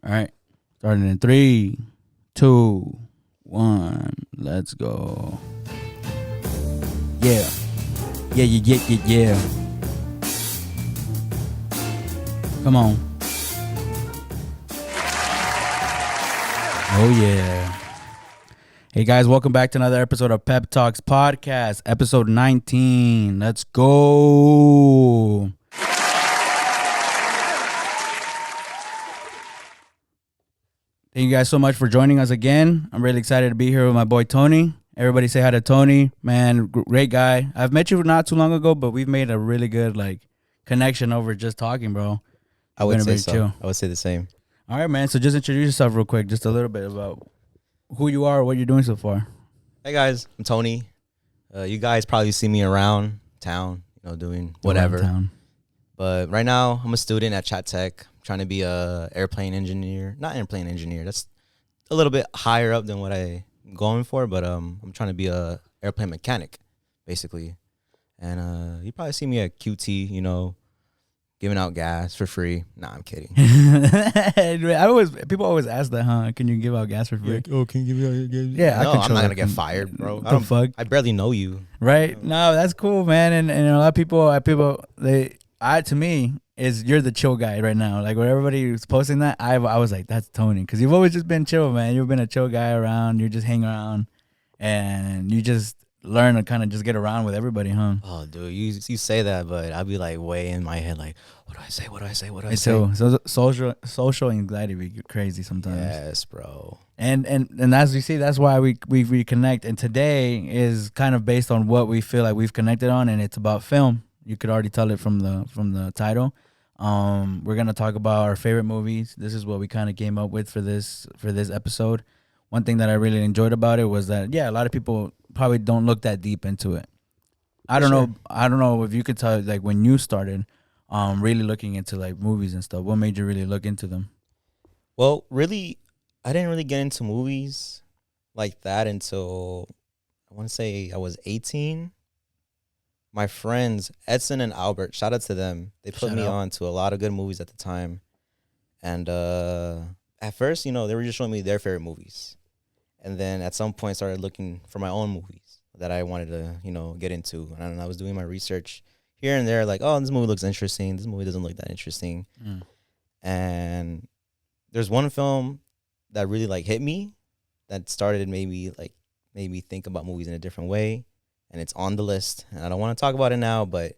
All right. Starting in 3, 2, 1. Let's go. Yeah. Yeah. Come on. Oh, yeah. Hey, guys. Welcome back to another episode of PepTalks Podcast, episode 19. Let's go. Thank you guys so much for joining us again. I'm really excited to be here with my boy Tony. Everybody say hi to Tony. Man, great guy. I've met you not too long ago, but we've made a really good connection over just talking, bro. I would say so. Chill. I would say the same. All right, man. So just introduce yourself real quick, just a little bit about who you are, what you're doing so far. Hey, guys. I'm Tony. You guys probably see me around town, doing whatever. But right now, I'm a student at Chat Tech. Trying to be a airplane engineer. Not airplane engineer. That's a little bit higher up than what I'm going for. But I'm trying to be a airplane mechanic, basically. And you probably see me at QT, giving out gas for free. Nah, I'm kidding. People always ask that, huh? Can you give out gas for free? Yeah, can you give out gas? Yeah, no, I'm not gonna get fired, bro. I barely know you. Right? No, that's cool, man. And a lot of people, to me, you're the chill guy right now. Like when everybody was posting that, I was like, that's Tony, because you've always just been chill, man. You've been a chill guy around. You just hang around, and you just learn to kind of just get around with everybody, huh? Oh, dude, you say that, but I'll be like way in my head, like, what do I say? So social anxiety be crazy sometimes. Yes, bro. And as you see, that's why we reconnect. And today is kind of based on what we feel like we've connected on, and it's about film. You could already tell it from the title. We're gonna talk about our favorite movies. This is what we kind of came up with for this episode. One thing that I really enjoyed about it was that a lot of people probably don't look that deep into it. I don't know if you could tell, like, when you started really looking into like movies and stuff. What made you really look into them? Well, really, I didn't really get into movies like that until I want to say I was 18. My friends, Edson and Albert, shout out to them. They put me on to a lot of good movies at the time. And at first, they were just showing me their favorite movies. And then at some point started looking for my own movies that I wanted to, get into. And I was doing my research here and there, like, oh, this movie looks interesting. This movie doesn't look that interesting. And there's one film that really hit me, that started maybe made me think about movies in a different way. And it's on the list. And I don't want to talk about it now, but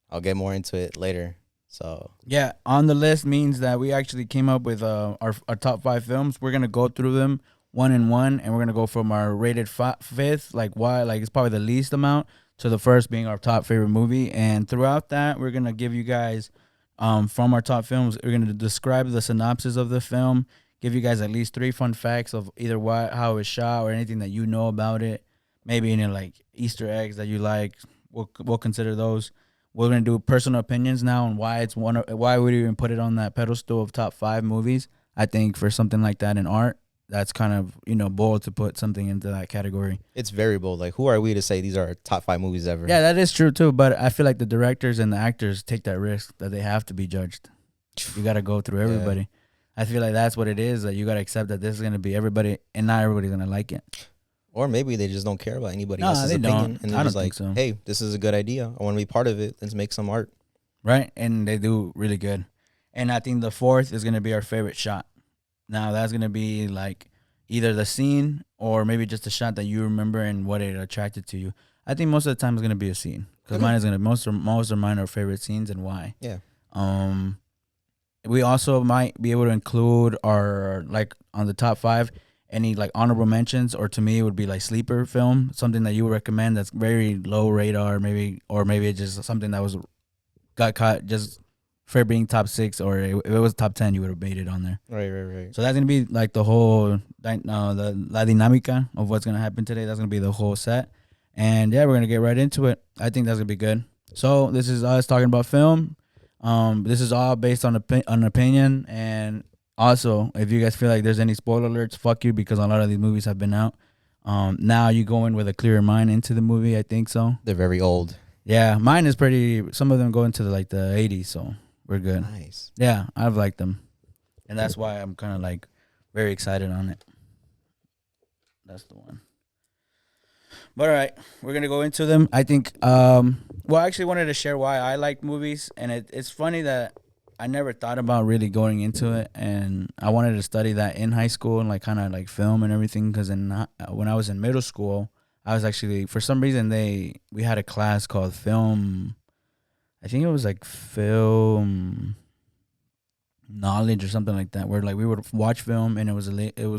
I'll get more into it later. So yeah, on the list means that we actually came up with our top 5 films. We're gonna go through them one and one, and we're gonna go from our rated fifth, it's probably the least amount, to the first being our top favorite movie. And throughout that, we're gonna give you guys from our top films. We're gonna describe the synopsis of the film, give you guys at least 3 fun facts of either how it was shot or anything that you know about it. Maybe any Easter eggs that you like. We'll consider those. We're gonna do personal opinions now on why why would you even put it on that pedestal of top 5 movies. I think for something like that in art, that's kind of bold to put something into that category. It's very bold. Like, who are we to say these are our top 5 movies ever? Yeah, that is true too. But I feel like the directors and the actors take that risk that they have to be judged. You got to go through everybody. Yeah. I feel like that's what it is. That you got to accept that this is gonna be everybody, and not everybody's gonna like it. Or maybe they just don't care about anybody else's opinion. And they're just like, so. Hey, this is a good idea. I want to be part of it. Let's make some art. Right. And they do really good. And I think the 4th is going to be our favorite shot. Now, that's going to be either the scene or maybe just a shot that you remember and what it attracted to you. I think most of the time it's going to be a scene. Because mine is going to, most of mine are favorite scenes and why. Yeah. We also might be able to include our, on the top 5, any honorable mentions, or to me it would be sleeper film, something that you would recommend that's very low radar, maybe it's just something that got caught just for being top 6, or if it was top 10 you would have made it on there. Right. So that's gonna be the whole the la dinámica of what's gonna happen today. That's gonna be the whole set, and we're gonna get right into it. I think that's gonna be good. So this is us talking about film. This is all based on opinion. And also, if you guys feel like there's any spoiler alerts, fuck you, because a lot of these movies have been out. Now you go in with a clearer mind into the movie. I think so. They're very old. Yeah, mine is pretty. Some of them go into the 80s, so we're good. Nice. Yeah, I've liked them. and that's why I'm kind of like very excited on it. That's the one. But all right, we're gonna go into them. I think. Well, I actually wanted to share why I like movies, and it's funny that I never thought about really going into it, and I wanted to study that in high school and like kind of like film and everything. Because when I was in middle school, I was actually for some reason we had a class called film. I think it was like film knowledge or something like that, where like we would watch film, and it was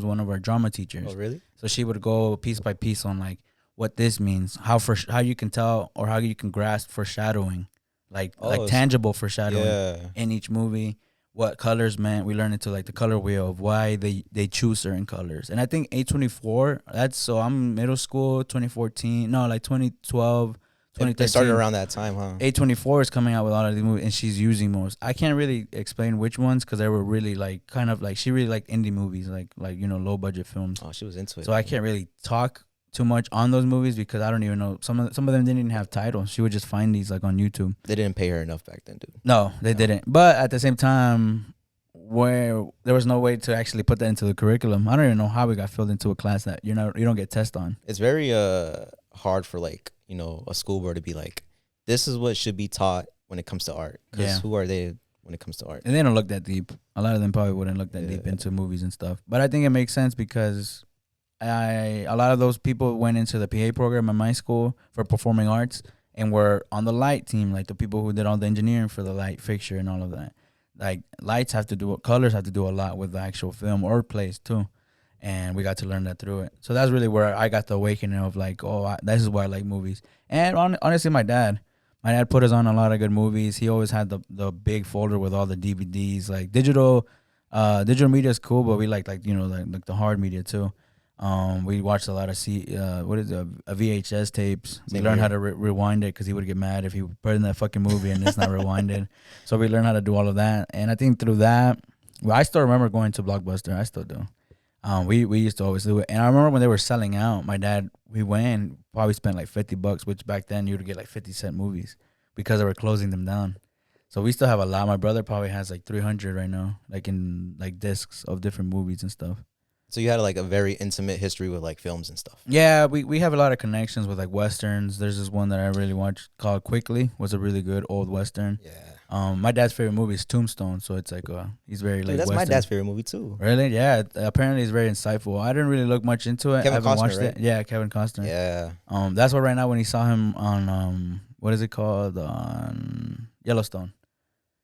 one of our drama teachers. Oh, really? So she would go piece by piece on like what this means, how you can tell or how you can grasp foreshadowing, like tangible foreshadowing in each movie. What colors meant. We learned into like the color wheel of why they choose certain colors. And I think A24. I'm middle school, 2014. No, like 2012. 2013. It started around that time, huh? A24 is coming out with a lot of these movies, and she's using most. I can't really explain which ones because they were really like kind of like she really liked indie movies, like low budget films. Oh, she was into it. So I can't really talk too much on those movies because I don't even know. Some of them didn't even have titles. She would just find these like on YouTube. They didn't pay her enough back then, dude. No, they didn't. But at the same time, where there was no way to actually put that into the curriculum, I don't even know how we got filled into a class that you don't get test on. It's very hard for like a school board to be like, this is what should be taught when it comes to art. Because who are they when it comes to art? And they don't look that deep. A lot of them probably wouldn't look that deep into movies and stuff. But I think it makes sense because a lot of those people went into the PA program in my school for performing arts and were on the light team, like the people who did all the engineering for the light fixture and all of that. Like colors have to do a lot with the actual film or plays too. And we got to learn that through it. So that's really where I got the awakening of like, this is why I like movies. And honestly, my dad put us on a lot of good movies. He always had the big folder with all the DVDs. Like digital media is cool, but we like the hard media too. We watched a lot of VHS tapes. We learned how to rewind it because he would get mad if he put in that fucking movie and it's not rewinded. So we learned how to do all of that. And I think through that, I still remember going to Blockbuster. I still do. We used to always do it. And I remember when they were selling out, my dad, we went and probably spent like $50, which back then you would get like 50-cent movies because they were closing them down. So we still have a lot. My brother probably has like 300 right now, like in like discs of different movies and stuff. So you had like a very intimate history with like films and stuff. Yeah, we have a lot of connections with like westerns. There's this one that I really watched called Quickly. Was a really good old western. Yeah. My dad's favorite movie is Tombstone, so it's like he's very like. Dude, that's western. My dad's favorite movie too. Really? Yeah. Apparently, it's very insightful. I didn't really look much into it. Kevin I haven't Costner, watched right? it. Yeah, Kevin Costner. Yeah. That's what right now when he saw him on what is it called on Yellowstone.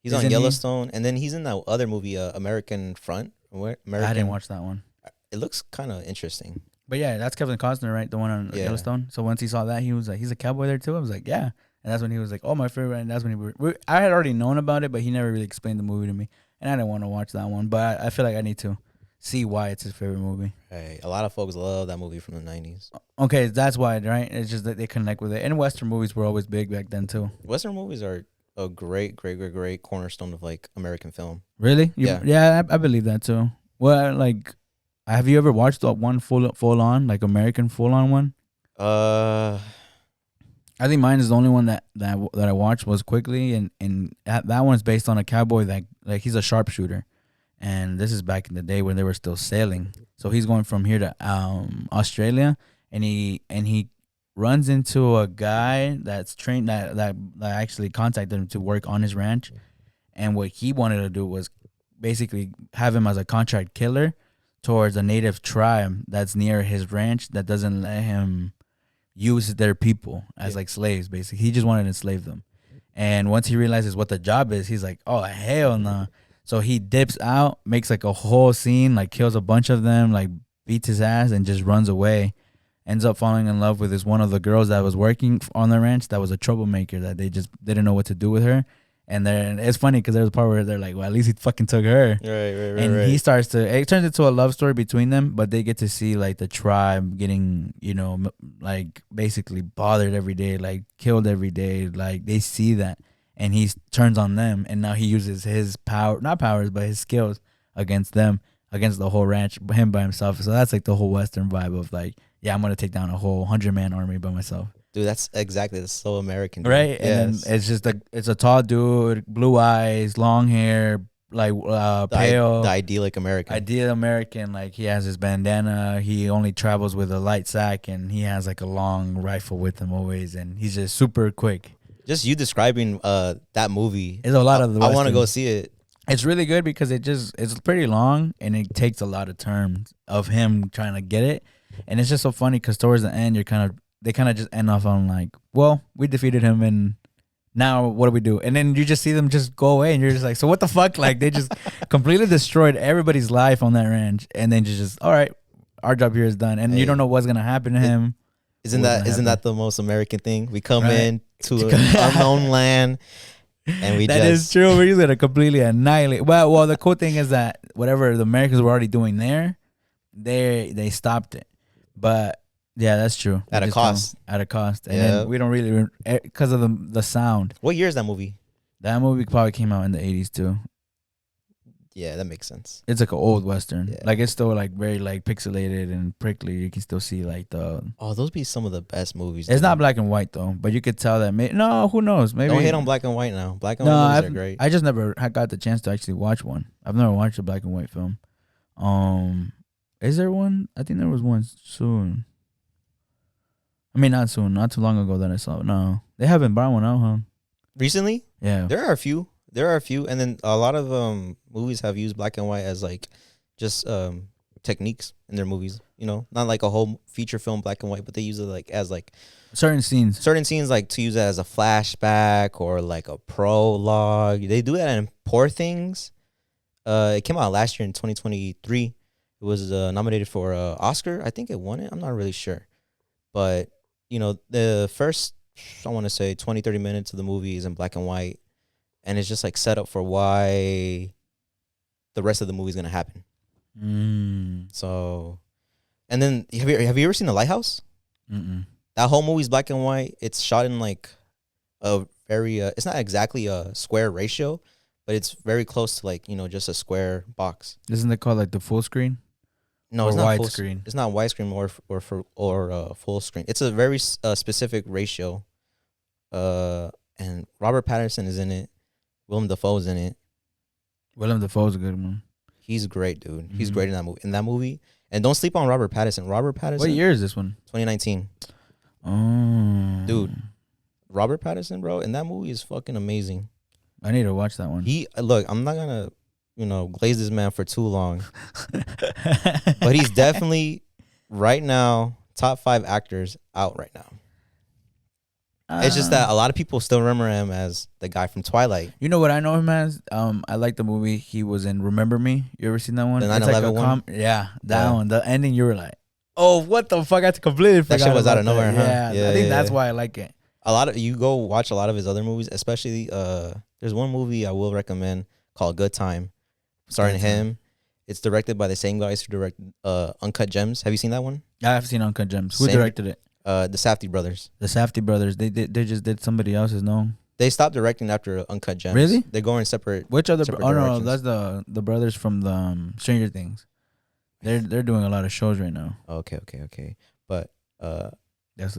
He's on Yellowstone, and then he's in that other movie, American Front. I didn't watch that one. It looks kind of interesting. But yeah, that's Kevin Costner, right? The one on Yellowstone. So once he saw that, he was like, he's a cowboy there too? I was like, yeah. And that's when he was like, oh, my favorite. And that's when I had already known about it, but he never really explained the movie to me. And I didn't want to watch that one. But I feel like I need to see why it's his favorite movie. Right. A lot of folks love that movie from the 90s. Okay, that's why, right? It's just that they connect with it. And Western movies were always big back then too. Western movies are a great cornerstone of like American film. Really? Yeah, I believe that too. Well, like, have you ever watched that one full on, like American full on one? I think mine is the only one that I watched was Quickly, and that one's based on a cowboy that like he's a sharpshooter, and this is back in the day when they were still sailing. So he's going from here to Australia, and he runs into a guy that's trained that actually contacted him to work on his ranch, and what he wanted to do was basically have him as a contract killer towards a native tribe that's near his ranch that doesn't let him use their people as like slaves. Basically, he just wanted to enslave them. And once he realizes what the job is, he's like, oh hell no. So he dips out, makes like a whole scene, like kills a bunch of them, like beats his ass and just runs away. Ends up falling in love with this one of the girls that was working on the ranch that was a troublemaker that they just didn't know what to do with her. And then it's funny because there's a part where they're like, well, at least he fucking took her. Right. And he starts to, it turns into a love story between them, but they get to see like the tribe getting, like basically bothered every day, like killed every day. Like they see that and he turns on them. And now he uses his power, not powers, but his skills against them, against the whole ranch, him by himself. So that's like the whole Western vibe of like, yeah, I'm going to take down a whole 100-man army by myself. Dude, that's so American. Dude. Right? Yes. And then it's just it's a tall dude, blue eyes, long hair, pale, the idyllic American. ideal American. Like he has his bandana. He only travels with a light sack, and he has like a long rifle with him always, and he's just super quick. Just you describing that movie. It's a lot of the. I want to Western. go see it. It's really good because it's pretty long and it takes a lot of turns of him trying to get it, and it's just so funny because towards the end they kind of just end off on like, well, we defeated him and now what do we do? And then you just see them just go away and you're just like, so what the fuck? Like they just completely destroyed everybody's life on that ranch, and then just all right, our job here is done, and you don't know what's gonna happen to him. Isn't that the most American thing? We come in to an unknown land. And that is true. We're just gonna completely annihilate. Well, the cool thing is that whatever the Americans were already doing there, they stopped it. But yeah, that's true. At a cost. At a cost, and then we don't really because of the sound. What year is that movie? That movie probably came out in the 80s too. Yeah, that makes sense. It's like an old Western. Yeah. Like it's still like very like pixelated and prickly. You can still see like the. Oh, those be some of the best movies. It's not black and white though, but you could tell that. No, who knows? Maybe don't hate on black and white now. Black and white movies are great. I just never got the chance to actually watch one. I've never watched a black and white film. Is there one? I think there was one soon. I mean, not soon, not too long ago that I saw it. No, they haven't brought one out, huh? Recently? Yeah, there are a few. And then a lot of movies have used black and white as like just techniques in their movies. You know, not like a whole feature film black and white, but they use it like as like certain scenes, like to use it as a flashback or like a prologue. They do that in Poor Things. It came out last year in 2023. It was nominated for Oscar. I think it won it. I'm not really sure, but you know, the first, I want to say 20, 30 minutes of the movie is in black and white. And it's just like set up for why the rest of the movie is going to happen. So, and then have you ever seen The Lighthouse? Mm-mm. That whole movie's black and white. It's shot in like a very, it's not exactly a square ratio, but it's very close to like, you know, just a square box. Isn't it called like the full screen? No, or it's not widescreen. It's not widescreen or full screen. It's a very specific ratio. And Robert Pattinson is in it. Willem Dafoe's in it. Willem Dafoe's a good one. He's great, dude. He's great in that movie. And don't sleep on Robert Pattinson. Robert Pattinson. What year is this one? 2019. Oh, dude. Robert Pattinson, bro, in that movie is fucking amazing. I need to watch that one. Look, I'm not gonna, glaze this man for too long. But he's definitely right now top 5 actors out right now. It's just that a lot of people still remember him as the guy from Twilight. You know what I know him as? I like the movie he was in. Remember Me? You ever seen that one? The 9/11 one? Yeah, that one. The ending, you were like, oh, what the fuck? I completely forgot. That shit was out of that. nowhere, huh? Yeah, I think that's why I like it. You go watch a lot of his other movies, especially there's one movie I will recommend called Good Time, starring him. It's directed by the same guys who directed Uncut Gems. Have you seen that one? I've seen Uncut Gems. Who directed it? The Safdie brothers. The Safdie brothers. They just did somebody else's. No, they stopped directing after Uncut Gems. Really? They're going separate. Which other? Separate no, that's the brothers from the Stranger Things. They're doing a lot of shows right now. Okay. But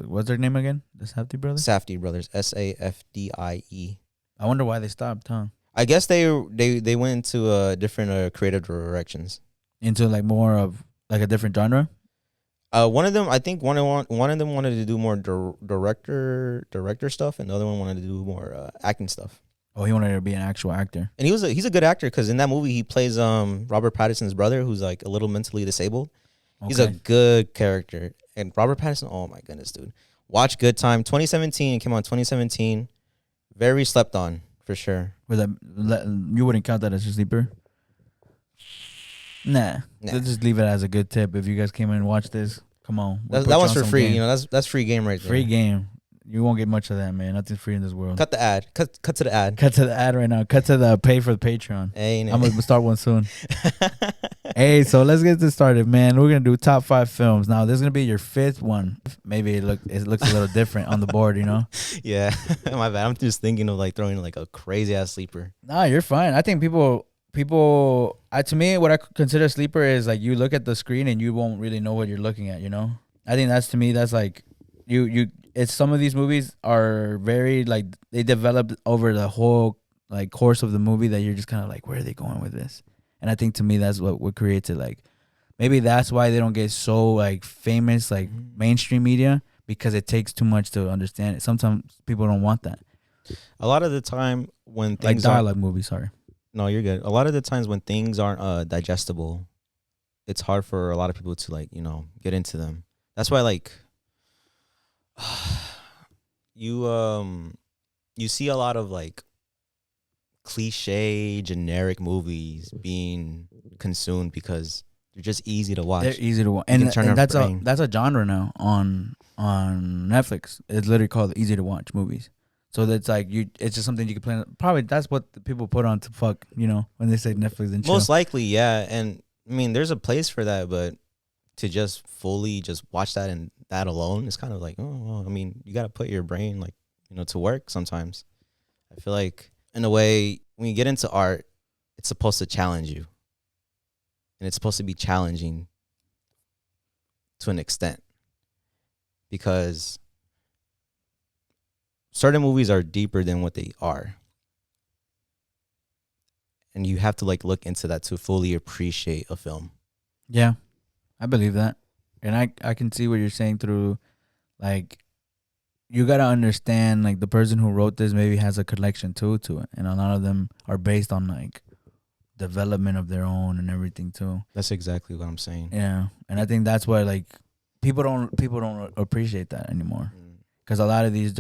what's their name again? The Safdie brothers. Safdie brothers. Safdie. I wonder why they stopped, huh? I guess they went into different creative directions. Into like more of like a different genre. One of them, I think one of them wanted to do more director stuff, and the other one wanted to do more acting stuff. Oh, he wanted to be an actual actor, and he's a good actor because in that movie he plays Robert Pattinson's brother, who's like a little mentally disabled. Okay. He's a good character, and Robert Pattinson. Oh my goodness, dude! Watch Good Time. 2017 came out. 2017, very slept on for sure. You wouldn't count that as a sleeper. Nah. Let's just leave it as a good tip. If you guys came in and watched this, come on. That one's for free. Game. That's free game right there. Free game. You won't get much of that, man. Nothing's free in this world. Cut the ad. Cut to the ad. Cut to the ad right now. Cut to the pay for the Patreon. Hey, I'm gonna start one soon. Hey, so let's get this started, man. We're gonna do top 5 films. Now this is gonna be your 5th one. Maybe it looks a little different on the board, you know? Yeah. My bad. I'm just thinking of like throwing like a crazy ass sleeper. Nah, you're fine. I think people to me, what I consider sleeper is like you look at the screen and you won't really know what you're looking at, you know? I think that's like it's some of these movies are very like they developed over the whole like course of the movie that you're just kind of like, where are they going with this? And I think to me that's what creates it. Like maybe that's why they don't get so like famous like mainstream media, because it takes too much to understand it. Sometimes people don't want that. A lot of the time when Like things dialogue movies, sorry. no, you're good. A lot of the times when things aren't digestible, it's hard for a lot of people to like, get into them. That's why like you see a lot of like cliche generic movies being consumed because they're just easy to watch. They're easy to watch, and that's a genre now on Netflix. It's literally called easy to watch movies. So that's like it's just something you can play. Probably that's what the people put on to fuck, when they say Netflix and chill. Most likely, yeah. And I mean, there's a place for that, but to just fully just watch that and that alone is kind of like, oh, well, I mean, you got to put your brain like, to work sometimes. I feel like in a way, when you get into art, it's supposed to challenge you. And it's supposed to be challenging to an extent. Because certain movies are deeper than what they are. And you have to like look into that to fully appreciate a film. Yeah, I believe that. And I can see what you're saying through, like, you got to understand, like, the person who wrote this maybe has a connection to it. And a lot of them are based on, like, development of their own and everything, too. That's exactly what I'm saying. Yeah. And I think that's why, like, people don't appreciate that anymore. Because a lot of these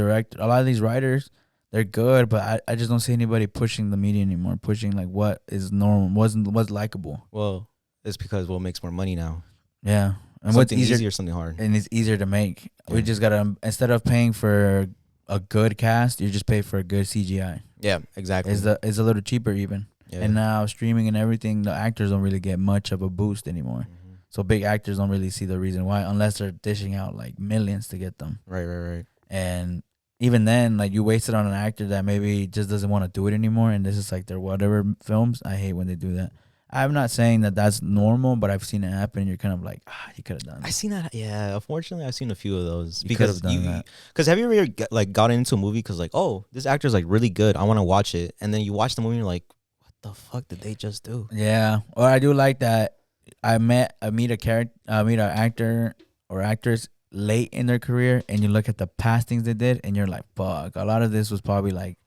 writers, they're good, but I just don't see anybody pushing the media anymore, pushing, like, what is normal, what's likable. Well, it's because what makes more money now. Yeah. And something what's easy or something hard. And it's easier to make. Yeah. We just got to, instead of paying for a good cast, you just pay for a good CGI. Yeah, exactly. It's a little cheaper even. Yeah. And now streaming and everything, the actors don't really get much of a boost anymore. Mm-hmm. So big actors don't really see the reason why, unless they're dishing out like millions to get them. Right. And even then, like, you wasted on an actor that maybe just doesn't want to do it anymore, and this is like their whatever films. I hate when they do that. I'm not saying that that's normal, but I've seen it happen. You're kind of like, you could have done that. I've seen that. Yeah, unfortunately, I've seen a few of those. You could have done that. Because have you ever gotten into a movie because like, oh, this actor's like really good, I want to watch it, and then you watch the movie and you're like, what the fuck did they just do? Yeah, or I do like that. I meet an actor or actress late in their career, and you look at the past things they did, and you're like, fuck. A lot of this was probably like,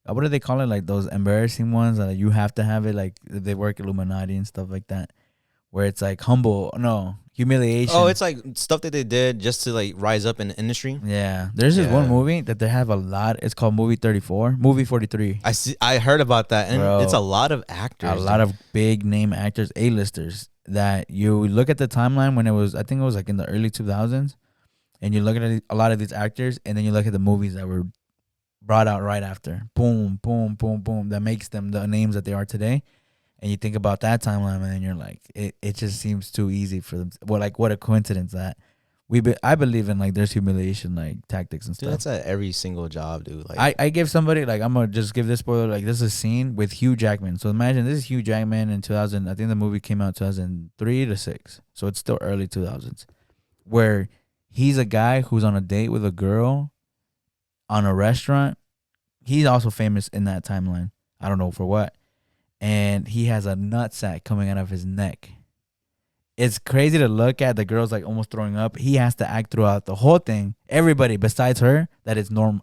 what do they call it? Like those embarrassing ones that you have to have it. Like they work Illuminati and stuff like that, where it's like humiliation. Oh, it's like stuff that they did just to like rise up in the industry. Yeah, there's this one movie that they have a lot. It's called Movie 43. I heard about that, and Bro, it's a lot of actors, a lot of big name actors, A-listers. That you look at the timeline when I think it was like in the early 2000s, and you look at a lot of these actors, and then you look at the movies that were brought out right after. Boom, boom, boom, boom. That makes them the names that they are today. And you think about that timeline, and then you're like, it just seems too easy for them. What a coincidence that I believe in, like, there's humiliation, like, tactics and stuff. Dude, that's at every single job, dude. Like, I give somebody, like, I'm going to just give this spoiler, like, this is a scene with Hugh Jackman. So imagine this is Hugh Jackman in 2000. I think the movie came out 2003 to 6. So it's still early 2000s. Where he's a guy who's on a date with a girl on a restaurant. He's also famous in that timeline. I don't know for what. And he has a nutsack coming out of his neck. It's crazy to look at. The girl's like almost throwing up. He has to act throughout the whole thing. Everybody besides her, that is not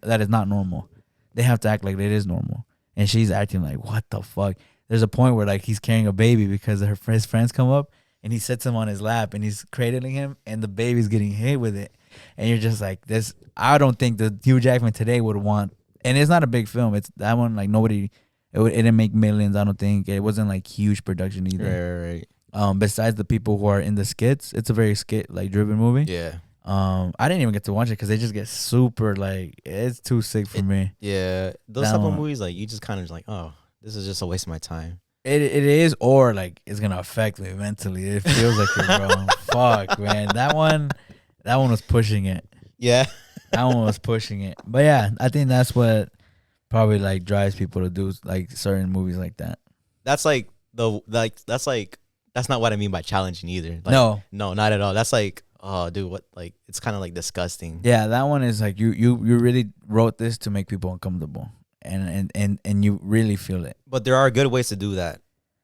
normal. They have to act like it is normal. And she's acting like, what the fuck? There's a point where like he's carrying a baby because his friends come up and he sits him on his lap and he's cradling him and the baby's getting hit with it. And you're just like, this. I don't think the Hugh Jackman today would want. And it's not a big film. It's that one, like, nobody. It didn't make millions. I don't think it wasn't like huge production either. Right. Besides the people who are in the skits, it's a very skit like driven movie. Yeah. I didn't even get to watch it because they just get super like, it's too sick for me. Yeah, those type of movies, like, you just kind of like, oh, this is just a waste of my time. It is, or like it's gonna affect me mentally. It feels like it, bro. Fuck, man. That one was pushing it. Yeah. That one was pushing it. But yeah, I think that's what probably like drives people to do like certain movies like that. That's like that's not what I mean by challenging either. Like, no, not at all. That's like, oh, dude, what? Like, it's kind of like disgusting. Yeah, that one is like you really wrote this to make people uncomfortable, and you really feel it. But there are good ways to do that.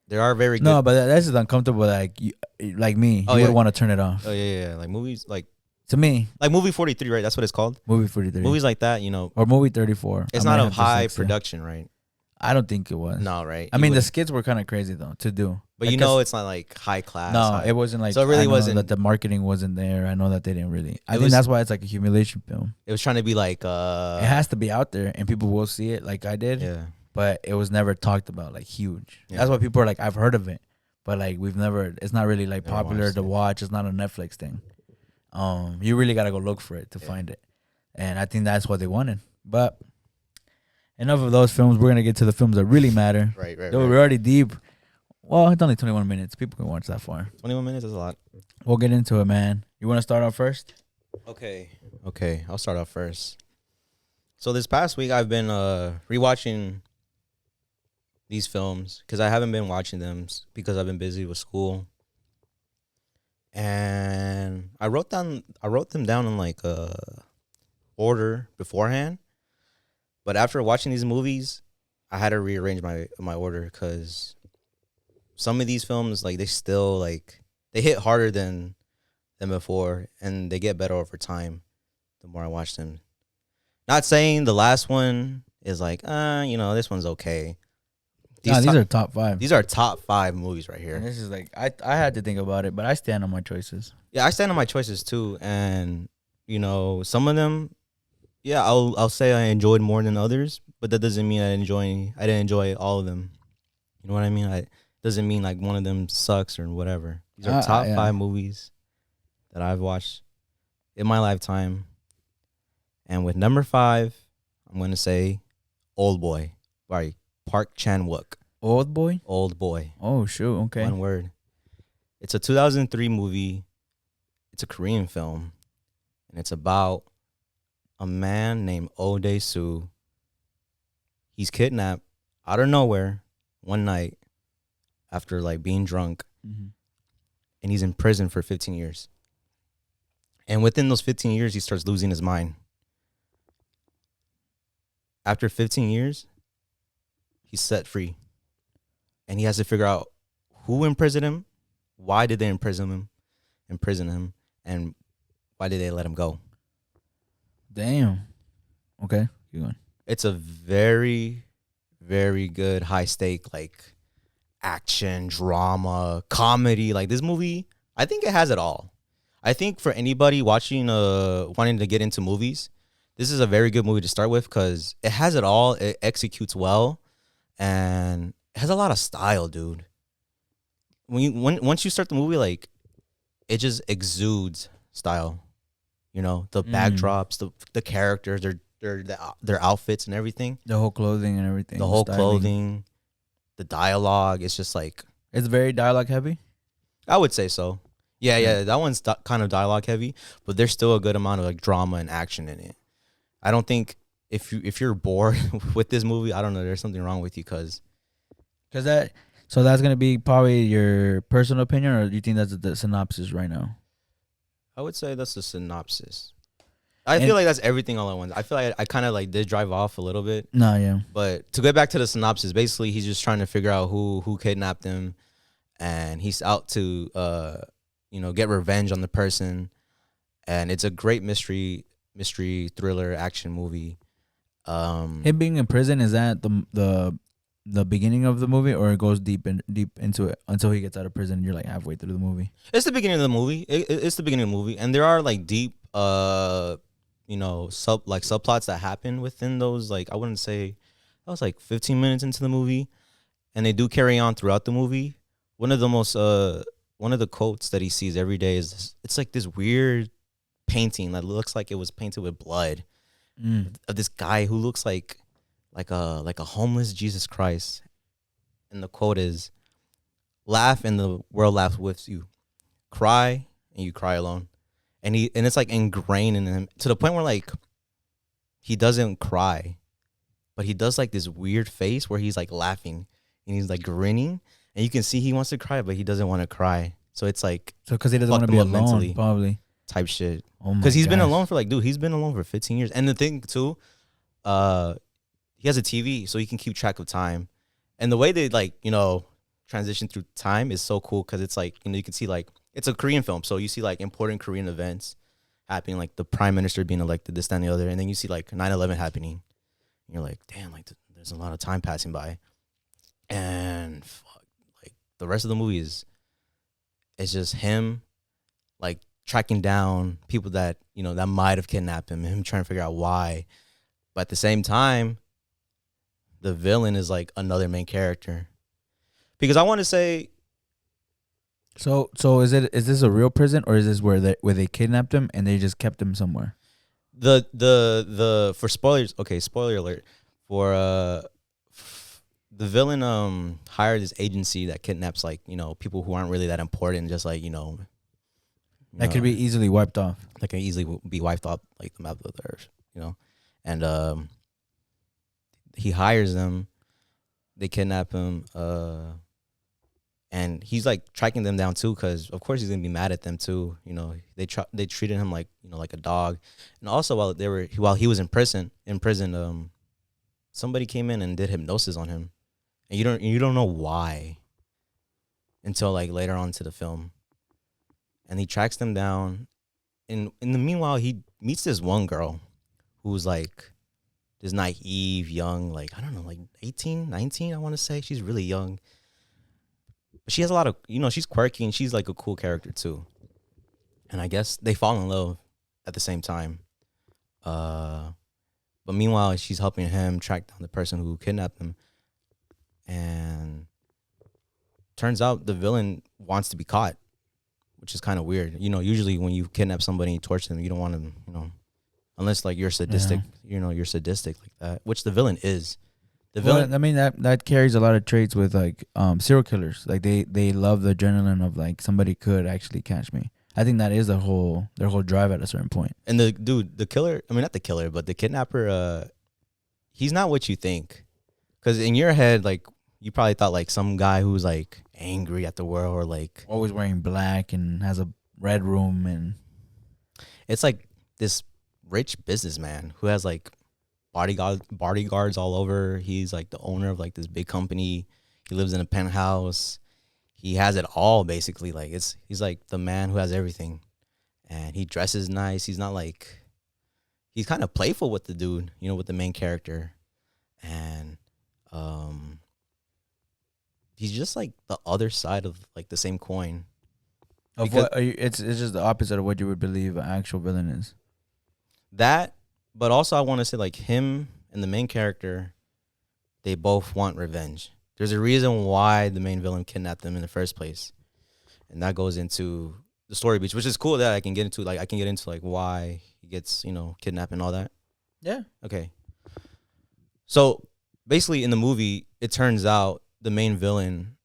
There are very good. No, but that's just uncomfortable. Like like me, you would want to turn it off. Oh yeah. Like movies, like to me, like movie 43, right? That's what it's called. Movie 43. Movies like that, you know, or movie 34. It's not a high production, right? I don't think it was. No, right? I mean, the skits were kind of crazy though to do. But you know, it's not like high class. No, it wasn't like. So it really wasn't. That the marketing wasn't there. I know that they didn't really. I think that's why it's like a humiliation film. It was trying to be like. It has to be out there and people will see it, like I did. Yeah. But it was never talked about like huge. Yeah. That's why people are like, I've heard of it, but like we've never. It's not really like popular to watch. It's not a Netflix thing. You really gotta go look for it to find it, and I think that's what they wanted. But enough of those films. We're gonna get to the films that really matter. Right. We're already deep. Well, it's only 21 minutes. People can watch that far. 21 minutes is a lot. We'll get into it, man. You want to start off first? Okay. I'll start off first. So this past week, I've been rewatching these films because I haven't been watching them because I've been busy with school. And I wrote them down in like order beforehand. But after watching these movies, I had to rearrange my order because some of these films, like, they still, like, they hit harder than before, and they get better over time the more I watch them. Not saying the last one is like, this one's okay. These are top 5. These are top 5 movies right here. And this is like, I had to think about it, but I stand on my choices. Yeah, I stand on my choices too, and, some of them, yeah, I'll say I enjoyed more than others, but that doesn't mean I didn't enjoy all of them. You know what I mean? Doesn't mean like one of them sucks or whatever. These are top 5 movies that I've watched in my lifetime. And with number 5, I'm going to say Old Boy by Park Chan-wook. Old Boy? Old Boy. Oh, shoot. Okay. One word. It's a 2003 movie. It's a Korean film. And it's about a man named Oh Dae-soo. He's kidnapped out of nowhere one night after like being drunk, and he's in prison for 15 years. And within those 15 years, he starts losing his mind. After 15 years, he's set free, and he has to figure out who imprisoned him, why did they imprison him, and why did they let him go? Damn. Okay, keep going. It's a very, very good high stake, like, action, drama, comedy. Like, this movie, I think it has it all. I think for anybody watching, wanting to get into movies, this is a very good movie to start with because it has it all. It executes well, and it has a lot of style, dude. Once you start the movie, like, it just exudes style. The backdrops, the characters, their outfits and everything. The whole clothing and everything. The whole clothing. The dialogue, it's just like... It's very dialogue heavy? I would say so. Yeah, that one's kind of dialogue heavy, but there's still a good amount of like drama and action in it. I don't think if you're bored with this movie, I don't know, there's something wrong with you because that's going to be probably your personal opinion, or do you think that's the synopsis right now? I would say that's the synopsis. I feel like that's everything all at once. I feel like I kind of like did drive off a little bit. No, yeah. But to get back to the synopsis, basically he's just trying to figure out who kidnapped him, and he's out to get revenge on the person. And it's a great mystery thriller action movie. Him being in prison, is that the beginning of the movie, or it goes deep into it until he gets out of prison and you're like halfway through the movie? It's the beginning of the movie. It's the beginning of the movie, and there are like deep subplots that happen within those. Like, I wouldn't say that was like 15 minutes into the movie, and they do carry on throughout the movie. One of the quotes that he sees every day is, it's like this weird painting that looks like it was painted with blood of this guy who looks like a homeless Jesus Christ. And the quote is, "Laugh and the world laughs with you. Cry and you cry alone." And it's like ingrained in him to the point where like he doesn't cry, but he does like this weird face where he's like laughing and he's like grinning, and you can see he wants to cry, but he doesn't want to cry. So it's like, because he doesn't want to be alone, mentally, probably type shit. Oh my! Because he's been alone for 15 years. And the thing too, he has a TV, so he can keep track of time. And the way they like, you know, transition through time is so cool because it's like, you know, you can see like it's a Korean film, so you see like important Korean events happening, like the prime minister being elected, this, that, and the other, and then you see like 9/11 happening. And you're like, damn, like there's a lot of time passing by, and fuck, like the rest of the movie is it's just him like tracking down people that, you know, that might have kidnapped him, him trying to figure out why. But at the same time, the villain is like another main character. Because I want to say So is this a real prison, or is this where they kidnapped him and they just kept him somewhere? the for spoilers, okay, spoiler alert. For the villain hired this agency that kidnaps like, you know, people who aren't really that important, just like, you know, That could be easily wiped off. that can easily be wiped off like the map of the earth, you know. And he hires them, they kidnap him, and he's like tracking them down too, because of course he's gonna be mad at them too. You know, they treated him like, you know, like a dog. And also while he was in prison, somebody came in and did hypnosis on him, and you don't know why until like later on to the film. And he tracks them down, and in the meanwhile he meets this one girl who's like this naive young, like I don't know, like 18, 19, I want to say. She's really young. But she has a lot of, you know, she's quirky and she's like a cool character too. And I guess they fall in love at the same time. But meanwhile, she's helping him track down the person who kidnapped him. And turns out the villain wants to be caught, which is kind of weird. You know, usually when you kidnap somebody and you torture them, you don't want to, you know, unless like you're sadistic, you know, you're sadistic like that, which the villain is. The villain. Well, I mean that carries a lot of traits with like serial killers. Like they love the adrenaline of like somebody could actually catch me. I think that is their whole drive at a certain point. And the killer, I mean not the killer, but the kidnapper, he's not what you think. Because in your head, like you probably thought like some guy who's like angry at the world or like always wearing black and has a red room, and it's like this rich businessman who has like bodyguards all over. He's like the owner of like this big company. He lives in a penthouse. He has it all basically. Like he's like the man who has everything, and he dresses nice. He's not like, he's kind of playful with the dude, you know, with the main character, and he's just like the other side of like the same coin. of what it's just the opposite of what you would believe an actual villain is. That, but also I want to say like him and the main character, they both want revenge. There's a reason why the main villain kidnapped them in the first place, and that goes into the story beats, which is cool that I can get into. Like I can get into like why he gets, you know, kidnapped and all that. Yeah. Okay. So basically, in the movie, it turns out the main villain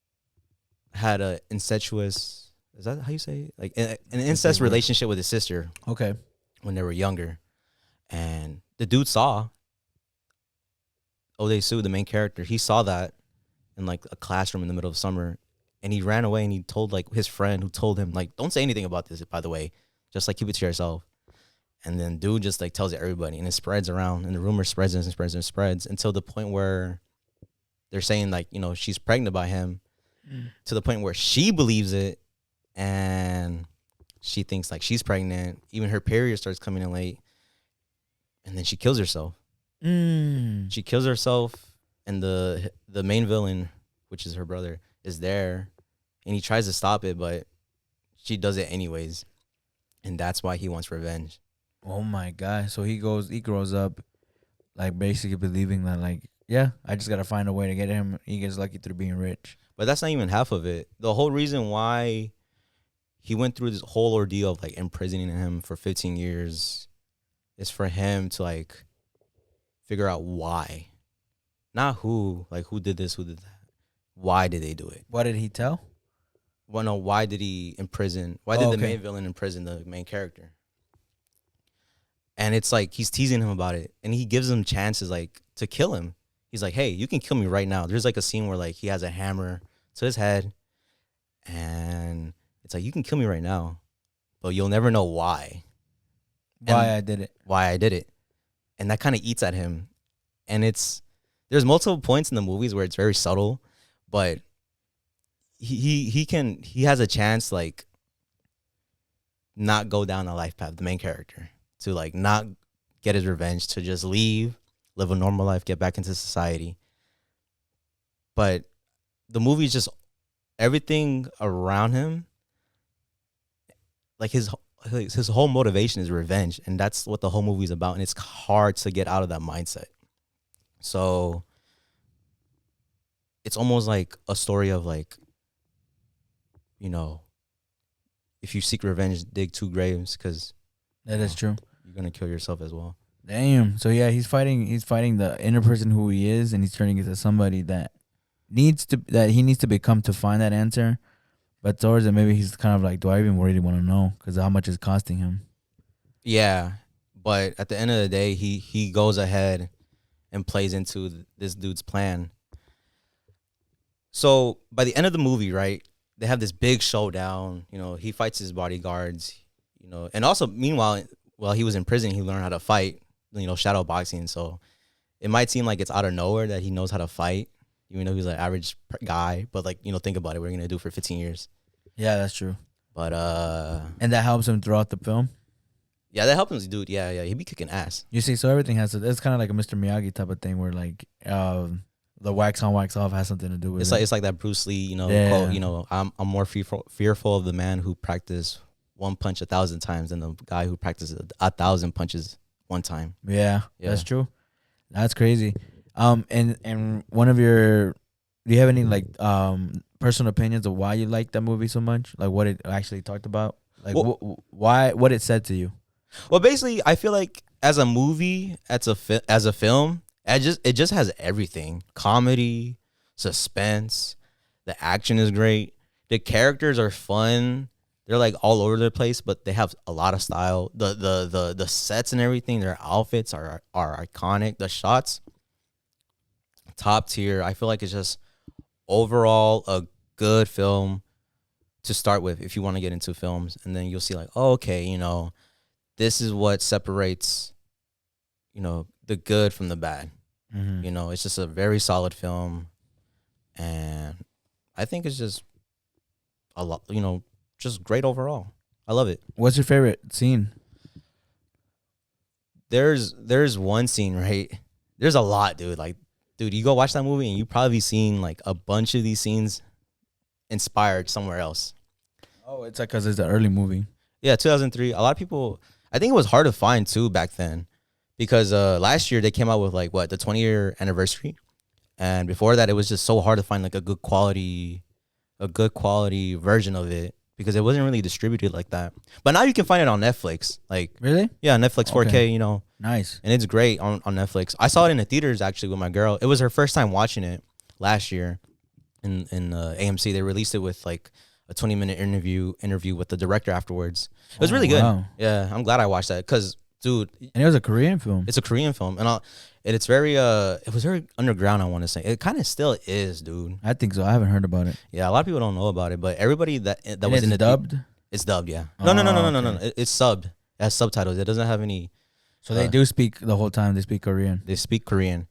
had a incestuous. Is that how you say it? Like an incest relationship with his sister. Okay. When they were younger, and the dude saw. Odae-soo, the main character, he saw that in like a classroom in the middle of summer, and he ran away and he told like his friend who told him like, don't say anything about this, by the way, just like keep it to yourself. And then dude just like tells everybody, and it spreads around, and the rumor spreads and spreads and spreads until the point where they're saying like, you know, she's pregnant by him, to the point where she believes it, and she thinks like she's pregnant. Even her period starts coming in late, and then she kills herself. She kills herself, and the main villain, which is her brother, is there, and he tries to stop it, but she does it anyways, and that's why he wants revenge. Oh my god! So he grows up, like basically believing that like, yeah, I just gotta find a way to get him. He gets lucky through being rich. But that's not even half of it. The whole reason why he went through this whole ordeal of like imprisoning him for 15 years is for him to like figure out why, not who, like who did this, who did that. Why did they do it? What did he tell? Well, no, why did he imprison? Why did the main villain imprison the main character? And it's like he's teasing him about it, and he gives him chances like to kill him. He's like, hey, you can kill me right now. There's like a scene where like he has a hammer to his head, and it's like, you can kill me right now, but you'll never know why. Why I did it. And that kind of eats at him. And it's there's multiple points in the movies where it's very subtle, but he has a chance like not go down the life path, the main character, to like not get his revenge, to just leave, live a normal life, get back into society. But the movie's just everything around him, like his whole motivation is revenge, and that's what the whole movie's about. And it's hard to get out of that mindset. So it's almost like a story of like, you know, if you seek revenge, dig 2 graves, because That is true. you're gonna kill yourself as well. Damn. So yeah, he's fighting the inner person who he is, and he's turning into somebody that he needs to become to find that answer. But towards it, maybe he's kind of like, do I even really want to know? Because how much is costing him? Yeah, but at the end of the day, he goes ahead and plays into this dude's plan. So by the end of the movie, right, they have this big showdown. You know, he fights his bodyguards. You know, and also meanwhile, while he was in prison, he learned how to fight. You know, shadow boxing. So it might seem like it's out of nowhere that he knows how to fight, even though he's an average guy. But like, you know, think about it. What are you gonna do for 15 years? Yeah, that's true. But And that helps him throughout the film. yeah, that helps him, dude. Yeah, he be kicking ass. You see, so everything has to. It's kind of like a Mr. Miyagi type of thing, where like the wax on, wax off has something to do with It's like that Bruce Lee, you know, Yeah. quote, you know, I'm more fearful of the man who practiced one punch 1,000 times than the guy who practices 1,000 punches one time. Yeah, Yeah. that's true. That's crazy. And one of your, do you have any like personal opinions of why you like that movie so much? Like what it actually talked about? Like Well- why what it said to you? Well, basically, I feel like as a movie, as a film, it just has everything: comedy, suspense. The action is great. The characters are fun. They're like all over the place, but they have a lot of style. The sets and everything, their outfits are iconic. The shots, top tier. I feel like it's just overall a good film to start with if you want to get into films, and then you'll see like, oh, okay, you know, this is what separates, you know, the good from the bad. Mm-hmm. You know, it's just a very solid film, and I think it's just a lot, you know, just great overall. I love it. What's your favorite scene? There's one scene, right? There's a lot, dude. Like, dude, you go watch that movie and you probably seen like a bunch of these scenes inspired somewhere else. Oh, it's like because it's an early movie. Yeah, 2003. A lot of people, I think it was hard to find too back then, because last year they came out with like the 20-year anniversary, and before that it was just so hard to find like a good quality version of it, because it wasn't really distributed like that. But now you can find it on Netflix. Like, Really? yeah, Netflix 4K, Okay. you know, Nice. and it's great on Netflix. I saw it in the theaters actually with my girl. It was her first time watching it last year in AMC. They released it with like a 20-minute interview with the director afterwards. It was Oh, really good. wow. Yeah, I'm glad I watched that, because, dude, And it was a Korean film. it's a Korean film, and it's very it was very underground, I want to say. It kind of still is, dude. I think so. I haven't heard about it. Yeah, a lot of people don't know about it, but everybody that And was in it's the dubbed. it's dubbed, yeah. Oh, No. okay. It's subbed. It has subtitles. It doesn't have any. So they do speak the whole time. They speak Korean. They speak Korean,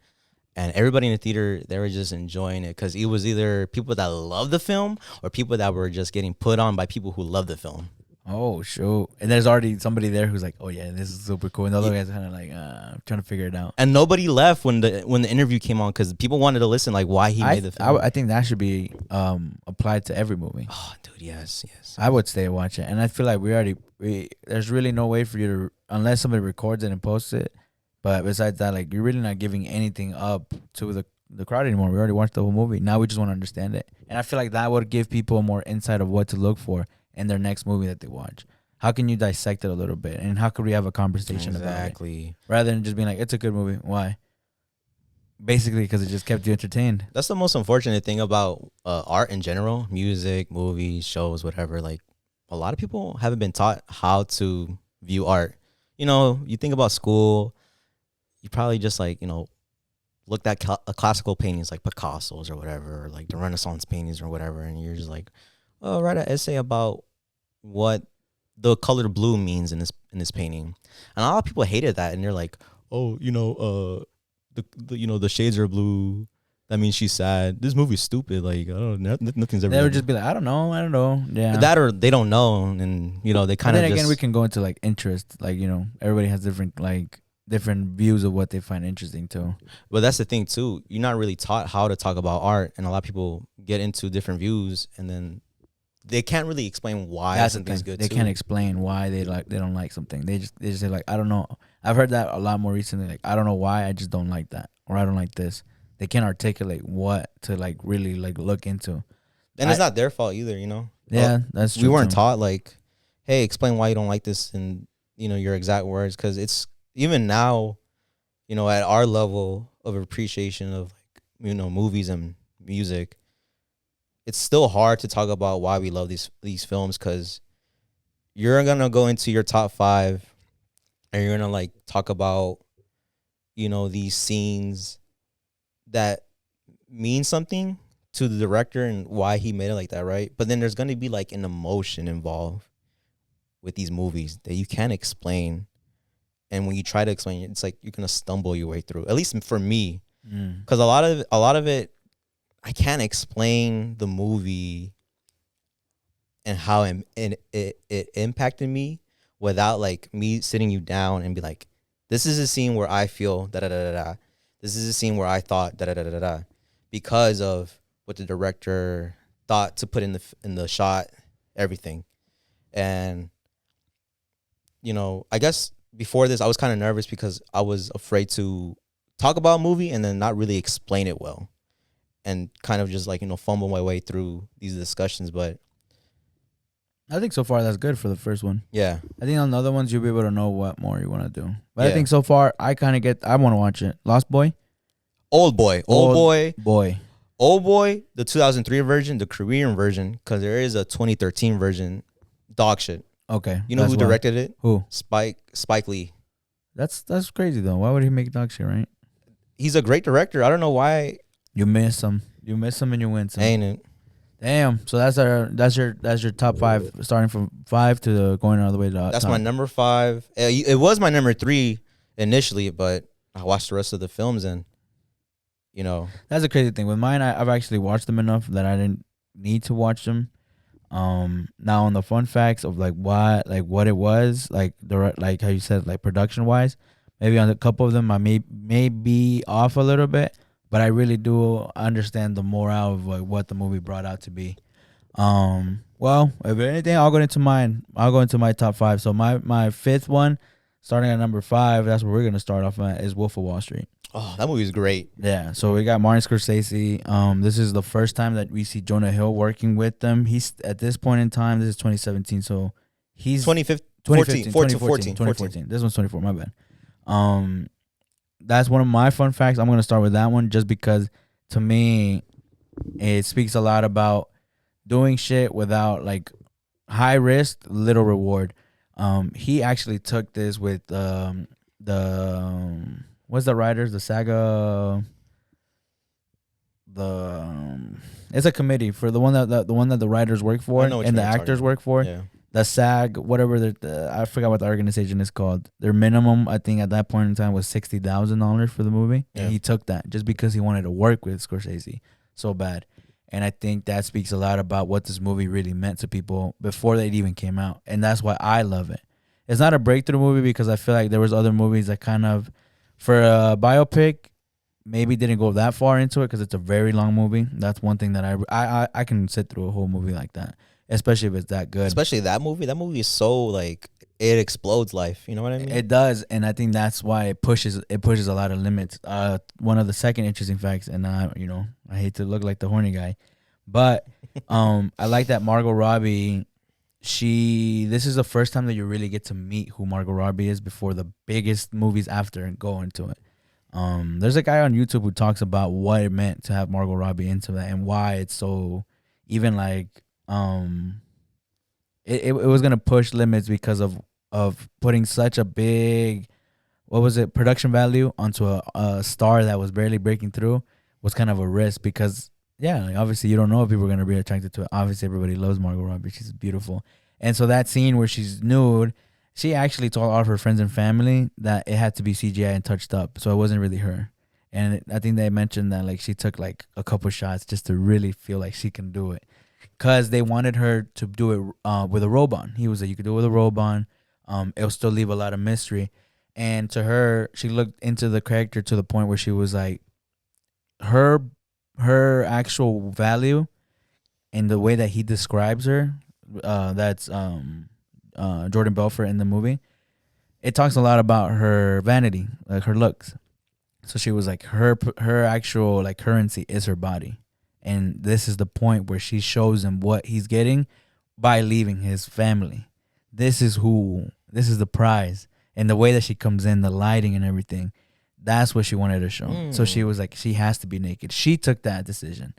and everybody in the theater, they were just enjoying it, because it was either people that love the film or people that were just getting put on by people who love the film. Oh, shoot. And there's already somebody there who's like, oh, yeah, this is super cool. And the other guys are kind of like, trying to figure it out. And nobody left when the interview came on, because people wanted to listen, like, why he made the film. I think that should be applied to every movie. Oh, dude, yes. I would stay and watch it. And I feel like there's really no way for you to, unless somebody records it and posts it. But besides that, like, you're really not giving anything up to the crowd anymore. We already watched the whole movie. Now we just want to understand it. And I feel like that would give people more insight of what to look for in their next movie that they watch. How can you dissect it a little bit? And how could we have a conversation about it? Exactly. Rather than just being like, it's a good movie. Why? Basically, because it just kept you entertained. That's the most unfortunate thing about art in general, music, movies, shows, whatever. Like, a lot of people haven't been taught how to view art. You know, you think about school, you probably just like, you know, looked at classical paintings like Picasso's or whatever, or like the Renaissance paintings or whatever, and you're just like, oh, write an essay about what the color blue means in this painting. And a lot of people hated that, and they're like, oh, you know, the shades are blue. That means she's sad. This movie's stupid. Like, I don't know, nothing's ever. They would just be like, I don't know. Yeah. That or they don't know, and they kind of. Then again, we can go into like interest. Like, everybody has different views of what they find interesting too. But that's the thing too. You're not really taught how to talk about art, and a lot of people get into different views, and then they can't really explain why something's good. They can't explain why they don't like something. They just say like, I don't know. I've heard that a lot more recently. Like, I don't know why, I just don't like that, or I don't like this. They can't articulate what to like really like look into. And it's not their fault either, Yeah, that's true. We weren't taught like, hey, explain why you don't like this in your exact words, because it's even now, at our level of appreciation of like movies and music, it's still hard to talk about why we love these films, because you're gonna go into your top 5 and you're gonna like talk about these scenes that mean something to the director and why he made it like that, right? But then there's going to be like an emotion involved with these movies that you can't explain. And when you try to explain it, it's like you're going to stumble your way through, at least for me. Because a lot of it, I can't explain the movie and how it impacted me without like me sitting you down and be like, this is a scene where I feel da-da-da-da-da. This is a scene where I thought da-da-da-da-da, because of what the director thought to put in the shot, everything. And, I guess before this, I was kind of nervous because I was afraid to talk about a movie and then not really explain it well, and kind of just like, fumble my way through these discussions. But I think so far that's good for the first one. Yeah. I think on the other ones you'll be able to know what more you want to do. But Yeah. I think so far I want to watch it. Lost Boy? Old Boy, Boy. the 2003 version, the Korean version, because there is a 2013 version, dog shit. Okay. You know who directed it? Who? Spike Lee. That's crazy though. Why would he make dog shit, right? He's a great director. I don't know why. You miss him. You miss him and you win some. Ain't it? Damn. So that's your top 5, starting from 5 to going all the way to That's top. my number 5. It was my number 3 initially, but I watched the rest of the films and, That's a crazy thing. With mine, I've actually watched them enough that I didn't need to watch them. Now on the fun facts of like what it was, like like how you said, like production wise, maybe on a couple of them I may be off a little bit, but I really do understand the morale of like what the movie brought out to be. Well, if anything, I'll go into mine. I'll go into my top 5. So my 5th one, starting at number 5, that's where we're gonna start off at, is Wolf of Wall Street. Oh, that movie is great. Yeah, so we got Martin Scorsese. This is the first time that we see Jonah Hill working with them. He's at this point in time, this is 2017, so he's 2014. This one's 24, my bad. That's one of my fun facts. I'm going to start with that one just because to me it speaks a lot about doing shit without like high risk, little reward. He actually took this with what's the writers? The Saga. It's a committee for the one that the writers work for and the actors work for. Yeah. The SAG, whatever I forgot what the organization is called. Their minimum, I think, at that point in time was $60,000 for the movie, and he took that just because he wanted to work with Scorsese so bad. And I think that speaks a lot about what this movie really meant to people before it even came out, and that's why I love it. It's not a breakthrough movie because I feel like there was other movies that kind of, for a biopic, maybe didn't go that far into it because it's a very long movie. That's one thing that I can sit through a whole movie like that, especially if it's that good. Especially that movie. That movie is so like it explodes life. You know what I mean? It does, and I think that's why it pushes a lot of limits. One of the second interesting facts, and I hate to look like the horny guy, but I like that Margot Robbie. This is the first time that you really get to meet who Margot Robbie is before the biggest movies after go into it. There's a guy on YouTube who talks about what it meant to have Margot Robbie into that and why it's so even like it was gonna push limits because of putting such a big production value onto a star that was barely breaking through was kind of a risk because like obviously you don't know if people are gonna be attracted to it. Obviously everybody loves Margot Robbie, she's beautiful, and so that scene where she's nude, she actually told all of her friends and family that it had to be CGI and touched up, so it wasn't really her. And I think they mentioned that like she took like a couple shots just to really feel like she can do it, because they wanted her to do it with a robe on. He was like, you could do it with a robe on. It'll still leave a lot of mystery. And to her, she looked into the character to the point where she was like, her actual value and the way that he describes her, that's Jordan Belfort in the movie, it talks a lot about her vanity, like her looks. So she was like, her actual like currency is her body. And this is the point where she shows him what he's getting by leaving his family. This is the prize. And the way that she comes in, the lighting and everything, that's what she wanted to show. So she was like, she has to be naked. She took that decision.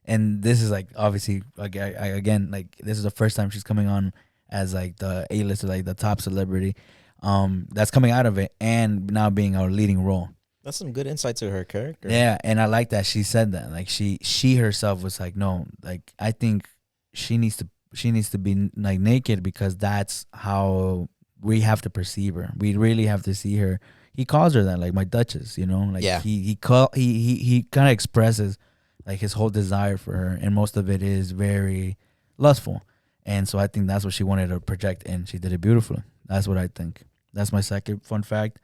And this is like, obviously, like again, like this is the first time she's coming on as like the A-list, like the top celebrity that's coming out of it, and now being our leading role. That's some good insight to her character. Yeah, and I like that she said that. Like she herself was like, no, like I think she needs to be like naked, because that's how we have to perceive her. We really have to see her. He calls her that, like my Duchess, you know. Like he kind of expresses like his whole desire for her, and most of it is very lustful. And so I think that's what she wanted to project, and she did it beautifully. That's what I think. That's my second fun fact.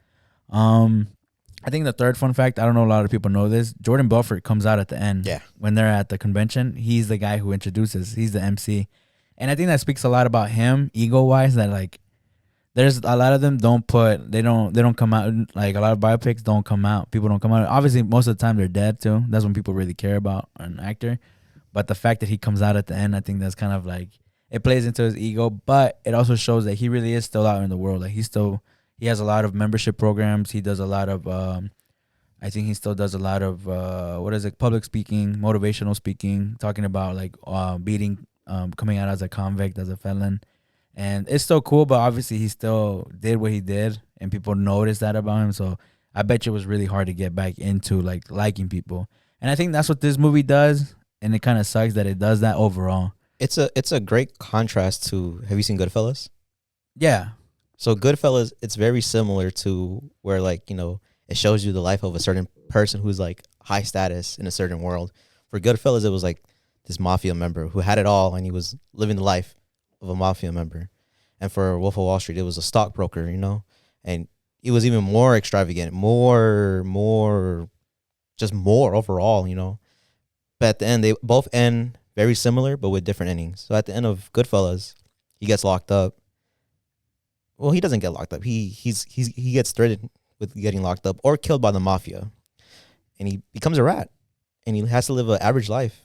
I think the third fun fact, I don't know a lot of people know this, Jordan Belfort comes out at the end. Yeah. When they're at the convention, he's the guy who introduces. He's the MC. And I think that speaks a lot about him, ego-wise, that like there's a lot of them they don't come out, like a lot of biopics don't come out. People don't come out. Obviously, most of the time they're dead too. That's when people really care about an actor. But the fact that he comes out at the end, I think that's kind of like, it plays into his ego, but it also shows that he really is still out in the world. Like he has a lot of membership programs. He does a lot of, I think he still does a lot of, public speaking, motivational speaking, talking about like beating, coming out as a convict, as a felon. And it's still cool, but obviously he still did what he did, and people noticed that about him. So I bet you it was really hard to get back into like liking people. And I think that's what this movie does, and it kind of sucks that it does that overall. It's a great contrast to, have you seen Goodfellas? Yeah. So Goodfellas, it's very similar to where, like, you know, it shows you the life of a certain person who's like high status in a certain world. For Goodfellas, it was like this mafia member who had it all, and he was living the life of a mafia member. And for Wolf of Wall Street, it was a stockbroker, you know, and it was even more extravagant, more overall, you know. But at the end, they both end very similar, but with different endings. So at the end of Goodfellas, he gets locked up. Well, he doesn't get locked up. He gets threatened with getting locked up or killed by the mafia, and he becomes a rat, and he has to live an average life,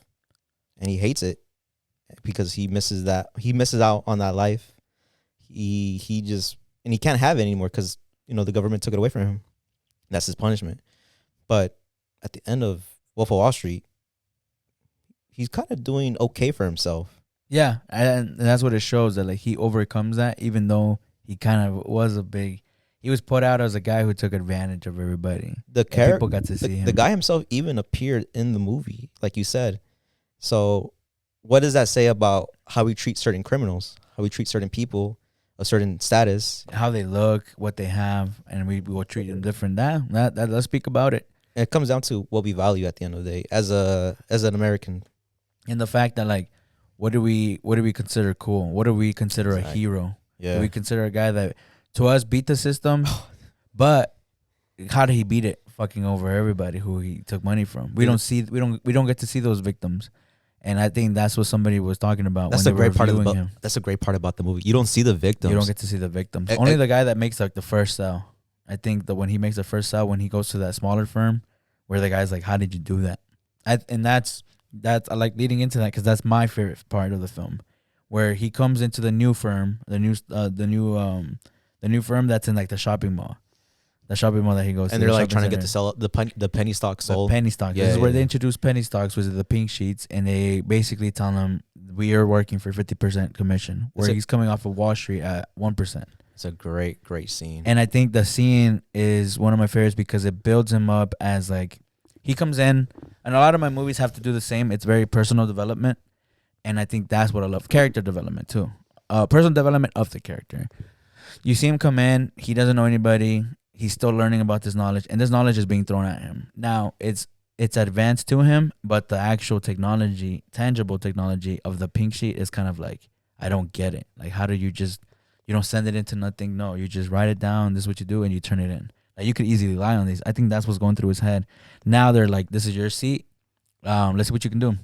and he hates it because he misses out on that life. He can't have it anymore because, you know, the government took it away from him. That's his punishment. But at the end of Wolf of Wall Street, he's kind of doing okay for himself. Yeah, and that's what it shows, that like he overcomes that, even though he kind of was he was put out as a guy who took advantage of everybody. People got to see him. The guy himself even appeared in the movie, like you said. So what does that say about how we treat certain criminals, how we treat certain people, a certain status, how they look, what they have, and we will treat them different? That let's speak about it. And it comes down to what we value at the end of the day as an American. And the fact that, like, what do we consider cool? What do we consider a hero? Yeah. Do we consider a guy that to us beat the system, but how did he beat it? Fucking over everybody who he took money from. We don't get to see those victims. And I think that's what somebody was talking about. That's a great part about the movie. You don't see the victims. You don't get to see the victims. Only the guy that makes like the first sale. I think that when he makes the first sale, when he goes to that smaller firm, where the guy's like, "How did you do that?" And that's I like leading into that, because that's my favorite part of the film, where he comes into the new firm, the new firm that's in like the shopping mall that he goes to. And they're like trying to get the penny stock sold. The penny stock. This is where they introduce penny stocks, which is the pink sheets, and they basically tell him, we are working for 50% commission, where he's coming off of Wall Street at 1%. It's a great scene. And I think the scene is one of my favorites because it builds him up as like, he comes in, and a lot of my movies have to do the same. It's very personal development, and I think that's what I love. Character development too. Personal development of the character. You see him come in. He doesn't know anybody. he's still learning about this knowledge, and this knowledge is being thrown at him. Now it's advanced to him, but the actual technology, tangible technology of the pink sheet is kind of like, I don't get it. Like, how do you don't send it into nothing? No, you just write it down. This is what you do, and you turn it in. Like, you could easily lie on these. I think that's what's going through his head. Now they're like, this is your seat. Let's see what you can do.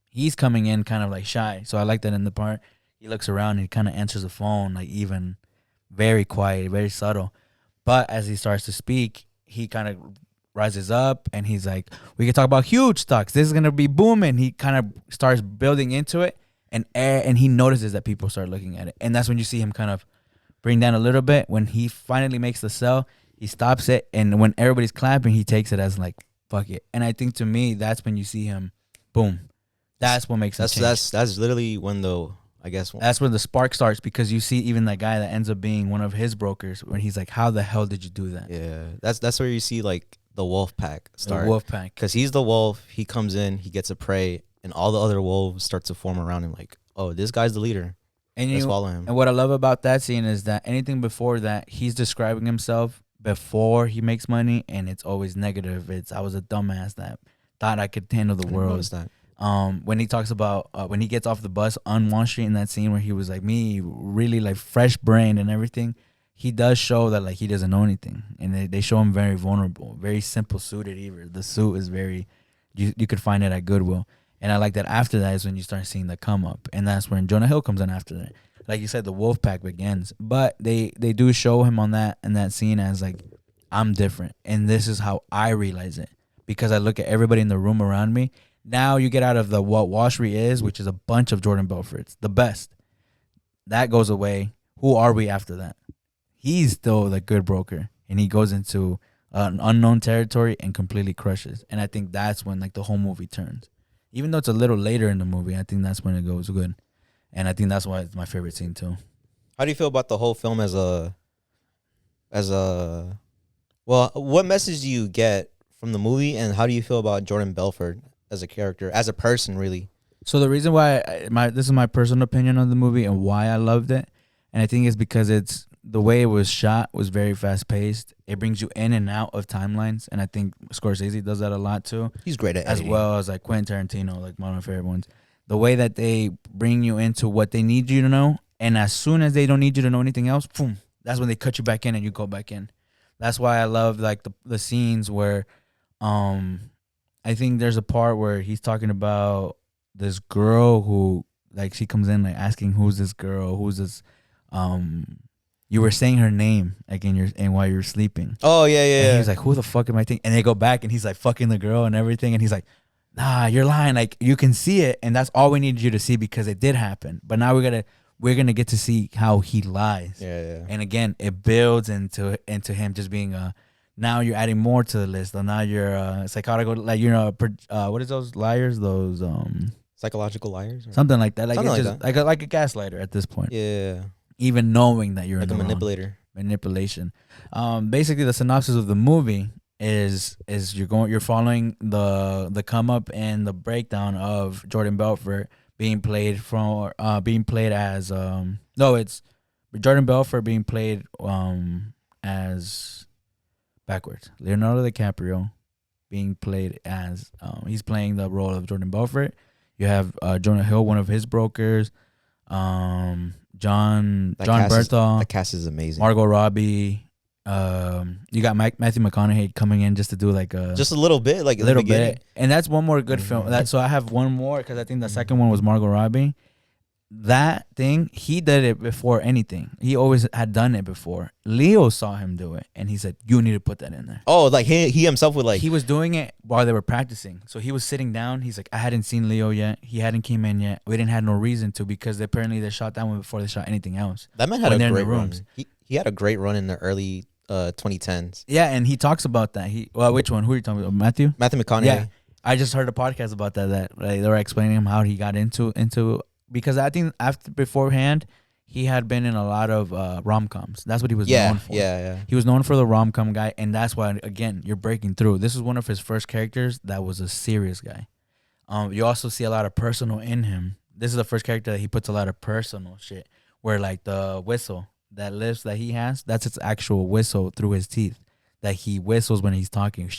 He's coming in kind of like shy. So I like that in the part. He looks around and he kind of answers the phone, like even very quiet, very subtle. But as he starts to speak, he kind of rises up and he's like, we can talk about huge stocks. This is going to be booming. He kind of starts building into it, and he notices that people start looking at it. And that's when you see him kind of bring down a little bit. When he finally makes the sell, he stops it. And when everybody's clapping, he takes it as like, fuck it. And I think to me, that's when you see him, boom. That's what makes it change. That's literally when that's where the spark starts, because you see even that guy that ends up being one of his brokers, when he's like, how the hell did you do that? Yeah, that's where you see like the wolf pack start. The wolf pack. Because he's the wolf. He comes in, he gets a prey, and all the other wolves start to form around him like, oh, this guy's the leader. And let's follow him. And what I love about that scene is that anything before that, he's describing himself before he makes money, and it's always negative. I was a dumbass that thought I could handle the world. That. When he talks about when he gets off the bus on Wall Street in that scene where he was like, me, really like fresh brain and everything, he does show that like he doesn't know anything, and they show him very vulnerable, very simple suited. Either the suit is very, you could find it at Goodwill, and I like that. After that is when you start seeing the come up, and that's when Jonah Hill comes in after that. Like you said, the wolf pack begins, but they do show him in that scene as like, I'm different, and this is how I realize it, because I look at everybody in the room around me. Now you get out of what Wall Street is, which is a bunch of Jordan Belforts, the best. That goes away. Who are we after that? He's still the good broker, and he goes into an unknown territory and completely crushes. And I think that's when like the whole movie turns. Even though it's a little later in the movie, I think that's when it goes good. And I think that's why it's my favorite scene too. How do you feel about the whole film as a well, what message do you get from the movie, and how do you feel about Jordan Belfort as a character, as a person, really? So the reason why this is my personal opinion on the movie and why I loved it, and I think it's because it's the way it was shot was very fast paced. It brings you in and out of timelines, and I think Scorsese does that a lot too. He's great at editing. As well as like Quentin Tarantino, like one of my favorite ones. The way that they bring you into what they need you to know, and as soon as they don't need you to know anything else, boom, that's when they cut you back in and you go back in. That's why I love like the scenes where, I think there's a part where he's talking about this girl who, like, she comes in like asking, who's this girl? Who's this? You were saying her name like while you were sleeping. Oh yeah. And he's like, who the fuck am I thinking? And they go back and he's like fucking the girl and everything, and he's like, nah, you're lying. Like, you can see it, and that's all we needed you to see because it did happen. But now we're gonna get to see how he lies. Yeah. And again, it builds into him just being now you're adding more to the list. So now you're psychological, like, what is those liars? Those psychological liars, something like that. Like, something it's like just that. like a gaslighter at this point. Yeah. Even knowing that you're like in a the manipulator. Manipulation. Basically, the synopsis of the movie is you're following the come up and the breakdown of Jordan Belfort being played as it's Jordan Belfort being played as backwards. Leonardo DiCaprio being played as he's playing the role of Jordan Belfort. You have Jonah Hill, one of his brokers. John Berthal. The cast is amazing. Margot Robbie. You got Matthew McConaughey coming in just to do like just a little bit, like a little bit, and that's one more good film. So I have one more because I think the second one was Margot Robbie. That thing, he did it before anything. He always had done it before. Leo saw him do it, and he said, "You need to put that in there." Oh, like he himself would like. He was doing it while they were practicing. So he was sitting down. He's like, "I hadn't seen Leo yet. He hadn't came in yet. We didn't have no reason to because apparently they shot that one before they shot anything else." That man had a great run. He had a great run in the early 2010s. Yeah, and he talks about that. Which one? Who are you talking about? Matthew McConaughey. Yeah, I just heard a podcast about that. That like, they were explaining him how he got into because I think beforehand he had been in a lot of rom-coms. That's what he was known for. Yeah. He was known for the rom-com guy, and that's why again you're breaking through. This is one of his first characters that was a serious guy. You also see a lot of personal in him. This is the first character that he puts a lot of personal shit. Where like the whistle, that lisp that he has, that's its actual whistle through his teeth that he whistles when he's talking.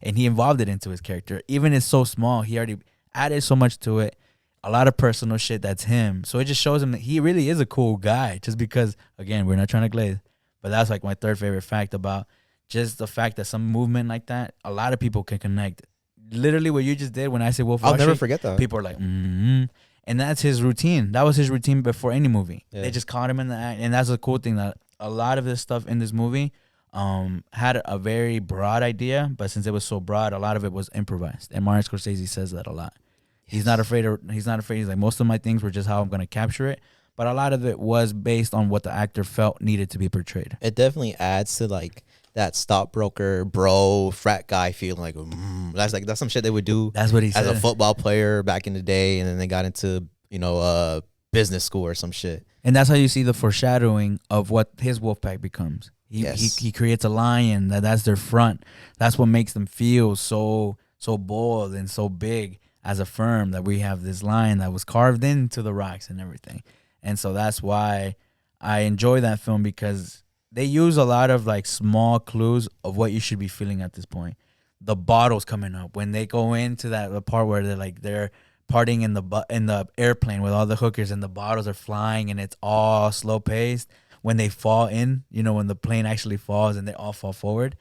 And he involved it into his character. Even it's so small, he already added so much to it. A lot of personal shit that's him. So it just shows him that he really is a cool guy. Just because, again, we're not trying to glaze. But that's like my third favorite fact about just the fact that some movement like that, a lot of people can connect. Literally what you just did when I said Wolf of I'll Wall never Street, forget that. people are like, mm-hmm. And that's his routine. That was his routine before any movie. Yeah. They just caught him in the act. And that's a cool thing that a lot of this stuff in this movie had a very broad idea, but since it was so broad, a lot of it was improvised. And Martin Scorsese says that a lot. He's not afraid. He's like, most of my things were just how I'm going to capture it. But a lot of it was based on what the actor felt needed to be portrayed. It definitely adds to like that stockbroker, bro, frat guy feeling like, that's some shit they would do. That's what he said. As a football player back in the day. And then they got into, business school or some shit. And that's how you see the foreshadowing of what his wolf pack becomes. He creates a lion that's their front. That's what makes them feel so bold and so big as a firm, that we have this lion that was carved into the rocks and everything. And so that's why I enjoy that film, because they use a lot of like small clues of what you should be feeling at this point. The bottles coming up when they go into the part where they're partying in the airplane with all the hookers and the bottles are flying and it's all slow paced. When they fall in, when the plane actually falls and they all fall forward,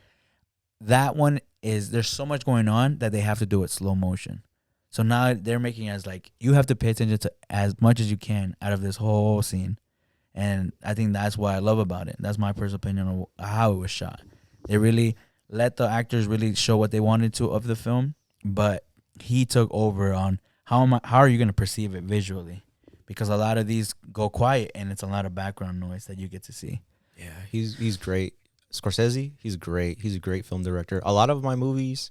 that one there's so much going on that they have to do it slow motion. So now they're making it as like, you have to pay attention to as much as you can out of this whole scene. And I think that's what I love about it. That's my personal opinion on how it was shot. They really let the actors really show what they wanted to of the film, but he took over on how are you going to perceive it visually? Because a lot of these go quiet and it's a lot of background noise that you get to see. Yeah, he's great. Scorsese, he's great. He's a great film director. A lot of my movies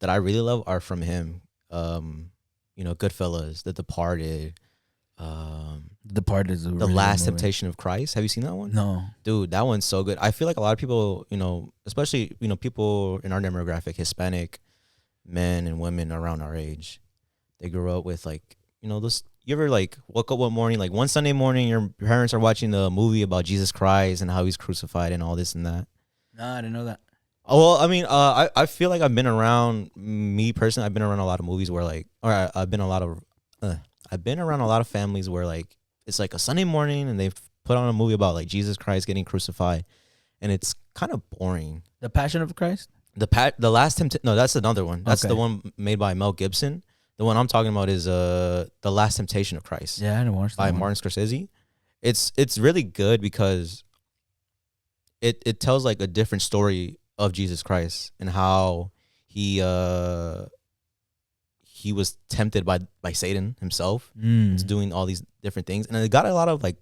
that I really love are from him. Goodfellas, The Departed, The Departed is The really Last good movie. Temptation of Christ. Have you seen that one? No. Dude, that one's so good. I feel like a lot of people, especially, people in our demographic, Hispanic men and women around our age, they grew up with like, those. You ever like woke up one morning, like one Sunday morning, your parents are watching the movie about Jesus Christ and how he's crucified and all this and that? No, I didn't know that. Oh, well, I mean, I feel like I've been around, me personally, I've been around a lot of movies where like, or I've been around a lot of families where like, it's like a Sunday morning and they've put on a movie about like Jesus Christ getting crucified, and it's kind of boring. The Passion of Christ? The Last Temptation, no, that's another one. That's Okay. the one made by Mel Gibson. The one I'm talking about is The Last Temptation of Christ. Yeah, I didn't watch that By one. Martin Scorsese. It's really good because it tells like a different story of Jesus Christ and how he was tempted by Satan himself into doing all these different things, and it got a lot of like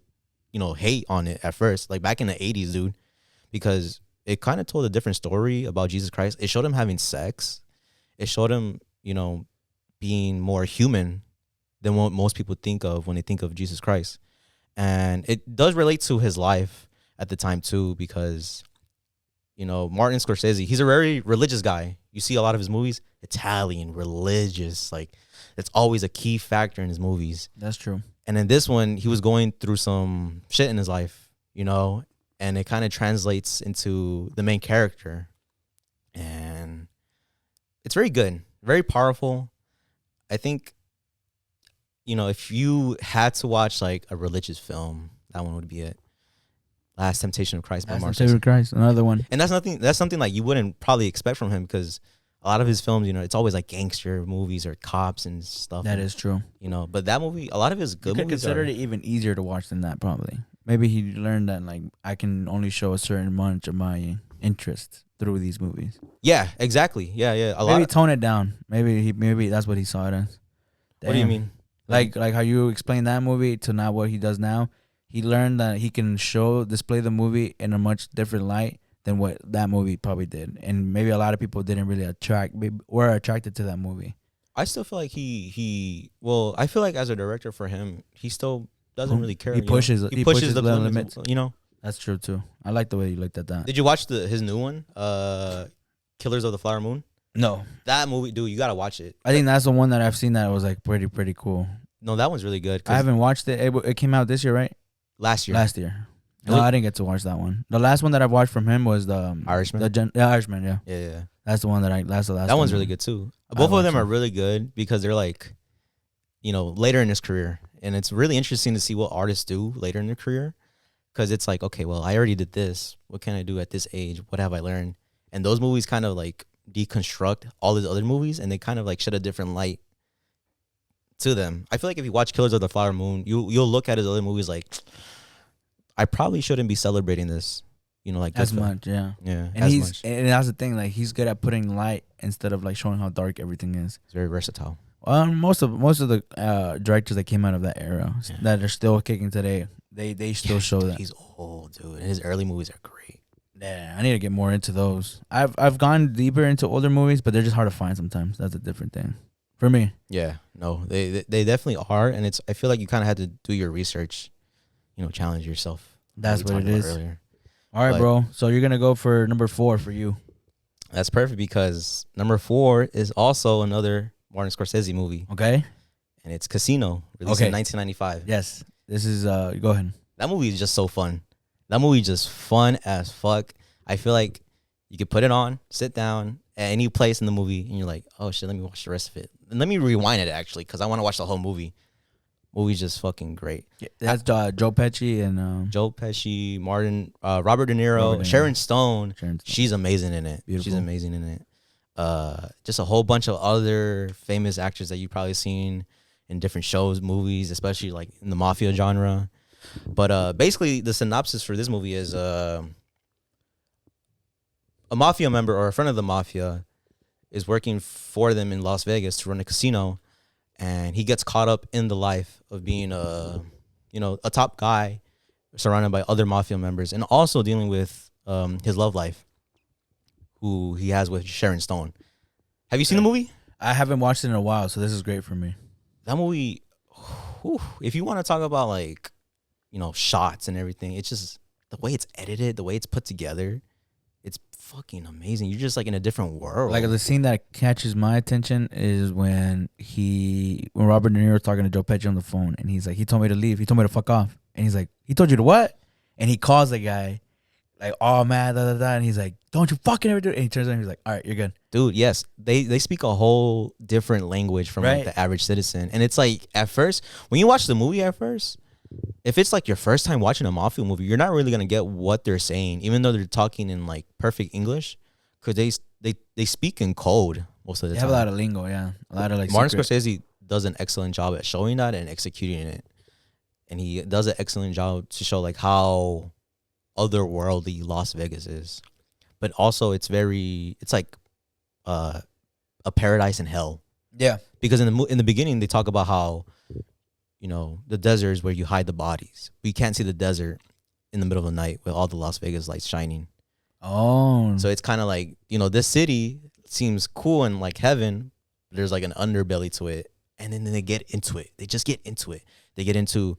hate on it at first, like back in the 80s, dude, because it kind of told a different story about Jesus Christ. It showed him having sex. It showed him being more human than what most people think of when they think of Jesus Christ. And it does relate to his life at the time too, because Martin Scorsese, he's a very religious guy. You see a lot of his movies, Italian, religious, like it's always a key factor in his movies. That's true. And in this one, he was going through some shit in his life, and it kind of translates into the main character. And it's very good, very powerful. I think, if you had to watch like a religious film, that one would be it. Last Temptation of Christ by Martin Scorsese. Christ, another one. And that's something like you wouldn't probably expect from him, because a lot of his films, it's always like gangster movies or cops and stuff. That is true. But that movie, a lot of his You good could movies consider are, it even easier to watch than that, probably. Maybe he learned that like I can only show a certain much of my interest through these movies. Yeah, exactly. Yeah. Maybe tone it down. Maybe that's what he saw it as. What do you Damn. mean? Like how you explain that movie to now what he does now. He learned that he can display the movie in a much different light than what that movie probably did. And maybe a lot of people didn't really were attracted to that movie. I still feel like I feel like as a director for him, he still doesn't really care. He pushes the limits. That's true too. I like the way you looked at that. Did you watch his new one, Killers of the Flower Moon? No. That movie, dude, you gotta watch it. I think that's the one that I've seen that was like pretty cool. No, that one's really good. I haven't watched it. It came out this year, right? Last year. Last year. No, I didn't get to watch that one. The last one that I watched from him was the Irishman. Irishman. Yeah, Yeah. that's the one that's the last. That one's one. really good too. Both of them are really good because they're like, later in his career, and it's really interesting to see what artists do later in their career, because it's like, okay, well, I already did this. What can I do at this age? What have I learned? And those movies kind of like deconstruct all his other movies, and they kind of like shed a different light to them. I feel like if you watch Killers of the Flower Moon, you'll look at his other movies like, I probably shouldn't be celebrating this, like as much, yeah. And that's the thing, like he's good at putting light instead of like showing how dark everything is. It's very versatile. Most of the directors that came out of that era that are still kicking today, they still show that. He's old, dude, and his early movies are great. Yeah, I need to get more into those. I've gone deeper into older movies, but they're just hard to find sometimes. That's a different thing for me. Yeah, no, they definitely are, and I feel like you kind of had to do your research, challenge yourself. That's what it is. Earlier. All right, bro. So you're gonna go for number 4 for you. That's perfect because number 4 is also another Martin Scorsese movie. Okay. And it's Casino, released in 1995. Yes. This is go ahead. That movie is just so fun. That movie is just fun as fuck. I feel like you could put it on, sit down at any place in the movie, and you're like, oh shit, let me watch the rest of it. And let me rewind it actually, because I want to watch the whole movie. Movie's just fucking great. Yeah, that's Joe Pesci and Joe Pesci, Robert De Niro, Sharon Stone. She's amazing in it. Beautiful. She's amazing in it. Just a whole bunch of other famous actors that you've probably seen in different shows, movies, especially like in the mafia genre. But basically, the synopsis for this movie is a mafia member or a friend of the mafia is working for them in Las Vegas to run a casino. And he gets caught up in the life of being a top guy surrounded by other mafia members, and also dealing with his love life, who he has with Sharon Stone. Have you seen the movie? I haven't watched it in a while, so this is great for me. That movie, if you want to talk about like, shots and everything, it's just the way it's edited, the way it's put together. It's fucking amazing. You're just like in a different world. Like the scene that catches my attention is when Robert De Niro is talking to Joe Pesci on the phone, and he's like, he told me to leave. He told me to fuck off. And he's like, he told you to what? And he calls the guy, like, oh man, and he's like, don't you fucking ever do it. And he turns around and he's like, all right, you're good. Dude, yes. They speak a whole different language from like the average citizen. And it's like, at first, when you watch the movie at first, if it's like your first time watching a mafia movie, you're not really gonna get what they're saying, even though they're talking in like perfect English, because they speak in code most of the time. They have a lot of lingo, yeah, a lot of like. Martin Scorsese does an excellent job at showing that and executing it, and he does an excellent job to show like how otherworldly Las Vegas is, but also it's like a paradise in hell. Yeah, because in the beginning they talk about how, the desert is where you hide the bodies. But you can't see the desert in the middle of the night with all the Las Vegas lights shining. Oh. So it's kind of like, this city seems cool and like heaven. There's like an underbelly to it. And then they get into it. They just get into it. They get into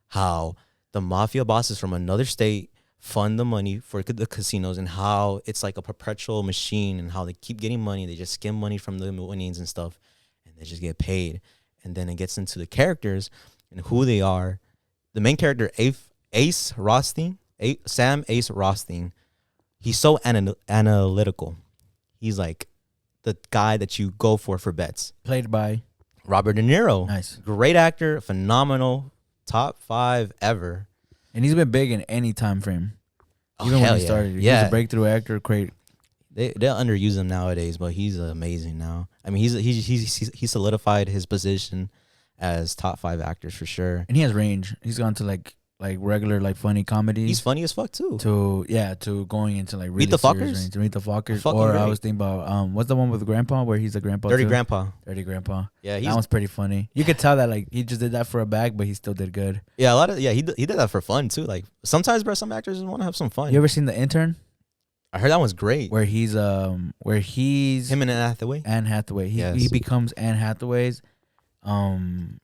how the mafia bosses from another state fund the money for the casinos, and how it's like a perpetual machine, and how they keep getting money. They just skim money from the winnings and stuff, and they just get paid. And then it gets into the characters and who they are. The main character, Sam Ace Rothstein, he's so analytical. He's like the guy that you go for bets. Played by Robert De Niro. Nice. Great actor, phenomenal, top 5 ever. And he's been big in any time frame. Even when he started. He was a breakthrough actor, great. They'll underuse him nowadays, but he's amazing now. I mean, he solidified his position as top 5 actors for sure. And he has range. He's gone to like regular like funny comedy. He's funny as fuck too. To going into like really Meet the serious Fockers. range. Meet the Fockers. Or I was thinking about what's the one with the grandpa where he's a grandpa? Dirty too? Grandpa. Dirty Grandpa. Yeah, that one's pretty funny. You could tell that like he just did that for a bag, but he still did good. Yeah, he did that for fun too. Like sometimes, bro, some actors want to have some fun. You ever seen The Intern? I heard that one's great. Where he's him and Anne Hathaway. Anne Hathaway. He becomes Anne Hathaway's and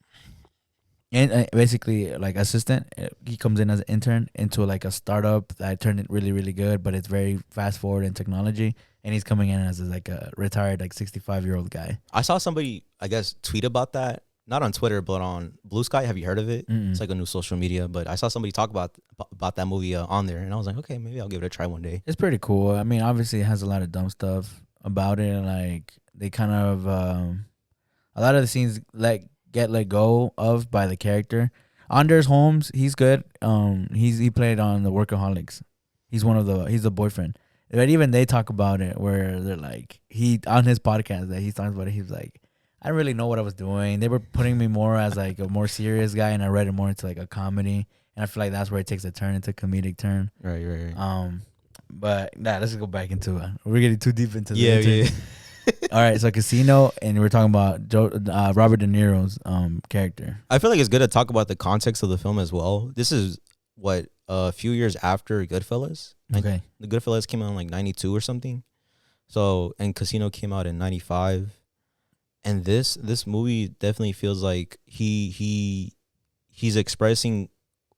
basically like assistant. He comes in as an intern into like a startup that turned it really, really good, but it's very fast forward in technology. And he's coming in as like a retired like 65-year-old guy. I saw somebody, I guess, tweet about that, not on Twitter, but on Blue Sky. Have you heard of it? Mm-mm. It's like a new social media. But I saw somebody talk about that movie on there, and I was like, okay, maybe I'll give it a try one day. It's pretty cool. I mean, obviously, it has a lot of dumb stuff about it. Like they kind of a lot of the scenes get let go of by the character. Anders Holmes, he's good. He played on the Workaholics. He's the boyfriend. But even they talk about it where they're like he on his podcast that he talks about it. He's like, I didn't really know what I was doing. They were putting me more as like a more serious guy, and I read it more into like a comedy. And I feel like that's where it takes a turn into comedic turn. Right. But let's go back into it. We're getting too deep into Yeah. All right, so Casino, and we're talking about Robert De Niro's character. I feel like it's good to talk about the context of the film as well. This is what a few years after Goodfellas. Okay, the Goodfellas came out in like 92 or something. So and Casino came out in 95. And this movie definitely feels like he's expressing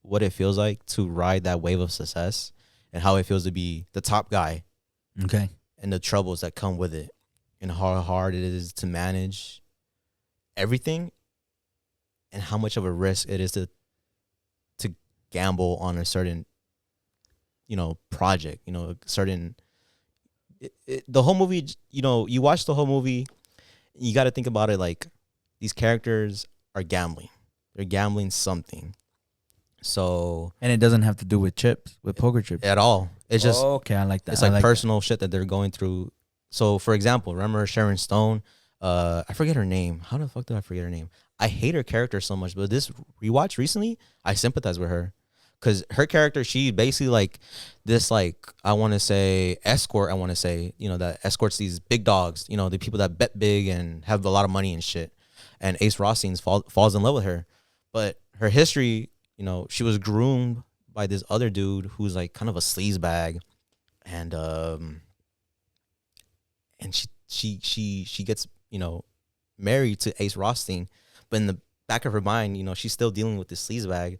what it feels like to ride that wave of success and how it feels to be the top guy. Okay. And the troubles that come with it and how hard it is to manage everything and how much of a risk it is to gamble on a certain, project, the whole movie, you watch the whole movie, you got to think about it like these characters are gambling. They're gambling something. So, and it doesn't have to do with poker chips at all. It's just okay. I like that. It's like personal shit that they're going through. So, for example, remember Sharon Stone? I forget her name. How the fuck did I forget her name? I hate her character so much, but this rewatch recently, I sympathize with her because her character, she basically like this, like I want to say escort. I want to say that escorts these big dogs. The people that bet big and have a lot of money and shit. And Ace Rothstein falls in love with her, but her history, she was groomed by this other dude who's like kind of a sleazebag, and she gets married to Ace Rothstein, but in the back of her mind, she's still dealing with this sleazebag.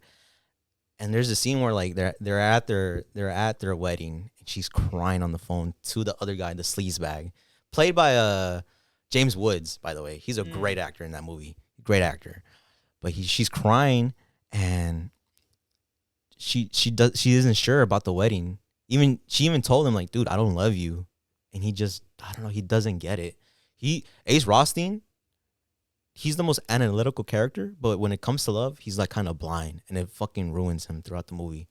And there's a scene where like they're at their wedding, and she's crying on the phone to the other guy, the sleazebag, played by James Woods, by the way. He's a great actor in that movie, great actor. But she's crying, and she isn't sure about the wedding. She even told him like, dude, I don't love you, and he just, I don't know, he doesn't get it. Ace Rothstein, he's the most analytical character, but when it comes to love, he's like kind of blind, and it fucking ruins him throughout the movie.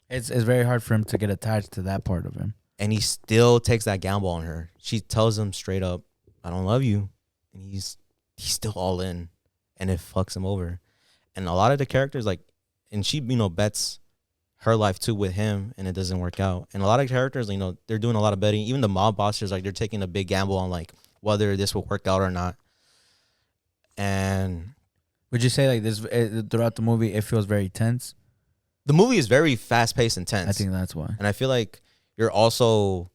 It's very hard for him to get attached to that part of him. And he still takes that gamble on her. She tells him straight up, I don't love you. And he's still all in, and it fucks him over. And a lot of the characters, like, and she, bets her life too with him, and it doesn't work out. And a lot of characters, they're doing a lot of betting. Even the mob bosses, like, they're taking a big gamble on like whether this will work out or not. And would you say like this throughout the movie, it feels very tense? The movie is very fast paced and tense. I think that's why. And I feel like you're also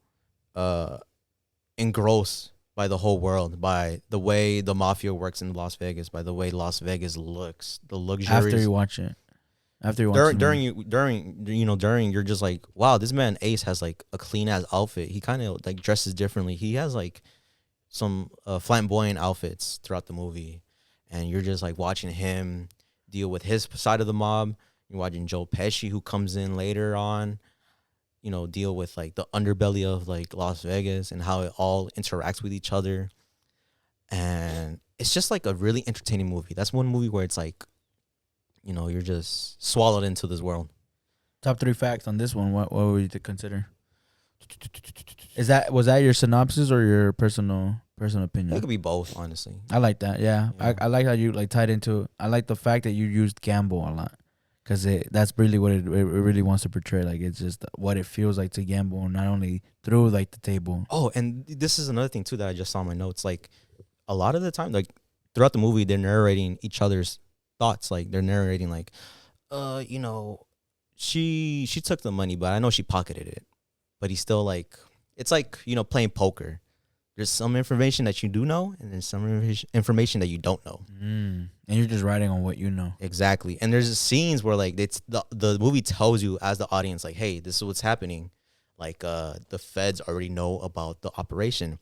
engrossed by the whole world, by the way the mafia works in Las Vegas, by the way Las Vegas looks, the luxuries. After you watch it. During you're just like, wow, this man Ace has like a clean ass outfit. He kind of like dresses differently. He has like some flamboyant outfits throughout the movie, and you're just like watching him deal with his side of the mob. You're watching Joe Pesci, who comes in later on, deal with like the underbelly of like Las Vegas and how it all interacts with each other. And it's just like a really entertaining movie. That's one movie where it's like, you're just swallowed into this world. Top 3 facts on this one. What would you to consider? Was that your synopsis or your personal opinion? It could be both, honestly. I like that. Yeah. I like how you like tied into. I like the fact that you used gamble a lot, because that's really what it really wants to portray. Like, it's just what it feels like to gamble, not only through like the table. Oh, and this is another thing too that I just saw in my notes. Like, a lot of the time, like throughout the movie, they're narrating each other's thoughts. Like, they're narrating like, she took the money, but I know she pocketed it. But he's still like, it's like, playing poker. There's some information that you do know, and there's some information that you don't know. And you're just riding on what you know. Exactly. And there's scenes where like it's the movie tells you as the audience, like, hey, this is what's happening. Like, the feds already know about the operation,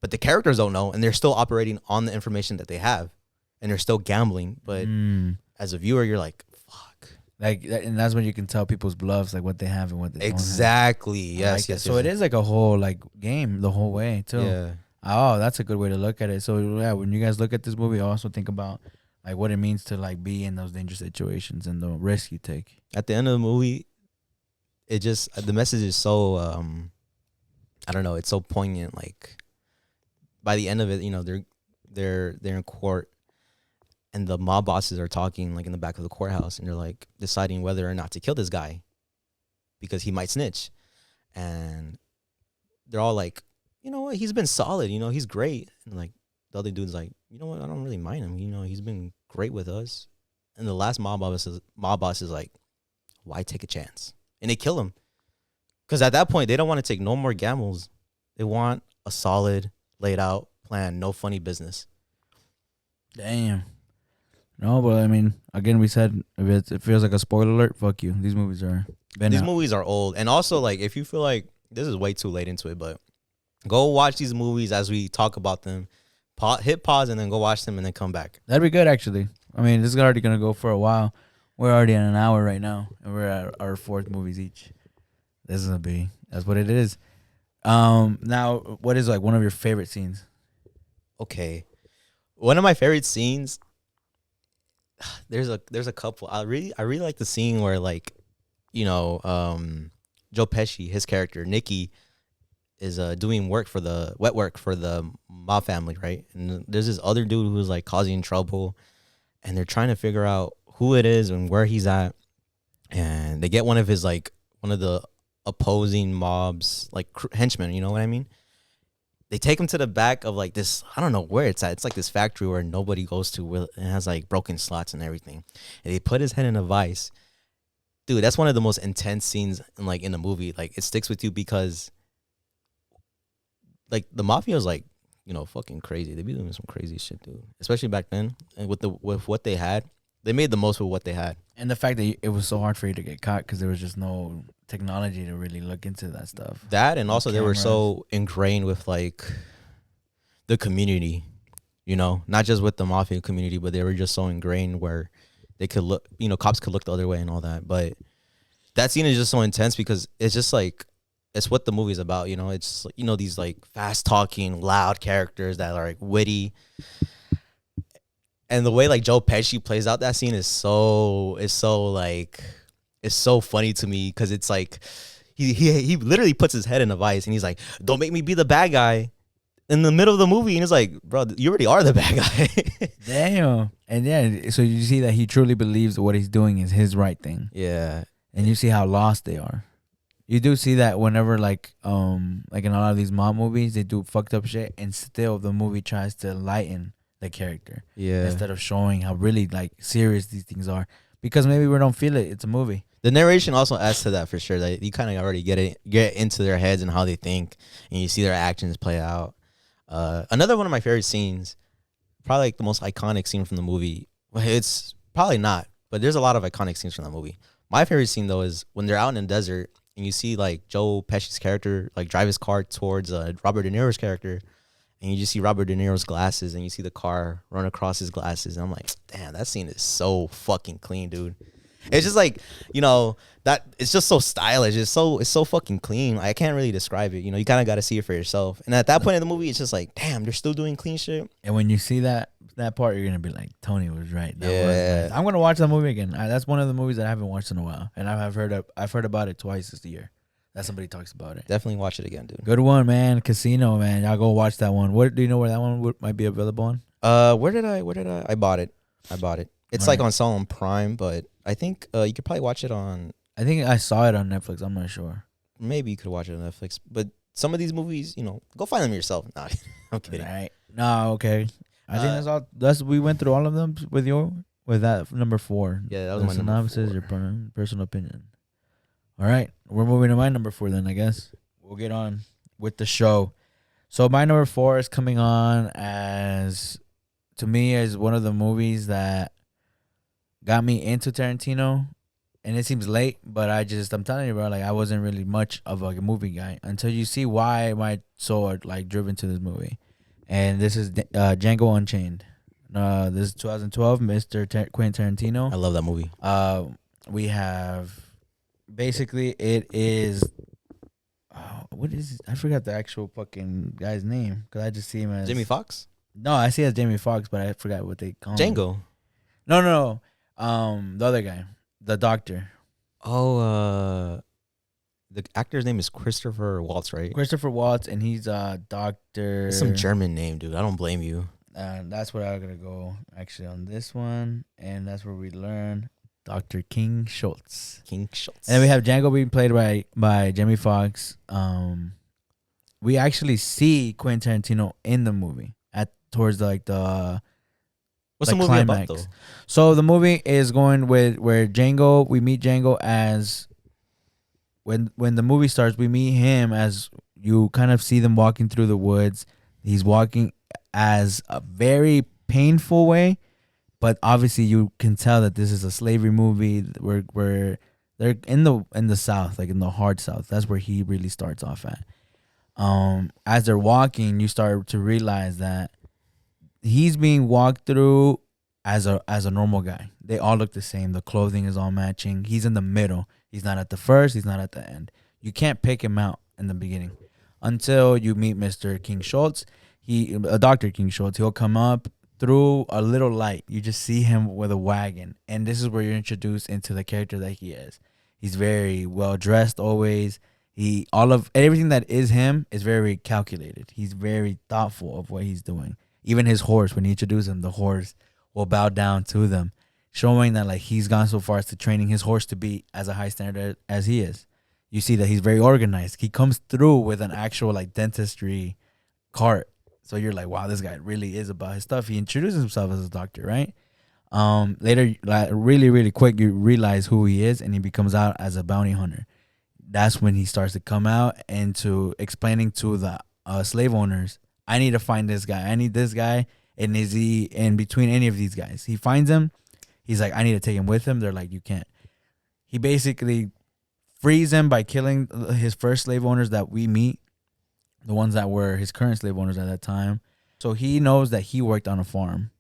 but the characters don't know, and they're still operating on the information that they have. and they're still gambling. But as a viewer, you're like, fuck. Like, and that's when you can tell people's bluffs, like what they have and what they exactly. don't have. Yes, like yes. So it is like a whole like game the whole way too. Yeah. Oh, that's a good way to look at it. So yeah, when you guys look at this movie, also think about like what it means to like be in those dangerous situations and the risk you take. At the end of the movie, it just the message is so I don't know, it's so poignant. Like by the end of it, you know, they're in court, and the mob bosses are talking like in the back of the courthouse, and they're like deciding whether or not to kill this guy because he might snitch, and they're all like, you know what, he's been solid, you know, he's great, and like the other dude's like, you know what, I don't really mind him, you know, he's been great with us, and the last mob boss is like, why take a chance? And they kill him. Because at that point, they don't want to take no more gambles. They want a solid, laid out plan. No funny business. Damn. No, but I mean, again, we said if it feels like a spoiler alert, fuck you. These movies are movies are old. And also, like, if you feel like this is way too late into it, but go watch these movies as we talk about them. Hit pause and then go watch them and then come back. That'd be good, actually. I mean, this is already going to go for a while. We're already in an hour right now, and we're at our 4th movies each. This is that's what it is. Now, what is like one of your favorite scenes? Okay, one of my favorite scenes. There's a couple. I really like the scene where, like, you know, Joe Pesci, his character Nicky, is doing wet work for the mob family, right? And there's this other dude who's like causing trouble, and they're trying to figure out who it is and where he's at, and they get one of the opposing mobs, like henchmen, you know what I mean? They take him to the back of like this, I don't know where it's at. It's like this factory where nobody goes to. It has like broken slots and everything. And they put his head in a vice. Dude, that's one of the most intense scenes in the movie. Like, it sticks with you because like the mafia is like, you know, fucking crazy. They be doing some crazy shit, dude. Especially back then. And with what they had, they made the most of what they had. And the fact that it was so hard for you to get caught because there was just no technology to really look into that stuff. That, and also they were so ingrained with like the community, you know, not just with the mafia community, but they were just so ingrained where they could look, you know, cops could look the other way and all that. But that scene is just so intense because it's just like, it's what the movie's about, you know. It's, you know, these like fast talking, loud characters that are like witty. And the way like Joe Pesci plays out that scene is so funny to me because it's like he literally puts his head in a vice and he's like, don't make me be the bad guy in the middle of the movie. And it's like, bro, you already are the bad guy. Damn. And yeah, so you see that he truly believes that what he's doing is his right thing. Yeah. And you see how lost they are. You do see that whenever like in a lot of these mob movies, they do fucked up shit and still the movie tries to lighten the character. Yeah. Instead of showing how really like serious these things are. Because maybe we don't feel it. It's a movie. The narration also adds to that for sure. That you kind of already get into their heads and how they think, and you see their actions play out. Another one of my favorite scenes, probably like the most iconic scene from the movie. Well, it's probably not, but there's a lot of iconic scenes from the movie. My favorite scene though is when they're out in the desert and you see like Joe Pesci's character like drive his car towards Robert De Niro's character, and you just see Robert De Niro's glasses, and you see the car run across his glasses, and I'm like, damn, that scene is so fucking clean, dude. It's just like, you know, that it's just so stylish. It's so fucking clean. I can't really describe it. You know, you kind of got to see it for yourself. And at that point in the movie, it's just like, damn, they're still doing clean shit. And when you see that part, you're gonna be like, Tony was right. That yeah. was nice. I'm gonna watch that movie again. That's one of the movies that I haven't watched in a while, and I've heard about it twice this year. That somebody talks about it. Definitely watch it again, dude. Good one, man. Casino, man. Y'all go watch that one. What do you know where that one might be available on? Where did I bought it? It's like on sale on Prime, but I think you could probably watch it on. I think I saw it on Netflix. I'm not sure. Maybe you could watch it on Netflix, but some of these movies, you know, go find them yourself. Nah, I'm kidding. Right. No, okay. I think that's all. We went through all of them with that number 4. Yeah, that was my synopsis, your personal opinion. All right, we're moving to my number 4 then, I guess. We'll get on with the show. So my number 4 is coming on as, to me, as one of the movies that got me into Tarantino. And it seems late, but I'm telling you, bro, like I wasn't really much of like a movie guy until you see why am I so like driven to this movie. And this is Django Unchained, This is 2012, Mr. Quentin Tarantino. I love that movie. We have basically it is. What is I forgot the actual fucking guy's name because I just see him as Jamie Foxx? No, I see it as Jamie Foxx, but I forgot what they call him. Django. No. The other guy, the doctor. Oh, the actor's name is Christopher Waltz, right? Christopher Waltz, and he's a doctor. It's some German name, dude. I don't blame you. That's where I'm gonna go actually on this one, and that's where we learn Dr. King Schultz. King Schultz. And then we have Django being played by Jamie Foxx. We actually see Quentin Tarantino in the movie towards the What's like the movie climax. about though? So the movie is going with where Django. We meet Django as when the movie starts. We meet him as you kind of see them walking through the woods. He's walking as a very painful way, but obviously you can tell that this is a slavery movie. Where they're in the South, like in the hard South. That's where he really starts off at. As they're walking, you start to realize that he's being walked through as a normal guy. They all look the same. The clothing is all matching. He's in the middle. He's not at the first. He's not at the end. You can't pick him out in the beginning until you meet Mr. King Schultz. Dr. King Schultz. He'll come up through a little light. You just see him with a wagon, and this is where you're introduced into the character that he is. He's very well dressed always. Everything that is him is very calculated. He's very thoughtful of what he's doing. Even his horse, when you introduce him, the horse will bow down to them, showing that like he's gone so far as to training his horse to be as a high standard as he is. You see that he's very organized. He comes through with an actual like dentistry cart. So you're like, wow, this guy really is about his stuff. He introduces himself as a doctor, right? Later, like, really, really quick, you realize who he is, and he becomes out as a bounty hunter. That's when he starts to come out into explaining to the slave owners, I need to find this guy. I need this guy. And is he in between any of these guys? He finds him. He's like, I need to take him with him. They're like, you can't. He basically frees him by killing his first slave owners that we meet, the ones that were his current slave owners at that time. So he knows that he worked on a farm,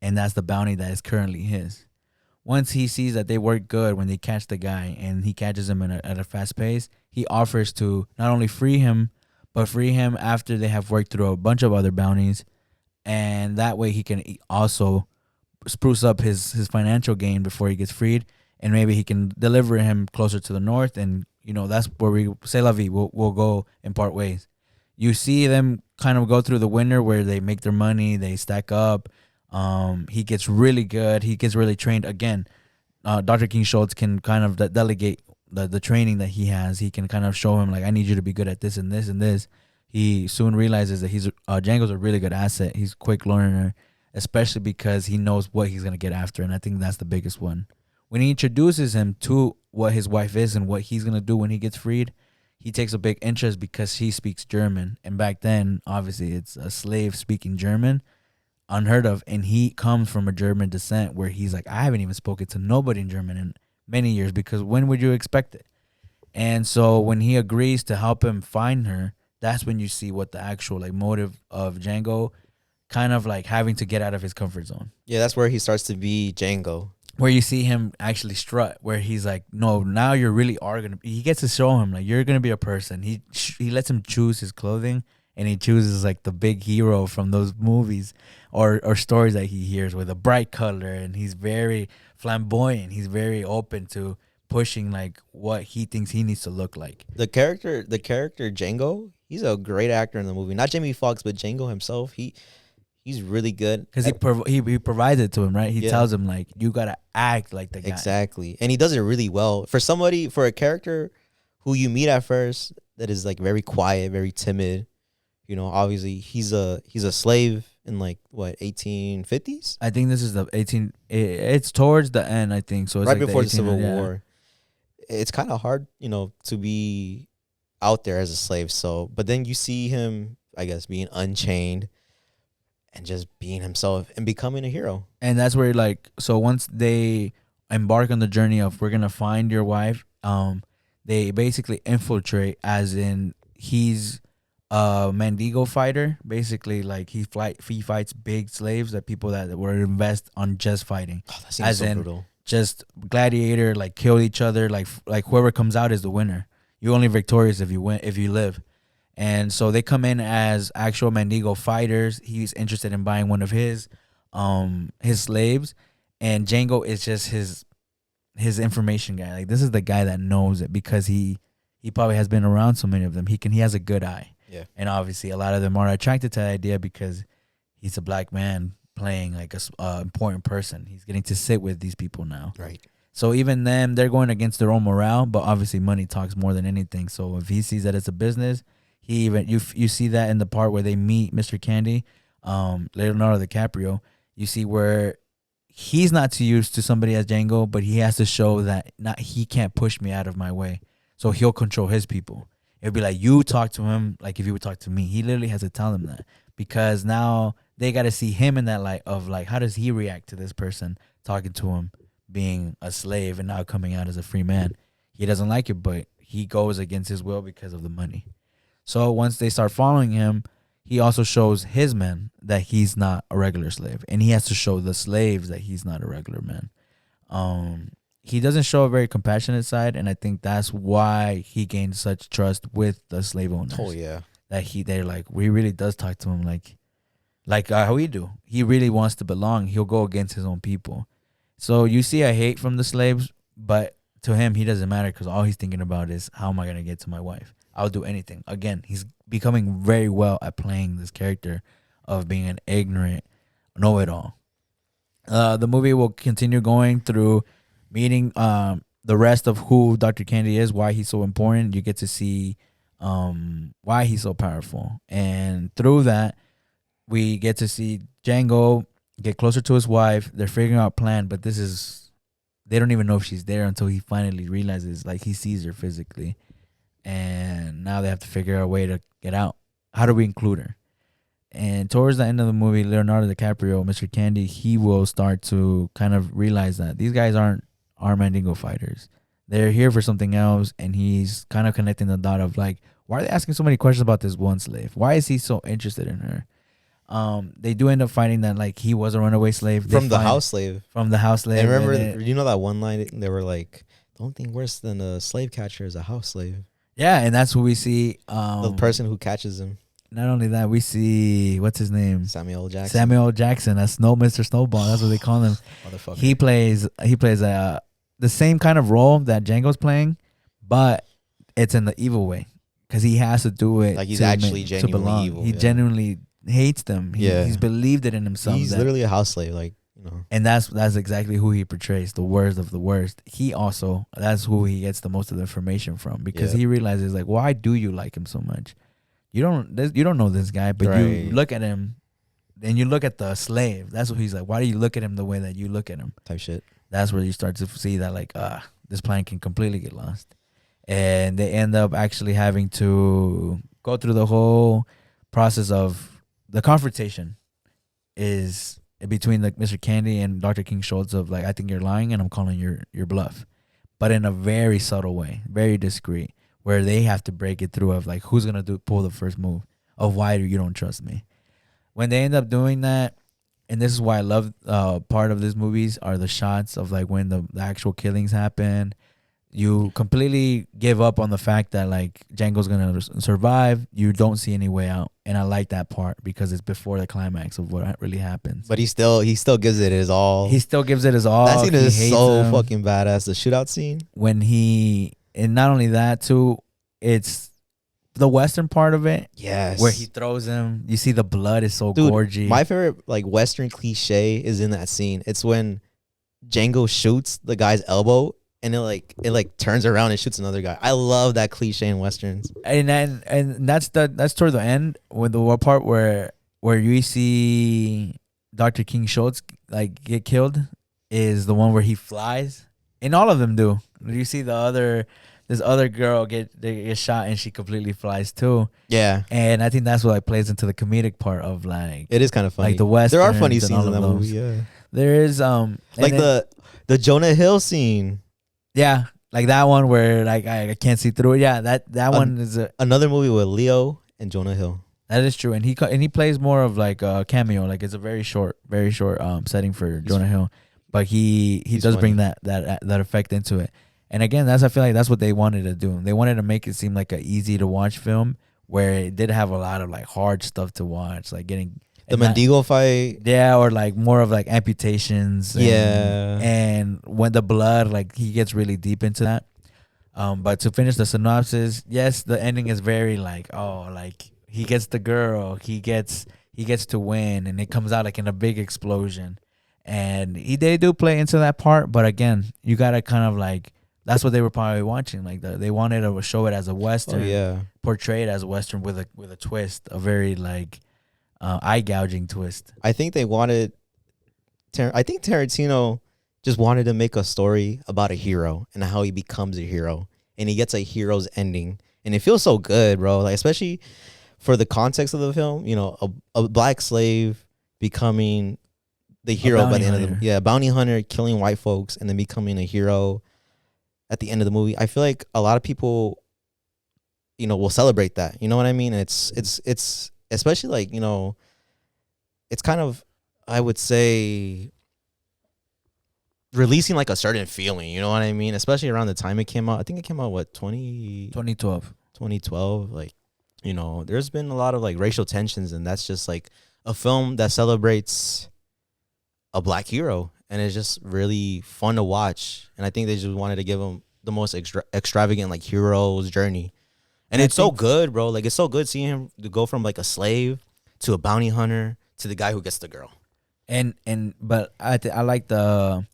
and that's the bounty that is currently his. Once he sees that they work good when they catch the guy, and he catches him at a fast pace, he offers to not only free him, but free him after they have worked through a bunch of other bounties, and that way he can also spruce up his financial gain before he gets freed, and maybe he can deliver him closer to the north, and that's where we say la vie. We'll go and part ways. You see them kind of go through the winter where they make their money, they stack up. He gets really good. He gets really trained. Again, Dr. King Schultz can kind of delegate the training that he has. He can kind of show him, like, I need you to be good at this and this and this. He soon realizes that Django's a really good asset. He's a quick learner, especially because he knows what he's going to get after, and I think that's the biggest one. When he introduces him to what his wife is and what he's going to do when he gets freed, he takes a big interest because he speaks German. And back then, obviously, it's a slave speaking German, unheard of. And he comes from a German descent where he's like, I haven't even spoken to nobody in German in many years, because when would you expect it? And so when he agrees to help him find her, that's when you see what the actual like motive of Django kind of like having to get out of his comfort zone. Yeah, that's where he starts to be Django. Where you see him actually strut, where he's like, no, now you're really are going to be. He gets to show him, like, you're going to be a person. He lets him choose his clothing, and he chooses, like, the big hero from those movies or stories that he hears with a bright color, and he's very flamboyant. He's very open to pushing, like, what he thinks he needs to look like. The character Django, he's a great actor in the movie. Not Jamie Foxx, but Django himself. He's really good. Because he provides it to him, right? He tells him, like, you got to act like the guy. Exactly. And he does it really well. For a character who you meet at first that is, like, very quiet, very timid, obviously he's a slave in, like, what, 1850s? I think this is the 18... It's towards the end, I think. So it's right like before the Civil War. It's kind of hard, to be out there as a slave. So, but then you see him, I guess, being unchained and just being himself and becoming a hero. And that's where, like, so once they embark on the journey of, we're going to find your wife, they basically infiltrate, as in he's a Mandigo fighter. Basically, like he fights big slaves, that people that were invest on just fighting. Oh, that seems so brutal. Just gladiator, like kill each other. Like whoever comes out is the winner. You're only victorious if you win, if you live. And so they come in as actual Mandigo fighters. He's interested in buying one of his slaves, and Django is just his information guy. Like, this is the guy that knows it because he probably has been around so many of them. He has a good eye. Yeah. And obviously a lot of them are attracted to the idea because he's a black man playing like a important person. He's getting to sit with these people now. Right. So even them, they're going against their own morale, but obviously money talks more than anything. So if he sees that it's a business, you see that in the part where they meet Mr. Candy, Leonardo DiCaprio. You see where he's not too used to somebody as Django, but he has to show that he can't push me out of my way. So he'll control his people. It'd be like, you talk to him like if you would talk to me. He literally has to tell them that, because now they got to see him in that light of like, how does he react to this person talking to him being a slave and now coming out as a free man? He doesn't like it, but he goes against his will because of the money. So once they start following him, he also shows his men that he's not a regular slave, and he has to show the slaves that he's not a regular man. He doesn't show a very compassionate side, and I think that's why he gained such trust with the slave owners. Oh yeah, that they're like, he really does talk to him like how we do. He really wants to belong. He'll go against his own people. So you see a hate from the slaves, but to him, he doesn't matter because all he's thinking about is, how am I gonna get to my wife? I'll do anything. Again, he's becoming very well at playing this character of being an ignorant know-it-all. The movie will continue going through meeting the rest of who Dr. Candy is, why he's so important. You get to see why he's so powerful. And through that, we get to see Django get closer to his wife. They're figuring out a plan, but they don't even know if she's there until he finally realizes, like, he sees her physically. And now they have to figure out a way to get out. How do we include her? And towards the end of the movie, Leonardo DiCaprio, Mr. Candy, he will start to kind of realize that these guys aren't Mandingo fighters. They're here for something else, and he's kind of connecting the dot of like, why are they asking so many questions about this one slave? Why is he so interested in her? They do end up finding that like he was a runaway slave from the house slave. From the house slave. And remember, you know that one line? They were like, "The only thing worse than a slave catcher is a house slave." Yeah, and that's who we see. The person who catches him. Not only that, we see, what's his name? Samuel Jackson. Samuel Jackson. That's Mr. Snowball. That's what they call him. Motherfucker. He plays the same kind of role that Django's playing, but it's in the evil way, because he has to do it like he's actually genuinely evil. He genuinely hates them. He's believed it in himself. He's literally a house slave, like, you know. And that's exactly who he portrays, the worst of the worst. That's who he gets the most of the information from, because he realizes, like, why do you like him so much? You don't know this guy, but you look at him, and you look at the slave. That's what he's like. Why do you look at him the way that you look at him? Type shit. That's where you start to see that, like, this plan can completely get lost. And they end up actually having to go through the whole process of the confrontation is between like Mr. Candy and Dr. King Schultz of like, I think you're lying and I'm calling your bluff, but in a very subtle way, very discreet, where they have to break it through of like, who's going to pull the first move of why you don't trust me. When they end up doing that, and this is why I love part of these movies are the shots of like when the actual killings happen. You completely give up on the fact that like Django's going to survive. You don't see any way out. And I like that part because it's before the climax of what really happens. But he still gives it his all. He still gives it his all. That scene is so fucking badass. The shootout scene. And not only that too, it's the Western part of it. Yes. Where he throws him. You see the blood is so gorgy. My favorite like Western cliche is in that scene. It's when Django shoots the guy's elbow and it turns around and shoots another guy. I love that cliche in Westerns. And that's toward the end with the part where you see Dr. King Schultz like get killed is the one where he flies. And all of them do. You see this other girl get shot and she completely flies too. Yeah. And I think that's what like plays into the comedic part of like, it is kind of funny. Like the West. There are funny scenes in that movie. Yeah. There is like the Jonah Hill scene. Yeah, like that one where like I can't see through it. Yeah, that one is another movie with Leo and Jonah Hill. That is true, and he plays more of like a cameo. Like it's a very short setting for Jonah Hill, but he does bring that effect into it. And again, I feel like that's what they wanted to do. They wanted to make it seem like a easy to watch film where it did have a lot of like hard stuff to watch, like getting the Mendigo fight. Yeah, or like more of like amputations. And when the blood, like he gets really deep into that. But to finish the synopsis, yes, the ending is very like, oh, like he gets the girl, he gets to win, and it comes out like in a big explosion. And they do play into that part, but again, you gotta kind of like, that's what they were probably watching. Like they wanted to show it as a Western, portray it as a Western with a twist, a very like eye gouging twist. I think they wanted. I think Tarantino just wanted to make a story about a hero and how he becomes a hero, and he gets a hero's ending, and it feels so good, bro. Like especially for the context of the film, you know, a black slave becoming the hero by the end of the bounty hunter, killing white folks, and then becoming a hero at the end of the movie. I feel like a lot of people, you know, will celebrate that. You know what I mean? And it's especially like, you know, it's kind of, I would say, releasing like a certain feeling, you know what I mean? Especially around the time it came out. I think it came out, what, 2012. 2012. Like, you know, there's been a lot of like racial tensions, and that's just like a film that celebrates a black hero, and it's just really fun to watch. And I think they just wanted to give him the most extravagant like hero's journey. And it's so good, bro. Like it's so good seeing him to go from like a slave to a bounty hunter to the guy who gets the girl. But I like the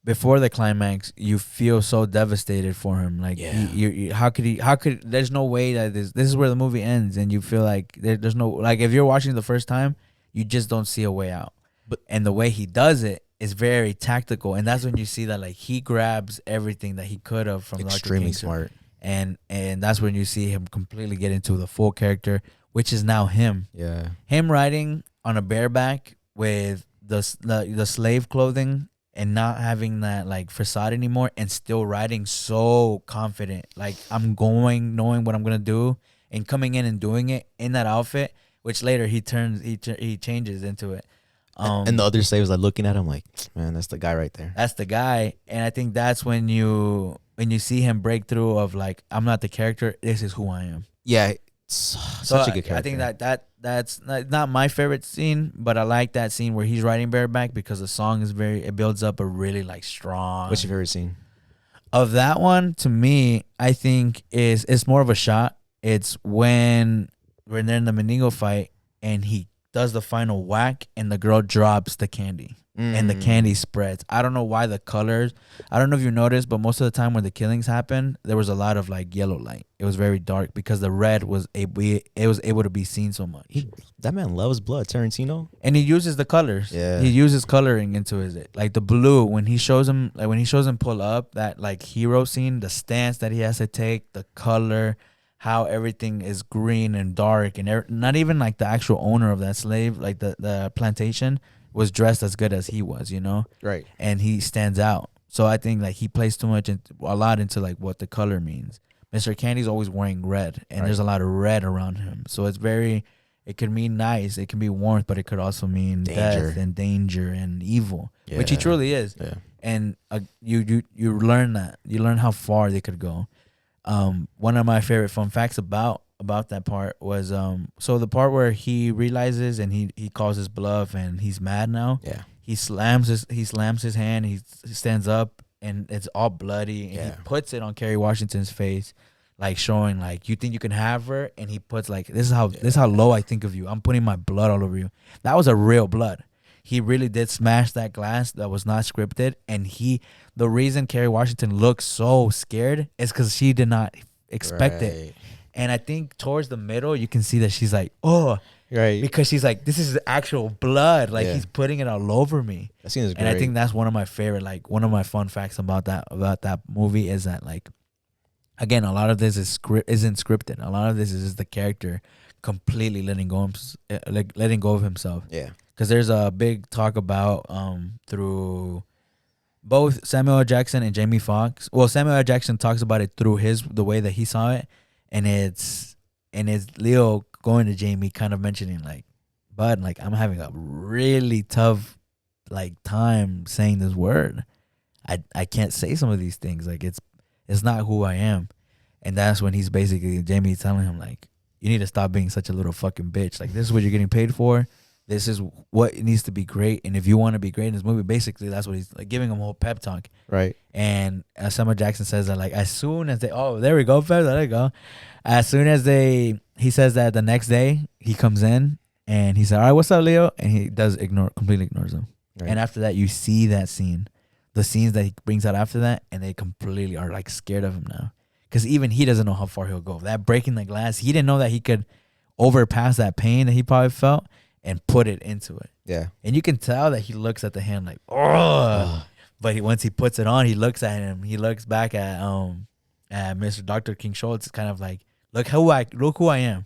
before the climax, you feel so devastated for him. Like, how could there's no way that this is where the movie ends, and you feel like there's no, like, if you're watching the first time, you just don't see a way out. And the way he does it is very tactical, and that's when you see that, like, he grabs everything that he could have from extremely smart. And that's when you see him completely get into the full character, which is now him. Yeah. Him riding on a bareback with the slave clothing and not having that like facade anymore, and still riding so confident. Like, I'm going, knowing what I'm gonna do, and coming in and doing it in that outfit, which later he changes into it. And the other slaves are looking at him like, man, that's the guy right there. That's the guy. And I think that's when you see him break through of like, I'm not the character, this is who I am. Yeah, such a good character. I think that's not my favorite scene, but I like that scene where he's riding bareback, because the song is it builds up a really like strong. What's your favorite scene? Of that one, to me, I think it's more of a shot. It's when they're in the Mendigo fight and he does the final whack and the girl drops the candy. And the candy spreads. I don't know why the colors. I don't know if you noticed, but most of the time when the killings happened, there was a lot of like yellow light. It was very dark because the red was able to be seen so much. That man loves blood, Tarantino. And he uses the colors. Yeah. He uses coloring into his, like the blue when he shows him pull up, that like hero scene, the stance that he has to take, the color, how everything is green and dark, and not even like the actual owner of that slave, like the plantation, was dressed as good as he was, you know? Right. And he stands out. So I think like he plays a lot into like what the color means. Mr. Candy's always wearing red, and there's a lot of red around him. So it could mean nice, it can be warmth, but it could also mean death and danger and evil, which he truly is. Yeah. And you learn that. You learn how far they could go. One of my favorite fun facts about that part was so the part where he realizes and he calls his bluff and he's mad now. Yeah. He slams his hand, he stands up, and it's all bloody, and he puts it on Kerry Washington's face, like showing like, you think you can have her, and he puts like, this is how low I think of you. I'm putting my blood all over you. That was a real blood. He really did smash that glass. That was not scripted. And the reason Kerry Washington looks so scared is because she did not expect it. And I think towards the middle, you can see that she's like, oh, right, because she's like, this is actual blood. Like, he's putting it all over me. That scene is great. And I think that's one of my favorite, like, one of my fun facts about that movie is that, like, again, a lot of this isn't scripted. A lot of this is just the character completely letting go of himself. Yeah. Because there's a big talk about through both Samuel L. Jackson and Jamie Foxx. Well, Samuel L. Jackson talks about it through the way that he saw it, and it's and it's Leo going to Jamie, kind of mentioning like, "Bud, like I'm having a really tough like time saying this word. I can't say some of these things. Like it's not who I am." And that's when he's basically Jamie telling him like, "You need to stop being such a little fucking bitch. Like this is what you're getting paid for. This is what it needs to be great. And if you want to be great in this movie, basically that's what he's like giving him a whole pep talk." Right. And Samuel Jackson says that like as soon as they there we go, Pep, there you go. As soon as he says that the next day he comes in and he said, "All right, what's up, Leo?" And he completely ignores him. Right. And after that, you see that scene, the scenes that he brings out after that, and they completely are like scared of him now. Because even he doesn't know how far he'll go. That breaking the glass, he didn't know that he could overpass that pain that he probably felt and put it into it. Yeah. And you can tell that he looks at the hand like, oh. But once he puts it on, he looks at him. He looks back at Mr. Dr. King Schultz. It's kind of like, look who I am.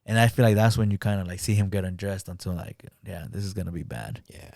And I feel like that's when you kind of like see him get undressed until like, yeah, this is gonna be bad. Yeah.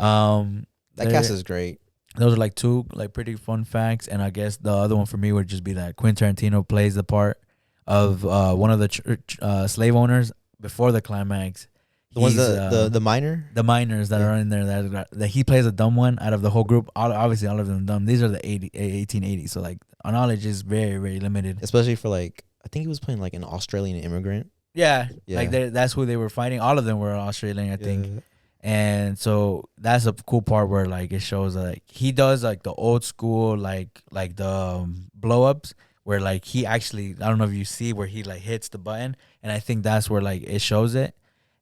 That cast is great. Those are like two like pretty fun facts, and I guess the other one for me would just be that Quentin Tarantino plays the part of one of the slave owners before the climax. The ones the minor, the miners that are in there that he plays a dumb one out of the whole group. Obviously, all of them dumb. These are the 1880s, so like our knowledge is very very limited. Especially for like I think he was playing like an Australian immigrant. Yeah. Like that's who they were fighting. All of them were Australian, I think. Yeah. And so that's a cool part where like it shows like he does like the old school like the blow ups where like he actually, I don't know if you see where he like hits the button, and I think that's where like it shows it.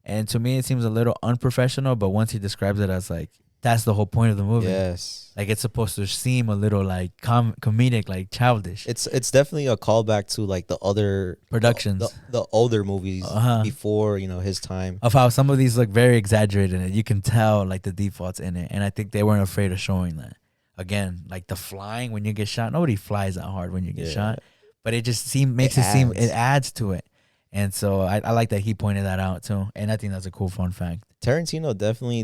And to me it seems a little unprofessional, but once he describes it as like that's the whole point of the movie. Yes. Like it's supposed to seem a little like comedic, like childish. It's definitely a callback to like the other productions, the older movies before his time. Of how some of these look very exaggerated in it. You can tell like the defaults in it, and I think they weren't afraid of showing that. Again, like the flying when you get shot. Nobody flies that hard when you get shot, but it just it adds to it. And so I like that he pointed that out too, and I think that's a cool fun fact. Tarantino definitely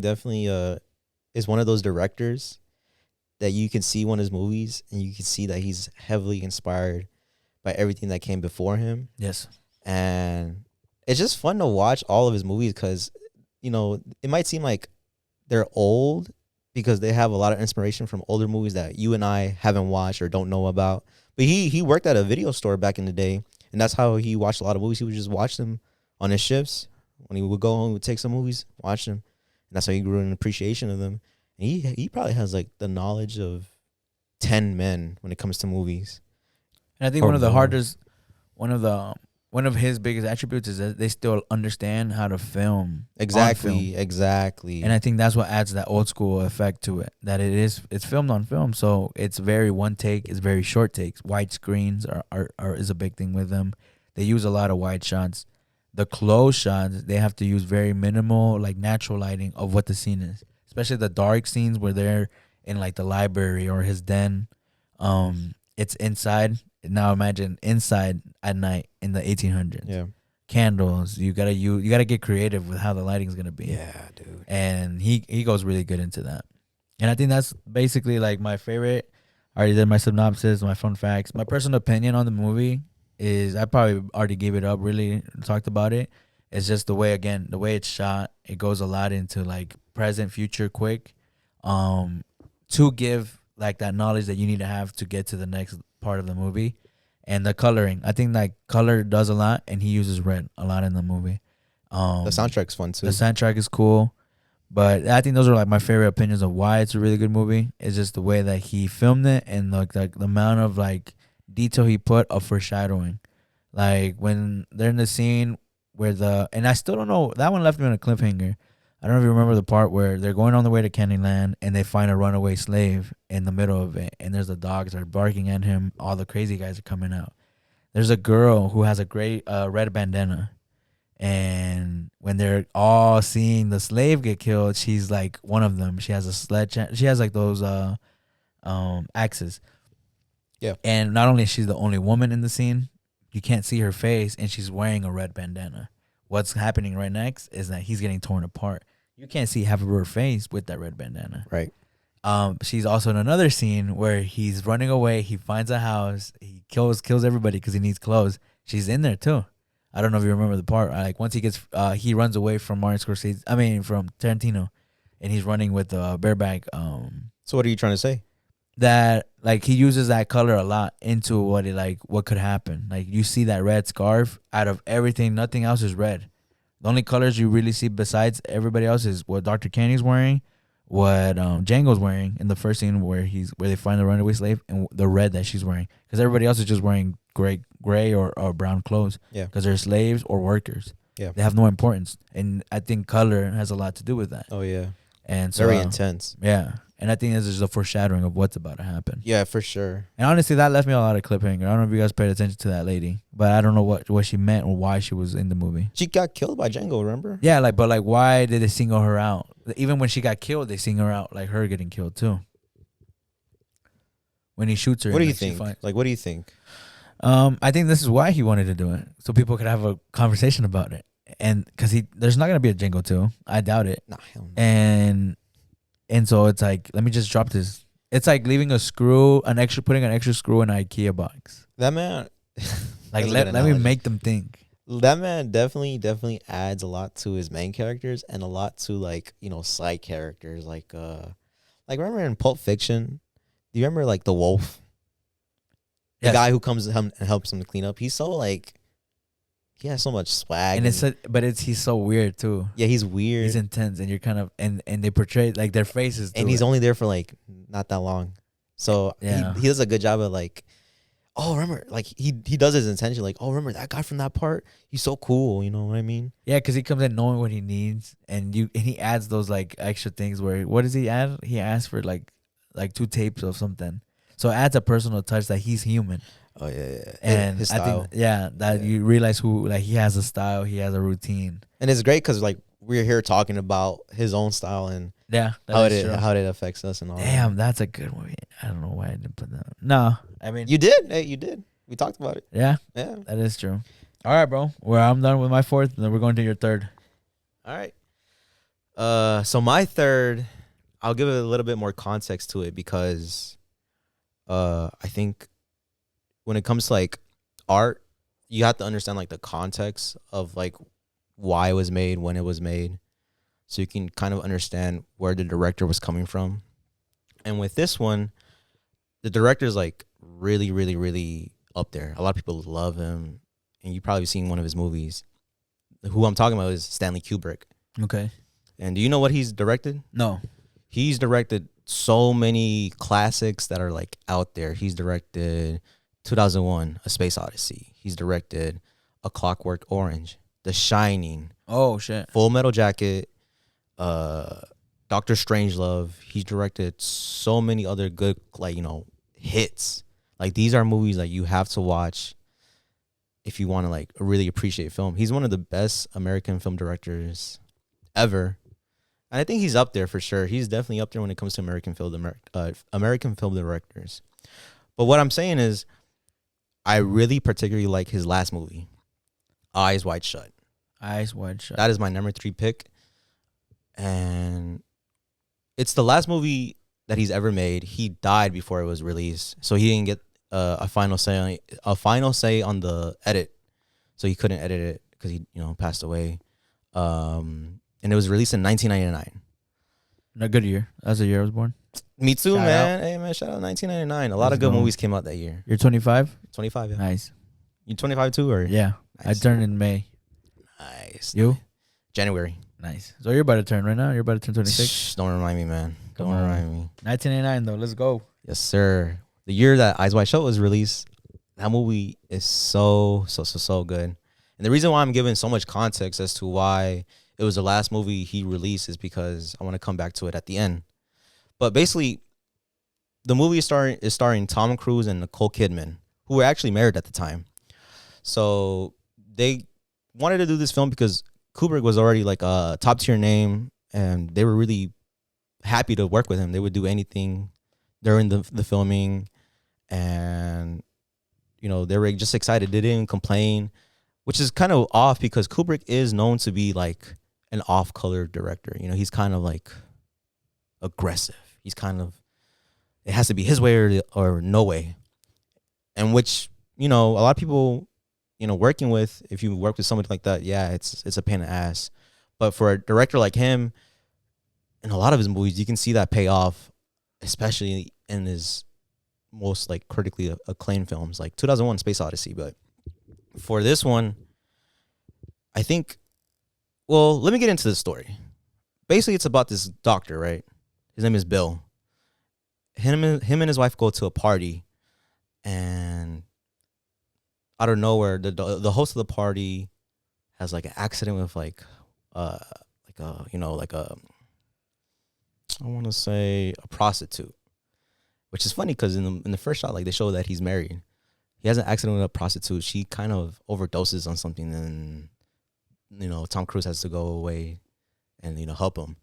is one of those directors that you can see one of his movies and you can see that he's heavily inspired by everything that came before him. Yes. And it's just fun to watch all of his movies because, it might seem like they're old because they have a lot of inspiration from older movies that you and I haven't watched or don't know about. But he worked at a video store back in the day, and that's how he watched a lot of movies. He would just watch them on his shifts. When he would go home, he would take some movies, watch them. And that's how he grew an appreciation of them. And he probably has like the knowledge of 10 men when it comes to movies. And I think one of his biggest attributes is that they still understand how to film. Exactly. And I think that's what adds that old school effect to it. That it's filmed on film, so it's very one take, it's very short takes. Wide screens is a big thing with them. They use a lot of wide shots. The close shots, they have to use very minimal, like natural lighting of what the scene is. Especially the dark scenes where they're in like the library or his den. It's inside. Now imagine inside at night in the 1800s. Yeah. Candles. You gotta get creative with how the lighting's gonna be. Yeah, dude. And he goes really good into that. And I think that's basically like my favorite. I already did my synopsis, my fun facts. My personal opinion on the movie is I probably already gave it up, really talked about it. It's just the way it's shot. It goes a lot into like present, future, quick, to give like that knowledge that you need to have to get to the next part of the movie. And the coloring, I think like color does a lot, and he uses red a lot in the movie. The soundtrack's fun too. The soundtrack is cool, but I think those are like my favorite opinions of why it's a really good movie. It's just the way that he filmed it and like the amount of like detail he put of foreshadowing. Like when they're in the scene where and I still don't know, that one left me on a cliffhanger. I don't know if you remember the part where they're going on the way to Candyland and they find a runaway slave in the middle of it, and there's the dogs that are barking at him. All the crazy guys are coming out. There's a girl who has a great red bandana, and when they're all seeing the slave get killed, she's like one of them. She has a sledgehammer. She has like those axes. Yeah. And not only is she the only woman in the scene, you can't see her face, and she's wearing a red bandana. What's happening right next is that he's getting torn apart. You can't see half of her face with that red bandana. Right. She's also in another scene where he's running away. He finds a house. He kills everybody because he needs clothes. She's in there too. I don't know if you remember the part. Like once he runs away from Martin Scorsese. I mean, from Tarantino, and he's running with bareback. So what are you trying to say? That like he uses that color a lot into what could happen. Like you see that red scarf out of everything. Nothing else is red. The only colors you really see besides everybody else is what Dr. Kenny's wearing, what Django's wearing in the first scene where they find the runaway slave, and the red that she's wearing. Because everybody else is just wearing gray or brown clothes. Yeah. Because they're slaves or workers. Yeah. They have no importance, and I think color has a lot to do with that. Oh yeah. And so, very intense. Yeah. And I think this is a foreshadowing of what's about to happen. Yeah, for sure. And honestly, that left me a lot of cliffhanger. I don't know if you guys paid attention to that lady, but I don't know what she meant or why she was in the movie. She got killed by Django, remember? Yeah, but why did they single her out? Even when she got killed, they single her out, like her getting killed too. When he shoots her. What do you think? What do you think? I think this is why he wanted to do it, so people could have a conversation about it. And because there's not gonna be a Django 2. I doubt it. Nah, hell no. And so it's like, let me just drop this. It's like leaving putting an extra screw in an IKEA box. That man, like let me make them think. That man definitely adds a lot to his main characters and a lot to side characters. Like remember in Pulp Fiction, do you remember the wolf, the guy who comes and helps him to clean up? He's so he has so much swag, and he's so weird too. Yeah, he's weird. He's intense, and you're kind of and they portray their faces. And he's only there for not that long, so yeah. He does a good job of oh, remember, he does his intention, oh, remember that guy from that part? He's so cool, you know what I mean? Yeah, because he comes in knowing what he needs, and he adds those extra things where, what does he add? He asks for 2 tapes of something, so it adds a personal touch that he's human. Oh yeah. And his style. I think you realize who he has a style, he has a routine, and it's great because we're here talking about his own style and how it affects us and all. Damn, that's a good movie. I don't know why I didn't put that. No, I mean you did. Hey, you did. We talked about it. Yeah, yeah, that is true. All right, bro. Well, I'm done with my 4th, and then we're going to your 3rd. All right. So my 3rd, I'll give it a little bit more context to it because, I think when it comes to art, you have to understand the context of why it was made, when it was made, so you can kind of understand where the director was coming from. And with this one, the director's really, really, really up there. A lot of people love him, and you've probably seen one of his movies. Who I'm talking about is Stanley Kubrick. Okay. And do you know what he's directed? No. He's directed so many classics that are out there. He's directed 2001, A Space Odyssey. He's directed A Clockwork Orange, The Shining. Oh shit. Full Metal Jacket, Doctor Strangelove. He's directed so many other good hits. These are movies that you have to watch if you want to really appreciate film. He's one of the best American film directors ever. And I think he's up there for sure. He's definitely up there when it comes to American film directors. But what I'm saying is, I really particularly like his last movie, Eyes Wide Shut. Eyes Wide Shut. That is my number 3 pick. And it's the last movie that he's ever made. He died before it was released, so he didn't get a final say on the edit. So he couldn't edit it because he passed away. And it was released in 1999. A good year. That's the year I was born. Me too, Shout man. out. Hey, man, shout out 1999. A lot of good movies came out that year. You're 25? 25, yeah. Nice. You 25 too, or? Yeah. Nice. I turned in May. Nice. You? January. Nice. So you're about to turn right now? You're about to turn 26? Don't remind me, man. Don't Come on. remind me. 1989, though. Let's go. Yes, sir. The year that Eyes Wide Shut was released, that movie is so good. And the reason why I'm giving so much context as to why it was the last movie he released is because I want to come back to it at the end. But basically, the movie is starring Tom Cruise and Nicole Kidman, who were actually married at the time. So they wanted to do this film because Kubrick was already a top tier name, and they were really happy to work with him. They would do anything during the filming, and they were just excited. They didn't complain, which is kind of off because Kubrick is known to be an off-color director. He's kind of aggressive. He's kind of, it has to be his way or no way. And which, a lot of people, working with, if you work with somebody like that, yeah, it's a pain in the ass. But for a director like him, in a lot of his movies, you can see that pay off, especially in his most like critically acclaimed films, like 2001: Space Odyssey. But for this one, I think, well, let me get into the story. Basically, it's about this doctor, right? His name is Bill. Him and his wife go to a party, and out of nowhere, the host of the party has like an accident with like a I want to say a prostitute, which is funny because in the first shot, like they show that he's married. He has an accident with a prostitute. She kind of overdoses on something, and Tom Cruise has to go away and help him.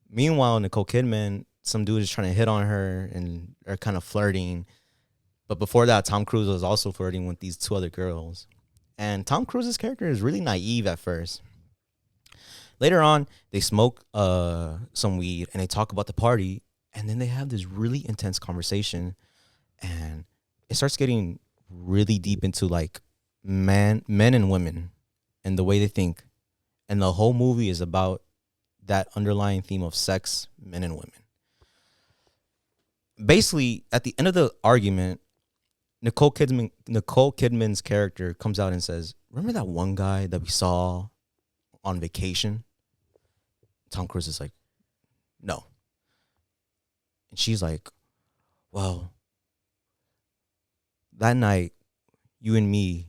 Meanwhile, Nicole Kidman, some dude is trying to hit on her and are kind of flirting. But before that, Tom Cruise was also flirting with these two other girls. And Tom Cruise's character is really naive at first. Later on, they smoke some weed and they talk about the party, and then they have this really intense conversation, and it starts getting really deep into like men and women and the way they think. And the whole movie is about that underlying theme of sex, men and women. Basically, at the end of the argument, Nicole Kidman's character comes out and says, "Remember that one guy that we saw on vacation?" Tom Cruise is like, "No." And she's like, "Well, that night, you and me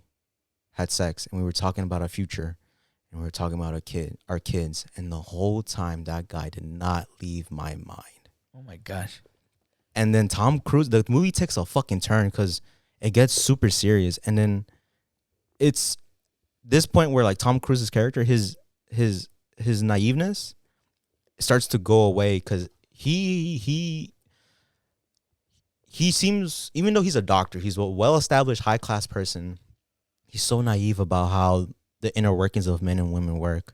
had sex, and we were talking about our future, and we were talking about our kids, and the whole time that guy did not leave my mind." Oh my gosh. And then Tom Cruise, the movie takes a fucking turn because it gets super serious, and then it's this point where like Tom Cruise's character, his naiveness starts to go away because he seems, even though he's a doctor, he's a well-established, high-class person, he's so naive about how the inner workings of men and women work.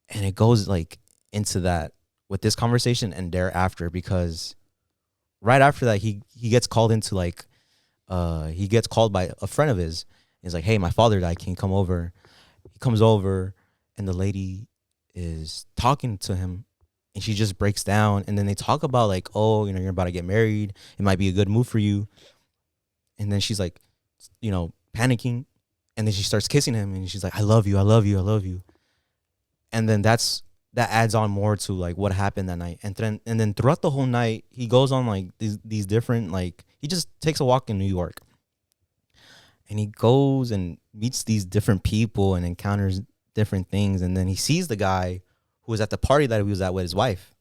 And it goes like into that with this conversation and thereafter, because right after that, he gets called into like, he gets called by a friend of his. He's like, "Hey, my father died. Can you come over?" He comes over, and the lady is talking to him, and she just breaks down. And then they talk about like, "Oh, you're about to get married. It might be a good move for you." And then she's like, panicking. And then she starts kissing him, and she's like, "I love you. I love you. I love you." And then that adds on more to like what happened that night. And then throughout the whole night, he goes on like these different, like, he just takes a walk in New York. And he goes and meets these different people and encounters different things. And then he sees the guy who was at the party that he was at with his wife.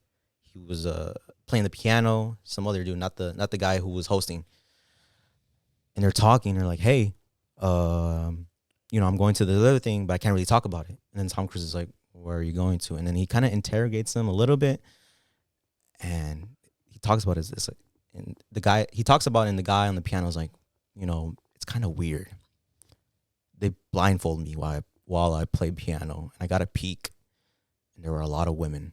He was playing the piano, some other dude, not the guy who was hosting. And they're talking. They're like, "Hey, I'm going to the other thing, but I can't really talk about it." And then Tom Cruise is like, "Where are you going to?" And then he kind of interrogates them a little bit. And he talks about this, like, and the guy he talks about, and the guy on the piano is like, "It's kind of weird. They blindfold me while I play piano, and I got a peek, and there were a lot of women."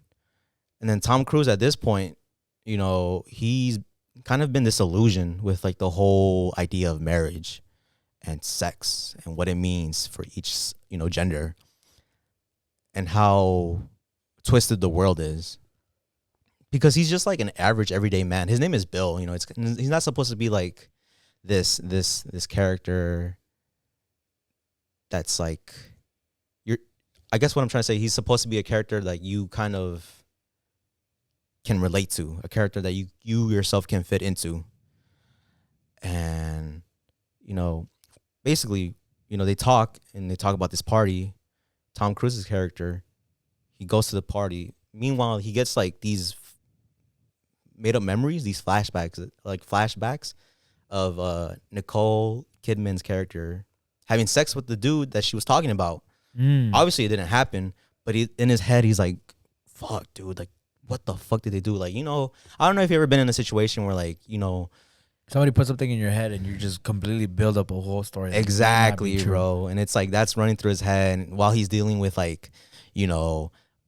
And then Tom Cruise at this point, he's kind of been disillusioned with like the whole idea of marriage and sex and what it means for each, gender, and how twisted the world is. Because he's just like an average everyday man. His name is Bill. He's not supposed to be like this character that's like, I guess what I'm trying to say, he's supposed to be a character that you kind of can relate to, a character that you yourself can fit into. And basically, they talk about this party. Tom Cruise's character, he goes to the party. Meanwhile, he gets like these made up memories, these flashbacks of Nicole Kidman's character having sex with the dude that she was talking about. Obviously, it didn't happen, but in his head, he's like, "Fuck, dude, like, what the fuck did they do?" Like, I don't know if you've ever been in a situation where like, somebody put something in your head and you just completely build up a whole story. Exactly, bro. And it's like that's running through his head while he's dealing with like,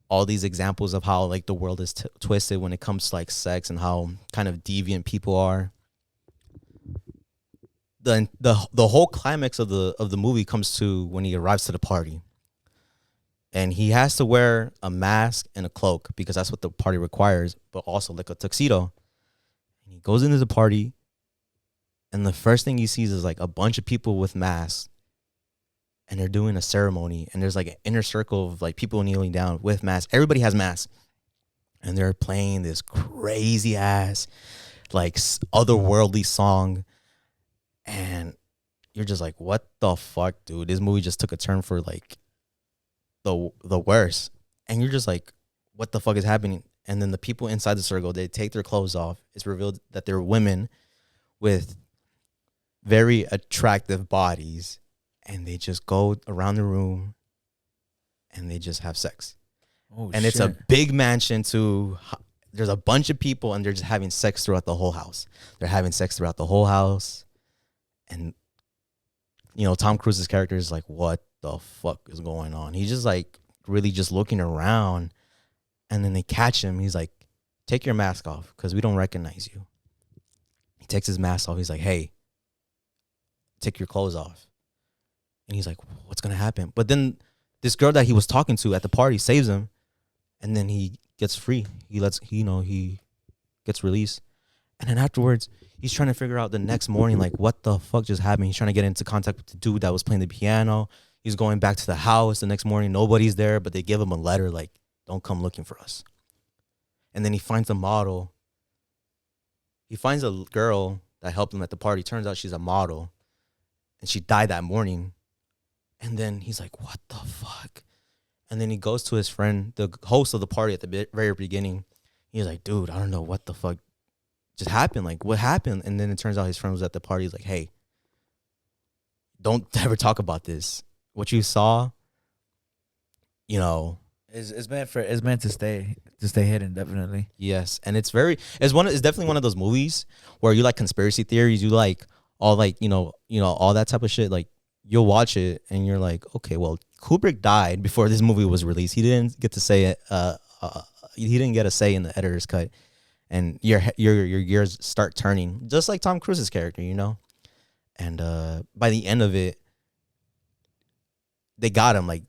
all these examples of how like the world is twisted when it comes to like sex and how kind of deviant people are. the whole climax of the movie comes to when he arrives to the party, and he has to wear a mask and a cloak because that's what the party requires, but also like a tuxedo. And he goes into the party, and the first thing he sees is like a bunch of people with masks, and they're doing a ceremony, and there's like an inner circle of like people kneeling down with masks. Everybody has masks, and they're playing this crazy ass like otherworldly song, and you're just like, what the fuck, dude? This movie just took a turn for like the worst. And you're just like, what the fuck is happening? And then the people inside the circle, they take their clothes off. It's revealed that they're women with very attractive bodies, and they just go around the room and they just have sex. And it's a big mansion too. There's a bunch of people, and they're just having sex throughout the whole house. They're having sex throughout the whole house. And, you know, Tom Cruise's character is like, what the fuck is going on? He's just like really just looking around, and then they catch him. He's like, take your mask off because we don't recognize you. He takes his mask off. He's like, hey, take your clothes off. And he's like, what's going to happen? But then this girl that he was talking to at the party saves him, and then he gets free. He gets released. And then afterwards, he's trying to figure out the next morning, like, what the fuck just happened? He's trying to get into contact with the dude that was playing the piano. He's going back to the house the next morning. Nobody's there, but they give him a letter like, don't come looking for us. And then he finds a model. He finds a girl that helped him at the party. Turns out she's a model, and she died that morning. And then he's like, what the fuck? And then he goes to his friend, the host of the party at the very beginning. He's like, dude, I don't know what the fuck just happened. Like, what happened? And then it turns out his friend was at the party. He's like, hey, don't ever talk about this. What you saw, you know, it's meant to stay hidden, definitely. Yes, and it's definitely one of those movies where you like conspiracy theories, you like all like you know all that type of shit. Like, you'll watch it and you're like, okay, well, Kubrick died before this movie was released. He didn't get to say it. He didn't get a say in the editor's cut, and your gears start turning, just like Tom Cruise's character, you know. And by the end of it, they got him. Like,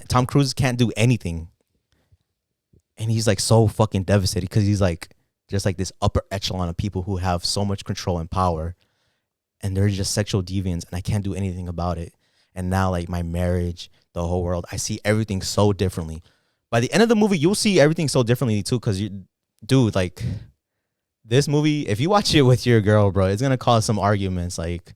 Tom Cruise can't do anything, and he's like so fucking devastated because he's like just like this upper echelon of people who have so much control and power, and they're just sexual deviants, and I can't do anything about it. And now, like, my marriage, the whole world, I see everything so differently. By the end of the movie, you'll see everything so differently too, because dude, like, this movie, if you watch it with your girl, bro, it's gonna cause some arguments, like,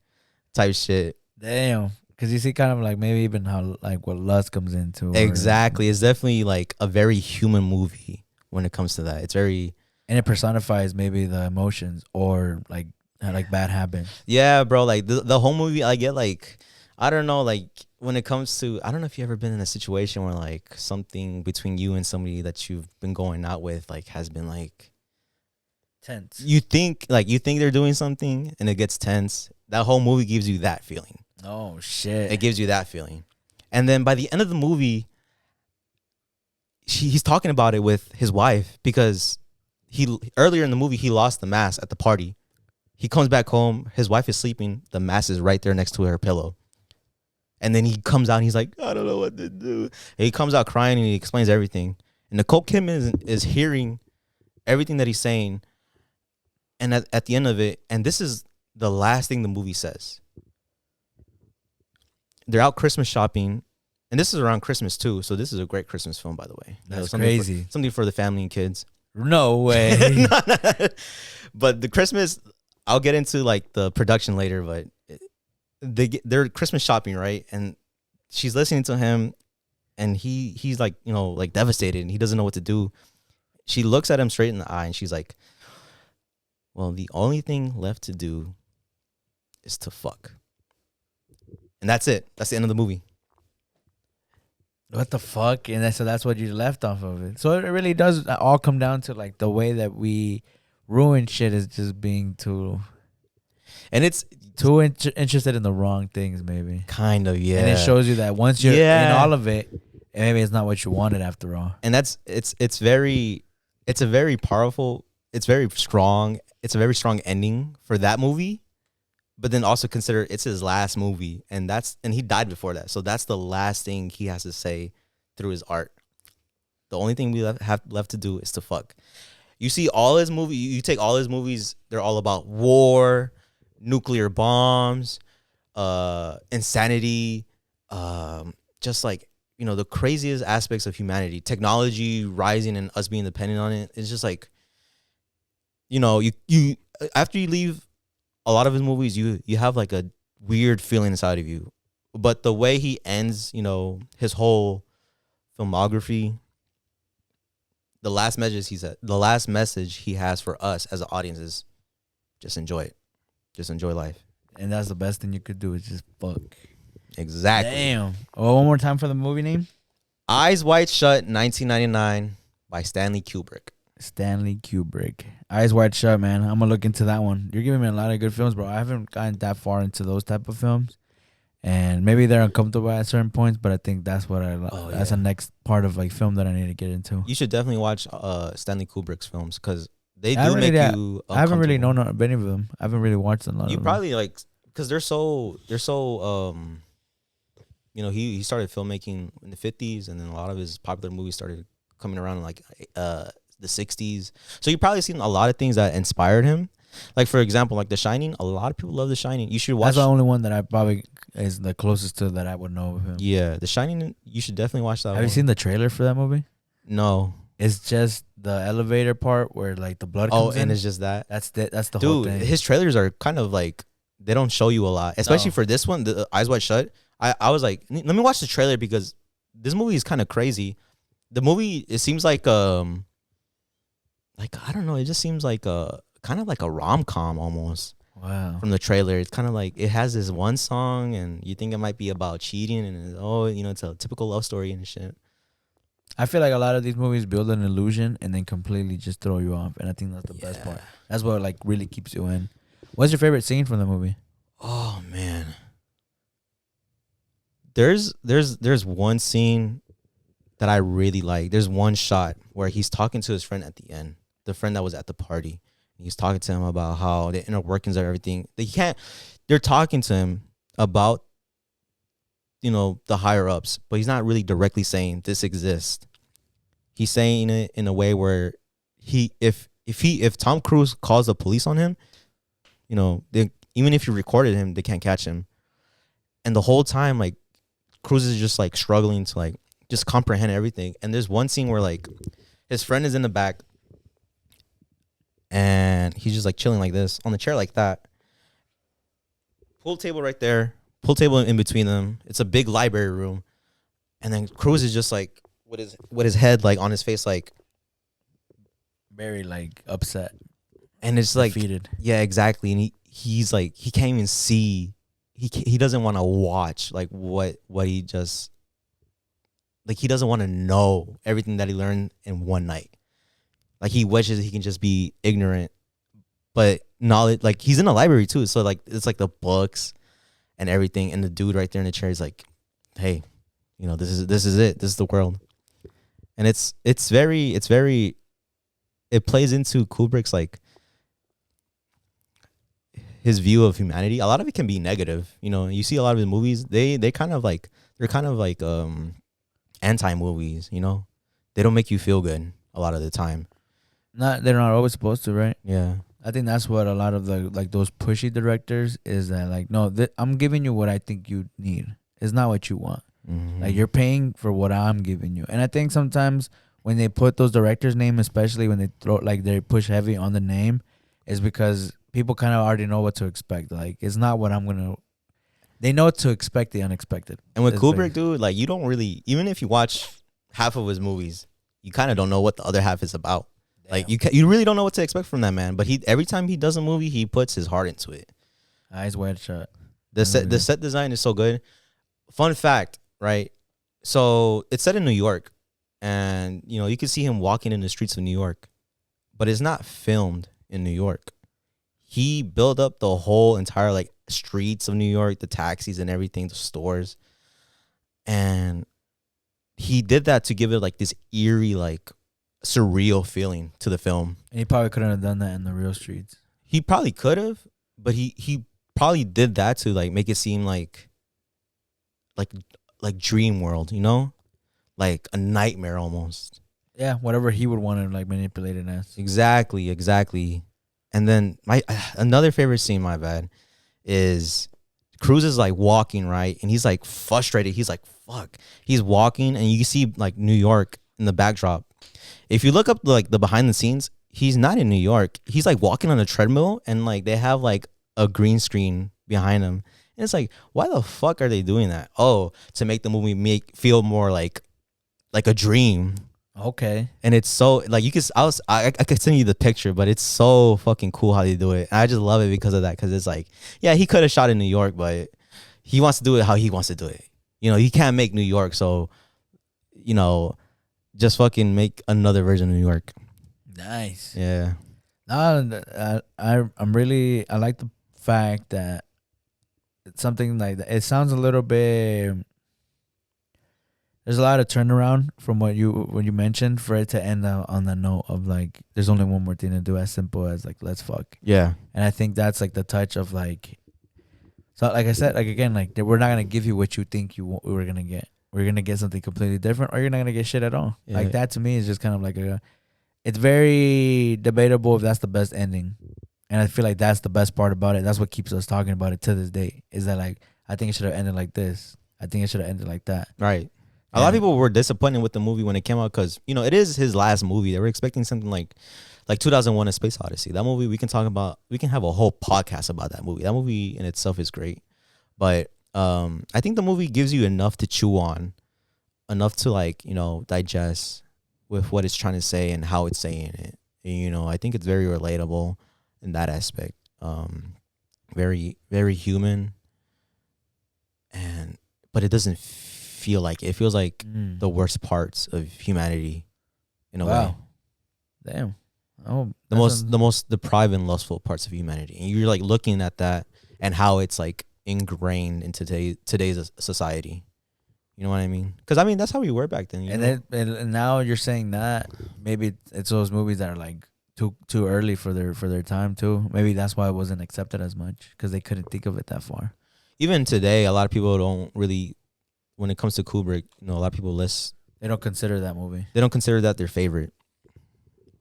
type shit. Damn. Because you see kind of like maybe even how like what lust comes into. Exactly. It's definitely like a very human movie when it comes to that. It's very... And it personifies maybe the emotions or like bad habits. Yeah, bro. Like the whole movie, I get like, I don't know, like when it comes to, I don't know if you've ever been in a situation where like something between you and somebody that you've been going out with like has been like tense. You think they're doing something and it gets tense. That whole movie gives you that feeling. Oh shit! It gives you that feeling, and then by the end of the movie, he's talking about it with his wife because earlier in the movie he lost the mask at the party. He comes back home, his wife is sleeping, the mask is right there next to her pillow, and then he comes out and he's like, I don't know what to do. And he comes out crying and he explains everything, and Nicole Kidman is hearing everything that he's saying, and at the end of it, and this is the last thing the movie says. They're out Christmas shopping, and this is around Christmas too. So this is a great Christmas film, by the way. That's crazy. Something for the family and kids. No way. No. But the Christmas, I'll get into like the production later. But they're Christmas shopping, right? And she's listening to him, and he's like, you know, like devastated, and he doesn't know what to do. She looks at him straight in the eye, and she's like, "Well, the only thing left to do is to fuck." And that's it. That's the end of the movie. What the fuck? And so that's what you left off of it. So it really does all come down to like the way that we ruin shit is just being too... And it's... Too interested in the wrong things, maybe. Kind of, yeah. And it shows you that once you're in all of it, maybe it's not what you wanted after all. And it's a very powerful, it's very strong ending for that movie. but then also consider it's his last movie, and he died before that, so that's the last thing he has to say through his art. The only thing we have left to do is to fuck. You see all his movies. You take all his movies. They're all about war, nuclear bombs, insanity, just like, the craziest aspects of humanity, technology rising and us being dependent on it. It's just like, you after you leave a lot of his movies, you have like a weird feeling inside of you. But the way he ends, his whole filmography, the last message he has for us as an audience is just enjoy it. Just enjoy life. And that's the best thing you could do is just fuck. Exactly. Damn. Oh, one more time for the movie name. Eyes Wide Shut, 1999 by Stanley Kubrick. Stanley Kubrick. Eyes Wide Shut, man. I'm going to look into that one. You're giving me a lot of good films, bro. I haven't gotten that far into those type of films. And maybe they're uncomfortable at certain points, but I think that's what that's the next part of like film that I need to get into. You should definitely watch Stanley Kubrick's films because they do make you uncomfortable. I haven't really known of any of them. I haven't really watched a lot of them. You probably like, because they're so he started filmmaking in the 50s, and then a lot of his popular movies started coming around in like the 60s. So you probably seen a lot of things that inspired him. Like, for example, like The Shining. A lot of people love The Shining. You should watch. That's the only one that I probably is the closest to that I would know of him. Yeah, The Shining. You should definitely watch that. Have you seen the trailer for that movie? No. It's just the elevator part where like the blood comes in. Oh, and it's just that. That's the whole thing. Dude, his trailers are kind of like, they don't show you a lot, especially for this one, the Eyes Wide Shut. I was like, let me watch the trailer because this movie is kind of crazy. The movie, it seems like I don't know, it just seems like kind of like a rom-com almost. Wow. From the trailer, it's kind of like it has this one song, and you think it might be about cheating, and it's a typical love story and shit. I feel like a lot of these movies build an illusion and then completely just throw you off, and I think that's the best part. That's what like really keeps you in. What's your favorite scene from the movie? Oh man, there's one scene that I really like. There's one shot where he's talking to his friend at the end, the friend that was at the party. He's talking to him about how the inner workings of everything. They're talking to him about, the higher ups, but he's not really directly saying this exists. He's saying it in a way where if Tom Cruise calls the police on him, even if you recorded him, they can't catch him. And the whole time, like, Cruise is just like struggling to like just comprehend everything. And there's one scene where like his friend is in the back, and he's just like chilling like this on the chair like that. Pool table right there. Pool table in between them. It's a big library room. And then Cruz is just like with his head like on his face, like very like upset. And it's like defeated. Yeah, exactly. And he's like, he can't even see. He doesn't want to watch like what he just, like, he doesn't want to know everything that he learned in one night. Like, he wishes he can just be ignorant, but knowledge, like, he's in a library too. So like, it's like the books and everything. And the dude right there in the chair is like, hey, this is it. This is the world. And it plays into Kubrick's, like, his view of humanity. A lot of it can be negative. You see a lot of his movies, they're kind of like anti-movies, they don't make you feel good a lot of the time. They're not always supposed to, right? Yeah. I think that's what a lot of the, like, those pushy directors is that, like, no, I'm giving you what I think you need. It's not what you want. Mm-hmm. Like, you're paying for what I'm giving you. And I think sometimes when they put those directors' name, especially when they push heavy on the name, is because people kind of already know what to expect. Like, it's not what I'm going to, they know to expect the unexpected. And with Kubrick, dude, like, you don't really, even if you watch half of his movies, you kind of don't know what the other half is about. Damn. Like, you really don't know what to expect from that man. But every time he does a movie, he puts his heart into it. Eyes wide shut. The set design is so good. Fun fact, right? So it's set in New York, and you can see him walking in the streets of New York, but it's not filmed in New York. He built up the whole entire, like, streets of New York, the taxis and everything, the stores, and he did that to give it like this eerie, like, surreal feeling to the film. And he probably couldn't have done that in the real streets. He probably could have, but he probably did that to like make it seem like like dream world, you know, like a nightmare almost. Yeah, whatever he would want to like manipulate it as. Exactly. And then my another favorite scene, my bad, is Cruz is like walking, right, and he's like frustrated. He's like, "Fuck!" He's walking, and you see like New York in the backdrop. If you look up like the behind the scenes, he's not in New York. He's like walking on a treadmill, and like they have like a green screen behind him. And it's like, why the fuck are they doing that? Oh, to make the movie feel more like a dream. Okay. And it's so like I could send you the picture, but it's so fucking cool how they do it. And I just love it because of that. Because it's like, yeah, he could have shot in New York, but he wants to do it how he wants to do it. You know, he can't make New York, so you know, just fucking make another version of New York. Nice. Yeah. No, I like the fact that it's something like that. It sounds a little bit. There's a lot of turnaround from when you mentioned for it to end on the note of like there's only one more thing to do, as simple as like let's fuck. Yeah. And I think that's like the touch of like, so like I said, like again, like we're not gonna give you what you think we were gonna get. We're gonna get something completely different, or you're not gonna get shit at all. Yeah. Like that to me is just kind of like it's very debatable if that's the best ending. And I feel like that's the best part about it. That's what keeps us talking about it to this day. Is that like I think it should have ended like this. I think it should have ended like that. Right. A lot of people were disappointed with the movie when it came out because, you know, it is his last movie. They were expecting something like 2001: A Space Odyssey. That movie we can talk about. We can have a whole podcast about that movie. That movie in itself is great. But I think the movie gives you enough to chew on, enough to like, you know, digest with what it's trying to say and how it's saying it. And, you know, I think it's very relatable in that aspect. Very, very human. But it doesn't feel like it feels like the worst parts of humanity in a way. Damn. Oh, the most deprived and lustful parts of humanity. And you're like looking at that and how it's like ingrained into today's society. You know what I mean? Because I mean that's how we were back then. And now you're saying that maybe it's those movies that are like too early for their time too. Maybe that's why it wasn't accepted as much because they couldn't think of it that far. Even today, a lot of people don't really. When it comes to Kubrick, you know, a lot of people they don't consider that movie. They don't consider that their favorite,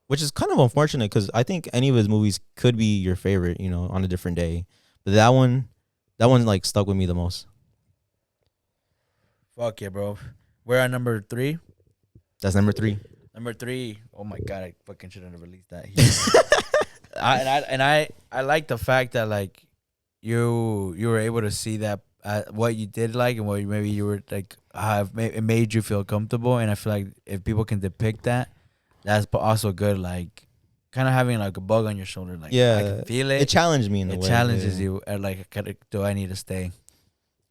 which is kind of unfortunate because I think any of his movies could be your favorite, you know, on a different day. But that one like stuck with me the most. Fuck yeah, bro. We're at number 3. That's number 3. Number 3. Oh my god, I fucking shouldn't have released that. I like the fact that like you were able to see that. What you did like and what maybe you were like it made you feel comfortable, and I feel like if people can depict that, that's also good. Like kind of having like a bug on your shoulder, like I can feel it. It challenged me in a way. It challenges you. Like, do I need to stay?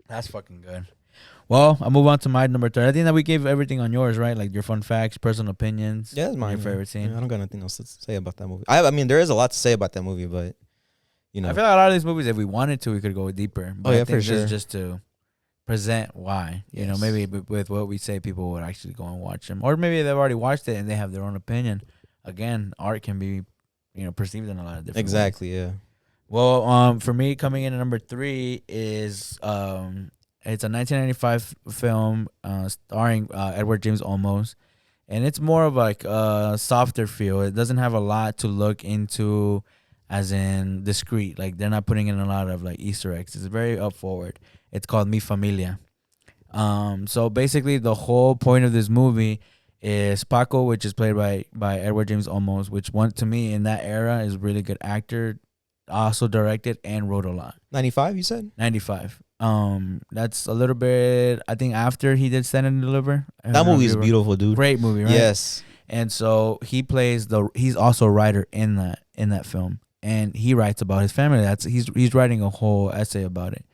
That's fucking good. Well, I'll move on to my number 3. I think that we gave everything on yours, right? Like your fun facts, personal opinions. Yeah, it's mine. Your favorite scene. Yeah, I don't got nothing else to say about that movie. I mean, there is a lot to say about that movie, but. You know. I feel like a lot of these movies, if we wanted to, we could go deeper. But I think for sure. This is just to present why. Yes. You know, maybe with what we say, people would actually go and watch them. Or maybe they've already watched it and they have their own opinion. Again, art can be, you know, perceived in a lot of different ways. Yeah. Well, for me, coming in at number 3 is it's a 1995 film starring Edward James Olmos. And it's more of like a softer feel. It doesn't have a lot to look into as in discreet. Like they're not putting in a lot of like Easter eggs. It's very up forward. It's called Mi Familia. So basically the whole point of this movie is Paco, which is played by Edward James Olmos, which to me in that era is a really good actor. Also directed and wrote a lot. 95, you said? 95. That's a little bit, I think after he did Stand and Deliver. That movie is beautiful, dude. Great movie, right? Yes. And so he's also a writer in that film. And he writes about his family. He's writing a whole essay about it.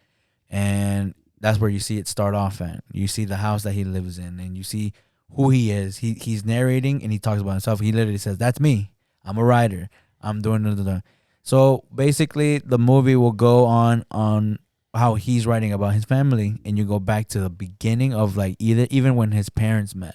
And that's where you see it start off at. You see the house that he lives in, and you see who he is. He's narrating, and he talks about himself. He literally says, "That's me. I'm a writer. I'm doing the." So basically, the movie will go on how he's writing about his family, and you go back to the beginning of like even when his parents met,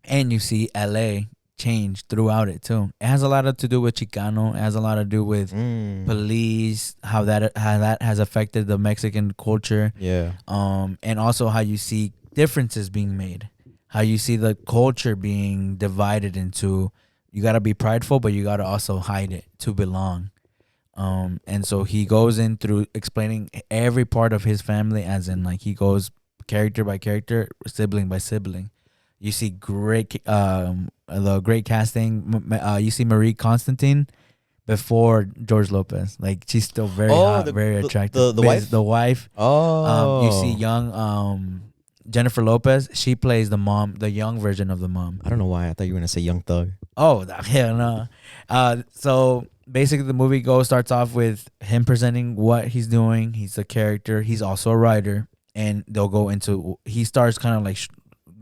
and you see L.A. change throughout it too. It has a lot to do with Chicano. It has a lot to do with police, how that has affected the Mexican culture. Yeah. And also how you see differences being made, how you see the culture being divided into, you gotta be prideful, but you gotta also hide it to belong. And so he goes in through explaining every part of his family, as in like he goes character by character, sibling by sibling. You see the great casting. You see Marie Constantine before George Lopez. Like she's still very hot, very attractive. The wife. The wife. Oh. You see young Jennifer Lopez. She plays the mom, the young version of the mom. I don't know why I thought you were gonna say Young Thug. Oh, hell no. So basically, the movie starts off with him presenting what he's doing. He's a character. He's also a writer, and they'll go into. He starts kind of like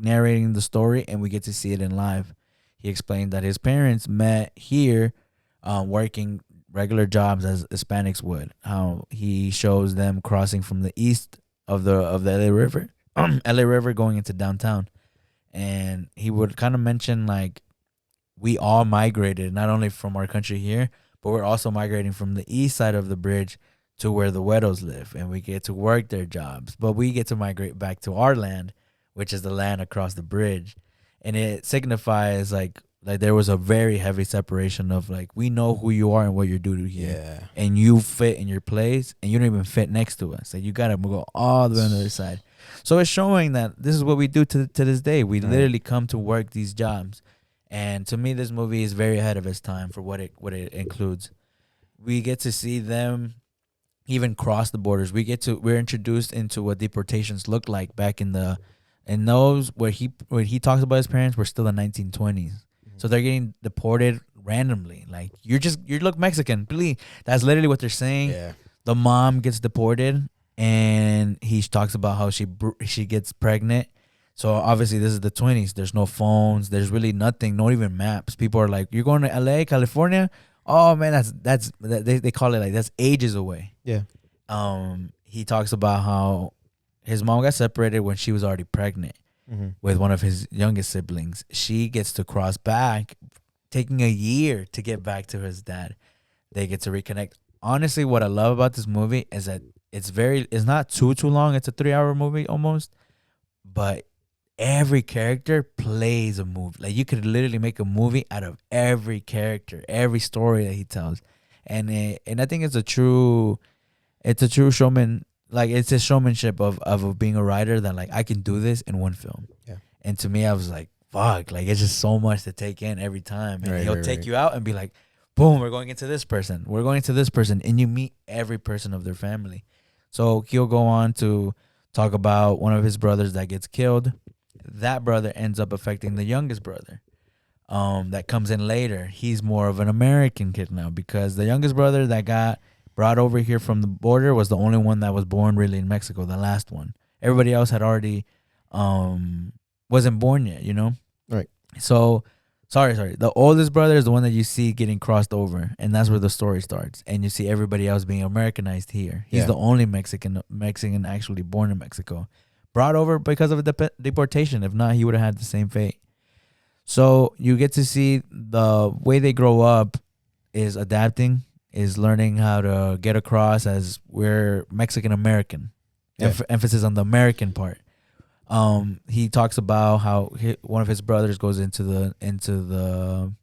narrating the story, and we get to see it in live. He explained that his parents met here, working regular jobs as Hispanics would. How he shows them crossing from the east of the LA River, LA River going into downtown, and he would kind of mention like we all migrated not only from our country here, but we're also migrating from the east side of the bridge to where the Wedos live, and we get to work their jobs, but we get to migrate back to our land, which is the land across the bridge. And it signifies like there was a very heavy separation of like, we know who you are and what you're doing here. Yeah. And you fit in your place, and you don't even fit next to us. Like you gotta go all the way on the other side. So it's showing that this is what we do to this day. We literally come to work these jobs. And to me, this movie is very ahead of its time for what it includes. We get to see them even cross the borders. We're introduced into what deportations look like back in those where he talks about his parents were still the 1920s. Mm-hmm. So they're getting deported randomly. Like you look Mexican, please. That's literally what they're saying. Yeah. The mom gets deported, and he talks about how she gets pregnant. So obviously this is the 20s. There's no phones. There's really nothing. Not even maps. People are like, "You're going to LA, California? Oh man, they call it like that's ages away." Yeah. He talks about how his mom got separated when she was already pregnant with one of his youngest siblings. She gets to cross back, taking a year to get back to his dad. They get to reconnect. Honestly, what I love about this movie is that it's not too long. It's a 3-hour movie almost, but every character plays a movie. Like you could literally make a movie out of every character, every story that he tells, and I think it's a true showman. Like it's a showmanship of being a writer that like I can do this in one film. Yeah. And to me, I was like, fuck, like it's just so much to take in every time, and he'll take you out and be like, boom, we're going into this person, and you meet every person of their family. So he'll go on to talk about one of his brothers that gets killed. That brother ends up affecting the youngest brother that comes in later. He's more of an American kid now because the youngest brother that got brought over here from the border was the only one that was born really in Mexico, the last one. Everybody else had already wasn't born yet, you know? Right. So, sorry. The oldest brother is the one that you see getting crossed over, and that's where the story starts. And you see everybody else being Americanized here. He's the only Mexican actually born in Mexico. Brought over because of a deportation. If not, he would have had the same fate. So you get to see the way they grow up is adapting, is learning how to get across as we're Mexican American. Yeah. Emphasis on the American part. He talks about how one of his brothers goes into the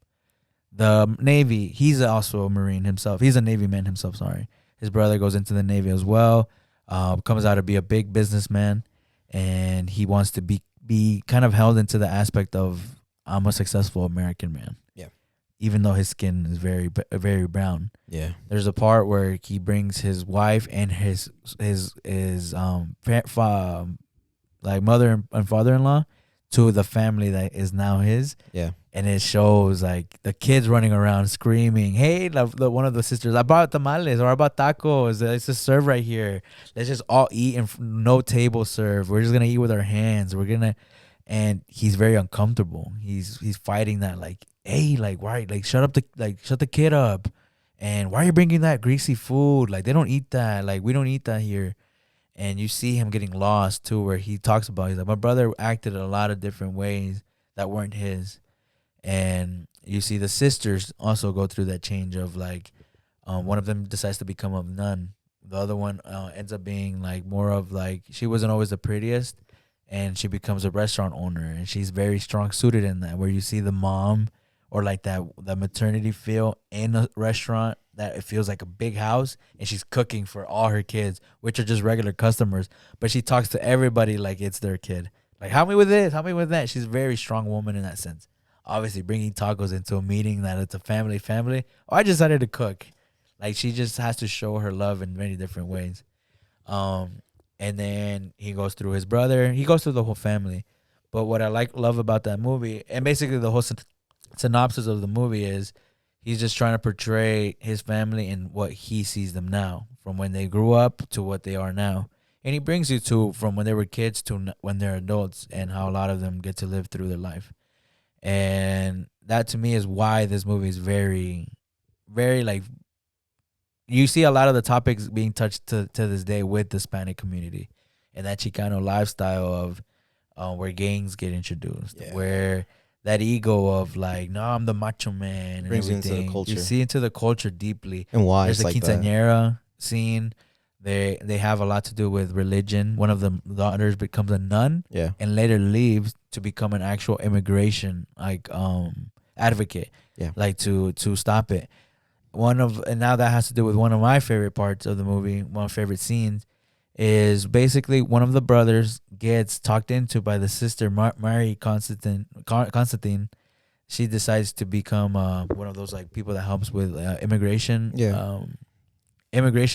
Navy. He's also a Marine himself. He's a Navy man himself. Sorry, his brother goes into the Navy as well. Comes out to be a big businessman. And he wants to be kind of held into the aspect of I'm a successful American man. Yeah. Even though his skin is very, very brown. Yeah. There's a part where he brings his wife and his like mother and father-in-law to the family that is now his. Yeah. And it shows like the kids running around screaming, "Hey, one of the sisters, I brought tamales or I brought tacos. Let's just serve right here. Let's just all eat and no table serve. We're just gonna eat with our hands. And he's very uncomfortable. He's fighting that like, hey, like why, like shut the kid up, and why are you bringing that greasy food? Like they don't eat that. Like we don't eat that here. And you see him getting lost too, where he talks about, he's like, my brother acted a lot of different ways that weren't his. And you see the sisters also go through that change of like, one of them decides to become a nun. The other one ends up being like more of like, she wasn't always the prettiest, and she becomes a restaurant owner, and she's very strong suited in that. Where you see the mom, or like that maternity feel in a restaurant, that it feels like a big house, and she's cooking for all her kids, which are just regular customers, but she talks to everybody like it's their kid. Like, help me with this, help me with that. She's a very strong woman in that sense. Obviously, bringing tacos into a meeting that it's a family. Oh, I just decided to cook. Like, she just has to show her love in many different ways. Um, and then he goes through his brother. He goes through the whole family. But what I love about that movie, and basically the whole synopsis of the movie is, he's just trying to portray his family and what he sees them now, from when they grew up to what they are now. And he brings you to from when they were kids to when they're adults, and how a lot of them get to live through their life. And that to me is why this movie is very, very like, you see a lot of the topics being touched to this day with the Hispanic community, and that Chicano lifestyle of where gangs get introduced, where that ego of like, no, I'm the macho man, and brings you everything. into the culture. You see into the culture deeply. And why There's it's a like quinceañera scene. They have a lot to do with religion. One of the daughters becomes a nun, and later leaves to become an actual immigration advocate, like to stop it. And now that has to do with one of my favorite parts of the movie. One of my favorite scenes is basically one of the brothers gets talked into by the sister, Mary Constantine. She decides to become one of those like people that helps with immigration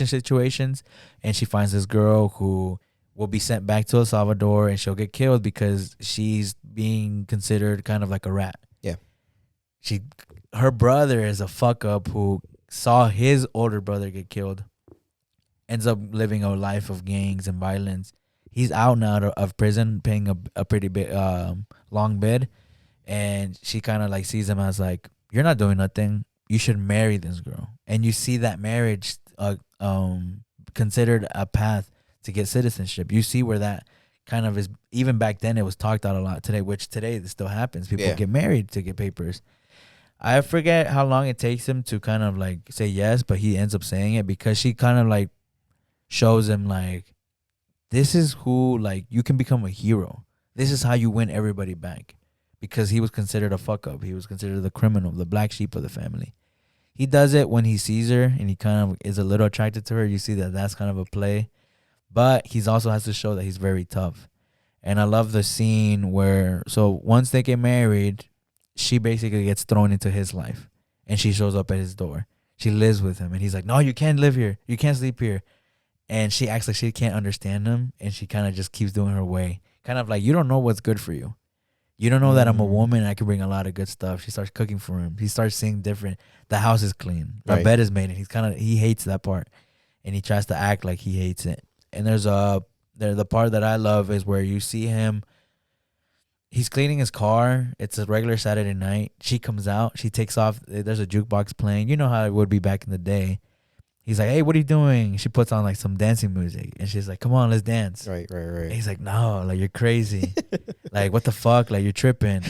situations, and she finds this girl who will be sent back to El Salvador, and she'll get killed because she's being considered kind of like a rat. Her brother is a fuck up who saw his older brother get killed, ends up living a life of gangs and violence. He's out now of prison, paying a pretty big long bid, and she kind of like sees him as like, you're not doing nothing, you should marry this girl. And you see that marriage considered a path to get citizenship. You see where that kind of is. Even back then, it was talked out a lot. Today this still happens. People get married to get papers. I forget how long it takes him to kind of like say yes, but he ends up saying it because she kind of like shows him like, this is who, like, you can become a hero. This is how you win everybody back. Because he was considered a fuck up. He was considered the criminal, the black sheep of the family. He does it when he sees her and he kind of is a little attracted to her. You see that that's kind of a play. But he's also has to show that he's very tough. And I love the scene where, so once they get married, she basically gets thrown into his life, and she shows up at his door. She lives with him, and he's like, no, you can't live here. You can't sleep here. And she acts like she can't understand him, and she kind of just keeps doing her way. Kind of like, you don't know what's good for you. You don't know that I'm a woman and I can bring a lot of good stuff. She starts cooking for him. He starts seeing different. The house is clean. The bed is made, and he hates that part, and he tries to act like he hates it. And there's the part that I love is where you see him. He's cleaning his car. It's a regular Saturday night. She comes out. She takes off. There's a jukebox playing. You know how it would be back in the day. He's like, hey, what are you doing? She puts on like some dancing music, and she's like, come on, let's dance. Right. And he's like, no, like, you're crazy. Like, what the fuck? Like, you're tripping.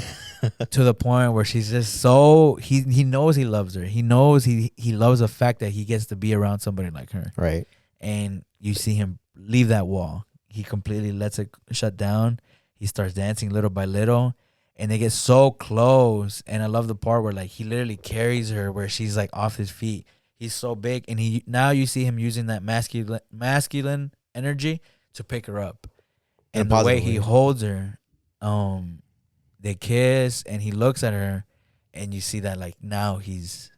To the point where she's just so, he knows he loves her. He knows he loves the fact that he gets to be around somebody like her. Right. And you see him leave that wall. He completely lets it shut down. He starts dancing little by little, and they get so close. And I love the part where like he literally carries her where she's like off his feet. He's so big, and now you see him using that masculine energy to pick her up. And the way he holds her, they kiss, and he looks at her, and you see that like now he's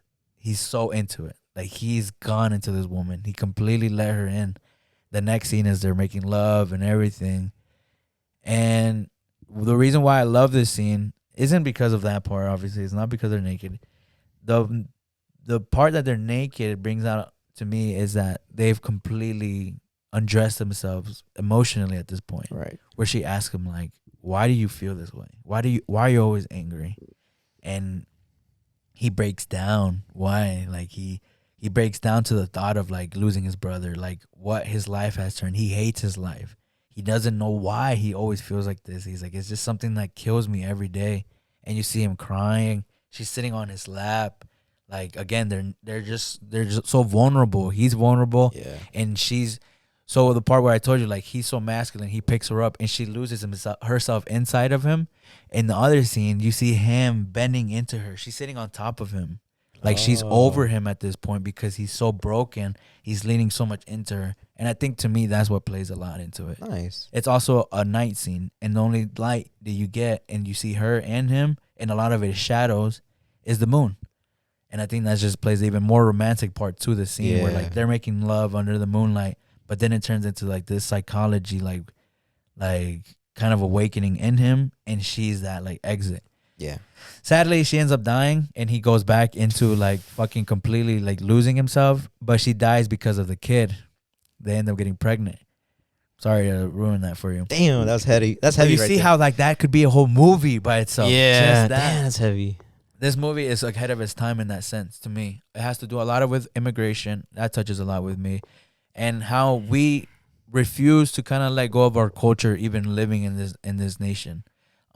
so into it. Like, he's gone into this woman. He completely let her in. The next scene is they're making love and everything. And the reason why I love this scene isn't because of that part, obviously. It's not because they're naked. The part that they're naked brings out to me is that they've completely undressed themselves emotionally at this point. Right. Where she asks him, like, why do you feel this way? Why are you always angry? And he breaks down why. Like, he breaks down to the thought of like losing his brother, like what his life has turned. He hates his life. He doesn't know why he always feels like this. He's like, it's just something that kills me every day. and you see him crying. She's sitting on his lap. Like again, they're just so vulnerable. He's vulnerable, Yeah. and she's so the part where I told you like he's so masculine. He picks her up, and she loses herself inside of him. In the other scene, you see him bending into her. She's sitting on top of him, like she's over him at this point because he's so broken. He's leaning so much into her, and I think to me that's what plays a lot into it. Nice. It's also a night scene, and the only light that you get, and you see her and him, and a lot of it is shadows, is the moon. And I think that just plays even more romantic part to the scene where like they're making love under the moonlight, but then it turns into like this psychology, like kind of awakening in him, and she's that like exit. Yeah. Sadly, she ends up dying, and he goes back into like fucking completely like losing himself, but she dies because of the kid. They end up getting pregnant. Sorry to ruin that for you. Damn, that's heavy. That's But heavy. you right see there. how like that could be a whole movie by itself. Yeah. Just that. Damn, that's heavy. This movie is ahead of its time in that sense to me. It has to do a lot with immigration. That touches a lot with me. And how we refuse to kind of let go of our culture even living in this nation.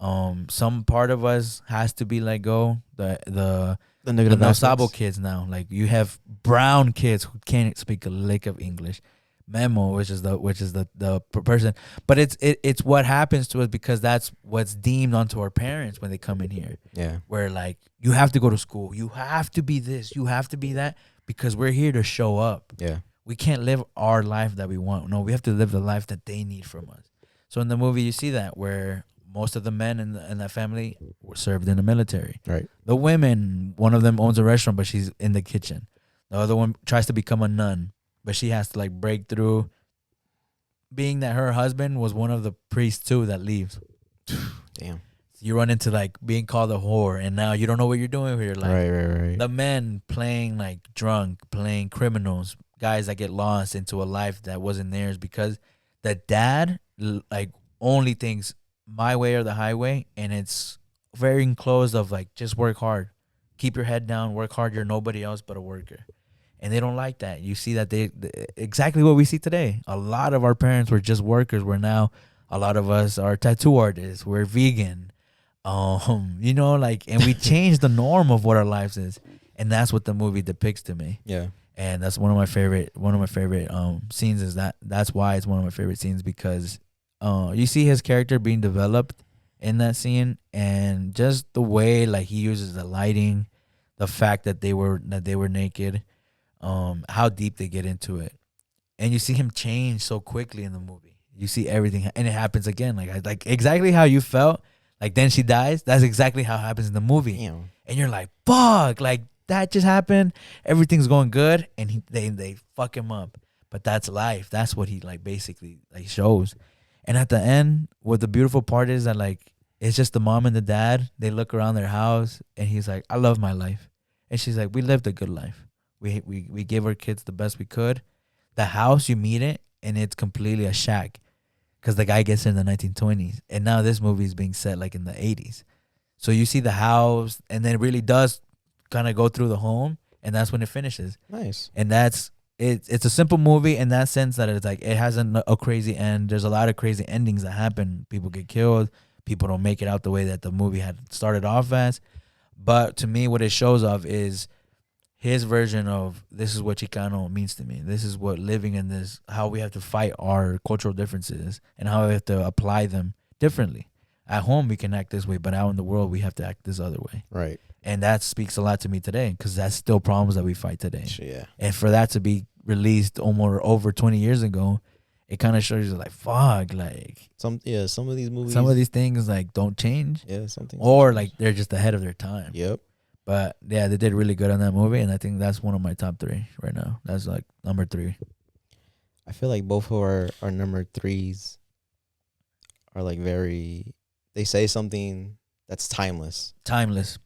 Some part of us has to be let go. The negative No Sabo aspects. kids now. Like you have brown kids who can't speak a lick of English. Memo, which is the person, but it's what happens to us because that's what's deemed onto our parents when they come in here. Yeah. Where like you have to go to school, you have to be this, you have to be that, because we're here to show up. Yeah. We can't live our life that we want. No, we have to live the life that they need from us. So in the movie, you see that where most of the men in that family were served in the military. Right. The women, one of them owns a restaurant, but she's in the kitchen. The other one tries to become a nun, but she has to like break through, being that her husband was one of the priests too that leaves. Damn. You run into like being called a whore, and now you don't know what you're doing with your life. Right. The men playing like drunk, playing criminals, guys that get lost into a life that wasn't theirs because the dad like only thinks my way or the highway, and it's very enclosed of like just work hard, keep your head down, work hard. You're nobody else but a worker. And they don't like that. You see that they exactly what we see today. A lot of our parents were just workers. Where now a lot of us are tattoo artists. We're vegan. You know, like, and we changed the norm of what our lives is, and that's what the movie depicts to me. Yeah. And that's one of my favorite scenes. Is that's why it's one of my favorite scenes because you see his character being developed in that scene, and just the way like he uses the lighting, the fact that they were naked. How deep they get into it, and you see him change so quickly in the movie. You see everything, and it happens again, like exactly how you felt. Like then she dies. That's exactly how it happens in the movie. Damn. And you're like, fuck, like that just happened. Everything's going good, and they fuck him up. But that's life. That's what he like basically like shows. And at the end, what the beautiful part is that like it's just the mom and the dad. They look around their house, and he's like, I love my life, and she's like, we lived a good life. We gave our kids the best we could. The house, you meet it, and it's completely a shack because the guy gets in the 1920s. And now this movie is being set like in the 80s. So you see the house, and then it really does kind of go through the home, and that's when it finishes. Nice. And that's it. It's a simple movie in that sense that it's like it has a crazy end. There's a lot of crazy endings that happen. People get killed. People don't make it out the way that the movie had started off as. But to me, what it shows of is his version of this is what Chicano means to me. This is what living in this, how we have to fight our cultural differences and how we have to apply them differently. At home, we can act this way, but out in the world, we have to act this other way. Right. And that speaks a lot to me today because that's still problems that we fight today. Yeah. And for that to be released almost over 20 years ago, it kind of shows you like, fuck, like Some of these movies. some of these things like don't change, Yeah, something. or like they're just ahead of their time. Yep. But yeah, they did really good on that movie, and I think that's one of my top 3 right now. That's like number 3. I feel like both of our number 3s are like very. They say something that's timeless. Timeless.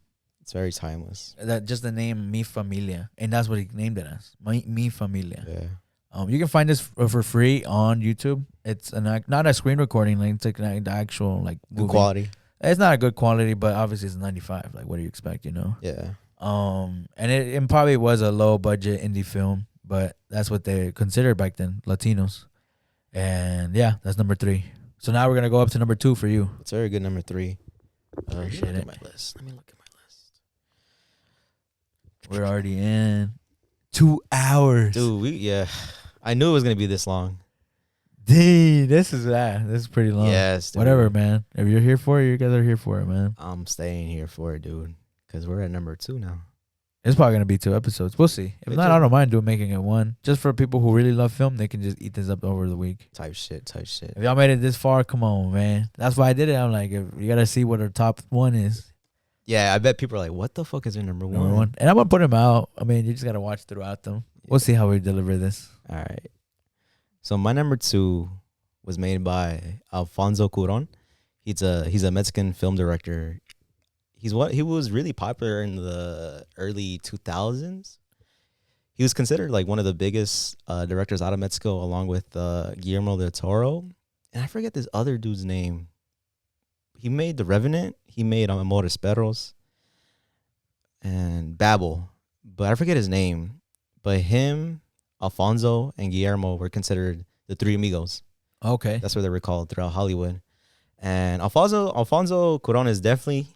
It's very timeless. That just the name Mi Familia, and that's what he named it as. Mi Familia. Yeah. You can find this for free on YouTube. It's not a screen recording, like it's like an actual like Good movie. quality. It's not a good quality, but obviously it's 95. Like, what do you expect? You know. Yeah. And it probably was a low budget indie film, but that's what they considered back then, Latinos. And yeah, that's number 3. So now we're gonna go up to number 2 for you. It's a very good number 3. Appreciate it. Let me look at my list. We're already in 2 hours. Dude, I knew it was gonna be this long. Dude, this is pretty long. Yes, dude. Whatever, man. If you're here for it, you guys are here for it, man. I'm staying here for it, dude. Because we're at number 2 now. It's probably gonna be 2 episodes. We'll see. If not, I don't mind making it 1. Just for people who really love film, they can just eat this up over the week. Type shit. If y'all made it this far, come on, man. That's why I did it. I'm like, if you gotta see what our top 1 is. Yeah, I bet people are like, what the fuck is your number one? And I'm gonna put them out. I mean, you just gotta watch throughout them. We'll see how we deliver this. All right. So my number 2 was made by Alfonso Cuarón. He's a Mexican film director. He was really popular in the early 2000s. He was considered like one of the biggest directors out of Mexico, along with Guillermo del Toro. And I forget this other dude's name. He made The Revenant. He made Amores Perros and Babel, but I forget his name. But him, Alfonso, and Guillermo were considered the 3 amigos. Okay. That's what they were called throughout Hollywood. And Alfonso Cuarón is definitely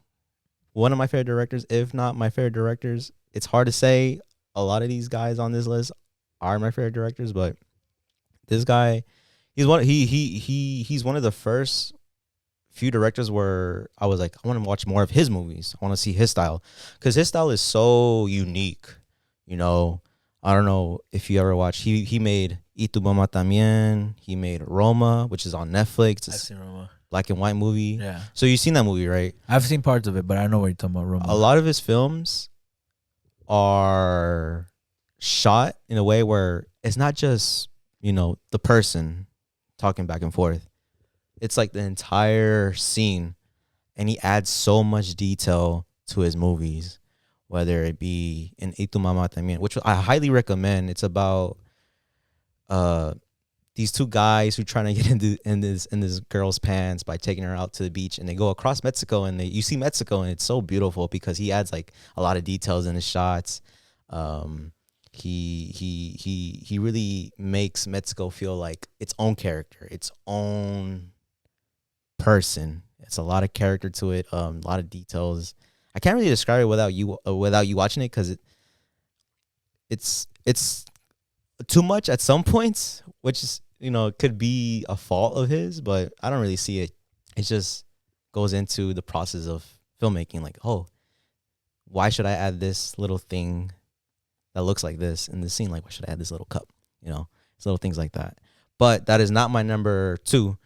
one of my favorite directors, if not my favorite directors. It's hard to say a lot of these guys on this list are my favorite directors, but this guy, he's one of the first few directors where I was like, I want to watch more of his movies. I want to see his style, because his style is so unique. You know, I don't know if you ever watched. He made Y Tu Mamá También. He made Roma, which is on Netflix. I've seen Roma. Black and white movie. Yeah. So you've seen that movie, right? I've seen parts of it, but I know what you're talking about. Roma. A lot of his films are shot in a way where it's not just, the person talking back and forth. It's like the entire scene, and he adds so much detail to his movies, whether it be in Y Tu Mamá También, which I highly recommend. It's about these 2 guys who trying to get in this girl's pants by taking her out to the beach, and they go across Mexico, and you see Mexico, and it's so beautiful because he adds like a lot of details in his shots. He really makes Mexico feel like its own character, its own person. It's a lot of character to it, a lot of details. I can't really describe it without you watching it, because it's too much at some points, which is, could be a fault of his, but I don't really see it. It just goes into the process of filmmaking, like, oh, why should I add this little thing that looks like this in the scene? Like, why should I add this little cup? It's little things like that. But that is not my number 2.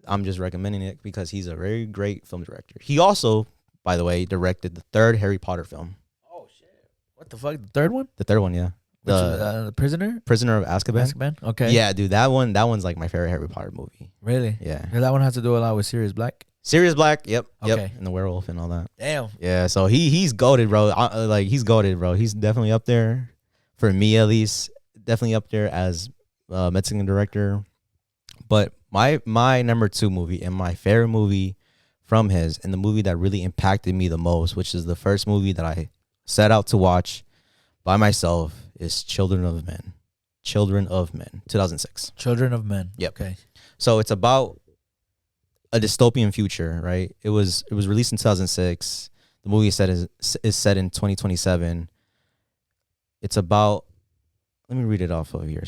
I'm just recommending it because he's a very great film director. He also, by the way, directed the 3rd Harry Potter film. Oh shit! What the fuck? The 3rd one? The 3rd one, yeah. The Prisoner? Prisoner of Azkaban. Azkaban? Okay. Yeah, dude, that one's like my favorite Harry Potter movie. Really? Yeah. That one has to do a lot with Sirius Black. Sirius Black, yep. Okay. And the werewolf and all that. Damn. Yeah, so he's goated, bro. He's goated, bro. He's definitely up there, for me at least. Definitely up there as Mexican director. But my number 2 movie and my favorite movie from his, and the movie that really impacted me the most, which is the first movie that I set out to watch by myself, is Children of Men. 2006. Children of Men. Yep. Okay. So it's about a dystopian future, right? It was released in 2006. The movie is set in 2027. It's about, let me read it off of here,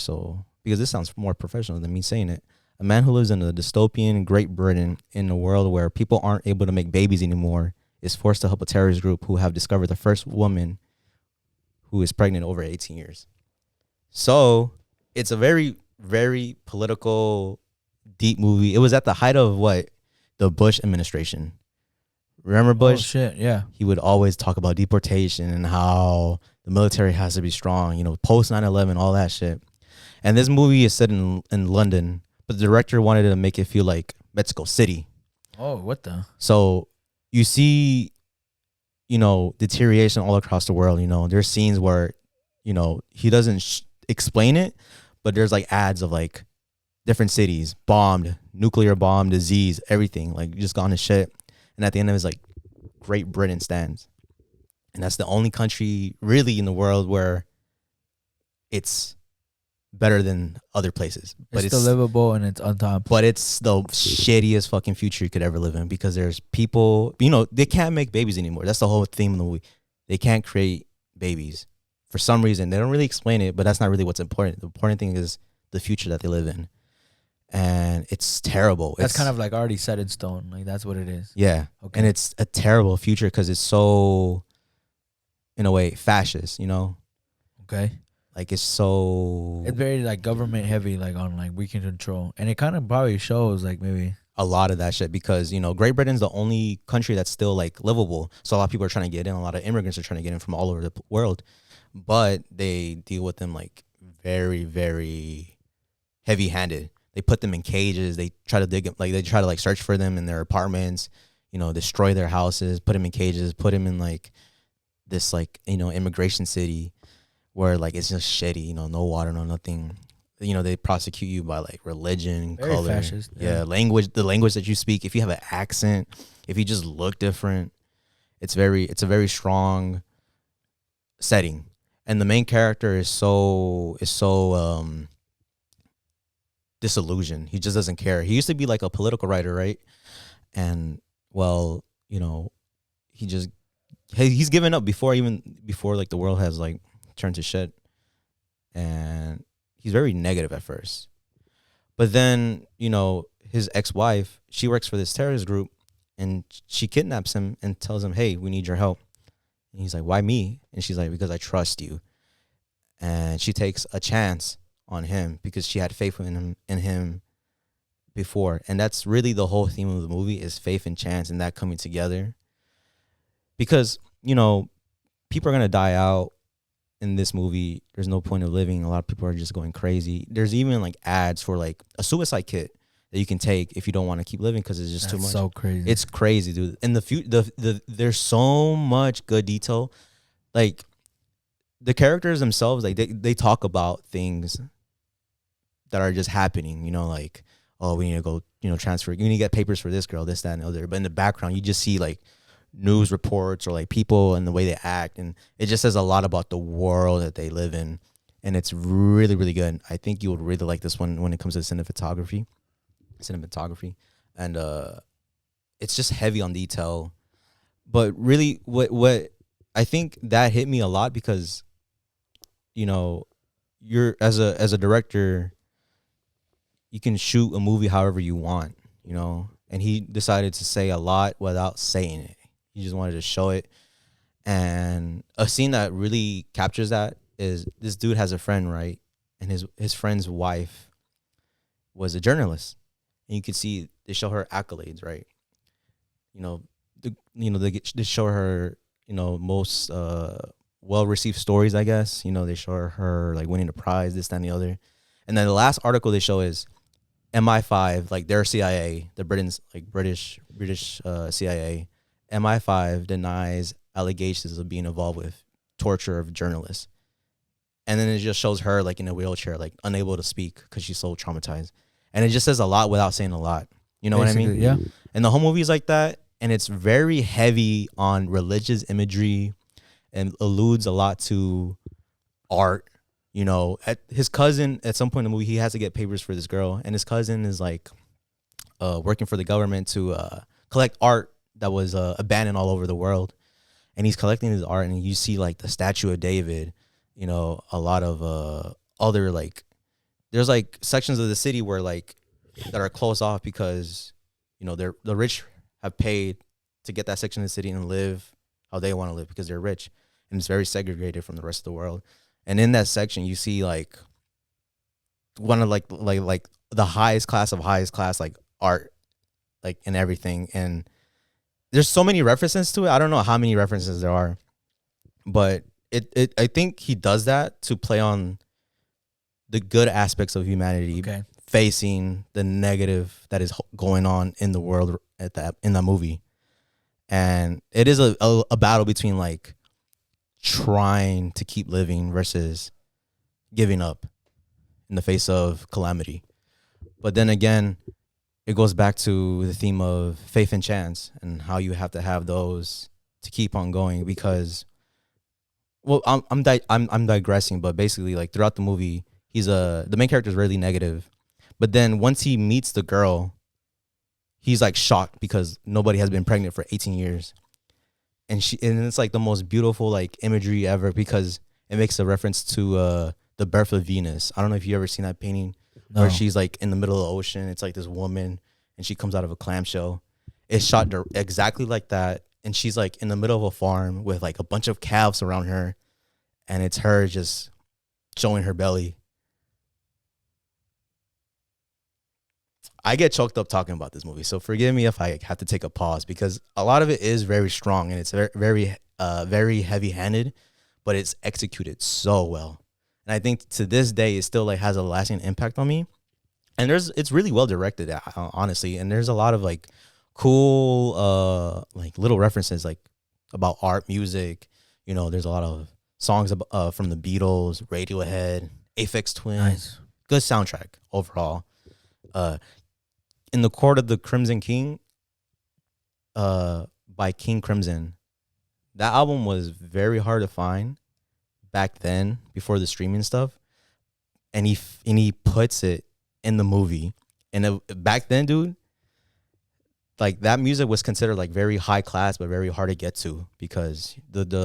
because this sounds more professional than me saying it. A man who lives in a dystopian Great Britain, in a world where people aren't able to make babies anymore, is forced to help a terrorist group who have discovered the first woman who is pregnant over 18 years. So it's a very, very political, deep movie. It was at the height of the Bush administration. Remember Bush? Oh shit, yeah. He would always talk about deportation and how the military has to be strong, post 9/11, all that shit. And this movie is set in London, but the director wanted to make it feel like Mexico City. Oh, what the? So you see, deterioration all across the world. There's scenes where, he doesn't explain it, but there's like ads of like different cities bombed, nuclear bomb, disease, everything, like just gone to shit. And at the end of it, it's like Great Britain stands. And that's the only country really in the world where it's better than other places. But It's still livable and it's on top. But it's the shittiest fucking future you could ever live in, because there's people, they can't make babies anymore. That's the whole theme of the movie. They can't create babies for some reason. They don't really explain it, but that's not really what's important. The important thing is the future that they live in. And it's terrible. That's kind of like already set in stone. Like, that's what it is. Yeah. Okay. And it's a terrible future because it's so, in a way, fascist, Okay. Like, it's so... It's very, like, government heavy, like, on, like, we can control. And it kind of probably shows, like, maybe... a lot of that shit, because, Great Britain's the only country that's still, like, livable. So a lot of people are trying to get in. A lot of immigrants are trying to get in from all over the world. But they deal with them, like, very, very heavy-handed. They put them in cages. They try to dig them, like, they try to, like, search for them in their apartments, destroy their houses, put them in cages, put them in, like, this, like, immigration city where, like, it's just shitty, no water, no nothing. They prosecute you by, like, religion, very color. Fascist. Yeah, language, the language that you speak. If you have an accent, if you just look different, it's a very strong setting. And the main character is so disillusioned. He just doesn't care. He used to be like a political writer, right? And well, he's given up before like the world has like turned to shit. And he's very negative at first. But then, his ex-wife, she works for this terrorist group, and she kidnaps him and tells him, "Hey, we need your help." And he's like, "Why me?" And she's like, "Because I trust you." And she takes a chance on him because she had faith in him before. And that's really the whole theme of the movie, is faith and chance and that coming together. Because, people are going to die out in this movie. There's no point of living. A lot of people are just going crazy. There's even like ads for like a suicide kit that you can take if you don't want to keep living because it's just too much. So crazy. It's crazy, dude. And there's so much good detail. Like, the characters themselves, like they talk about things that are just happening, like, oh, we need to go, transfer. You need to get papers for this girl, this, that, and the other. But in the background, you just see like news reports or like people and the way they act. And it just says a lot about the world that they live in. And it's really, really good. I think you would really like this one when it comes to cinematography. And it's just heavy on detail. But really, what I think that hit me a lot because, you're as a director, you can shoot a movie however you want, and he decided to say a lot without saying it. He just wanted to show it. And a scene that really captures that is this dude has a friend, right? And his friend's wife was a journalist. And you can see they show her accolades, right? They show her, most well-received stories, I guess. They show her like winning a prize, this, that, and the other. And then the last article they show is MI5, like their CIA, the British CIA. MI5 denies allegations of being involved with torture of journalists. And then it just shows her like in a wheelchair, like unable to speak because she's so traumatized. And it just says a lot without saying a lot. You know Basically, what I mean? Yeah. And the whole movie is like that. And it's very heavy on religious imagery and alludes a lot to art. His cousin, at some point in the movie, he has to get papers for this girl. And his cousin is like working for the government to collect art that was abandoned all over the world. And he's collecting his art. And you see like the Statue of David, a lot of other like, there's like sections of the city where like that are closed off because, the rich have paid to get that section of the city and live how they want to live because they're rich. And it's very segregated from the rest of the world. And in that section, you see like one of like the highest class, like art, like and everything. And there's so many references to it. I don't know how many references there are, but I think he does that to play on the good aspects of humanity, facing the negative that is going on in the world in that movie. And it is a battle between like trying to keep living versus giving up in the face of calamity. But then again, it goes back to the theme of faith and chance and how you have to have those to keep on going because, well, I'm digressing, but basically like throughout the movie, the main character is really negative, but then once he meets the girl, he's like shocked because nobody has been pregnant for 18 years. And it's like the most beautiful like imagery ever because it makes a reference to the birth of Venus. I don't know if you ever seen that painting where she's like in the middle of the ocean. It's like this woman and she comes out of a clamshell. It's shot exactly like that. And she's like in the middle of a farm with like a bunch of calves around her. And it's her just showing her belly. I get choked up talking about this movie, so forgive me if I have to take a pause because a lot of it is very strong and it's very heavy-handed, but it's executed so well. And I think to this day, it still like has a lasting impact on me. And it's really well directed, honestly. And there's a lot of like cool, like little references like about art, music. You know, there's a lot of songs from the Beatles, Radiohead, Aphex Twin. Nice. Good soundtrack overall. In the Court of the Crimson King, by King Crimson, that album was very hard to find back then before the streaming stuff, and he puts it in the movie. And back then, dude, like that music was considered like very high class but very hard to get to because the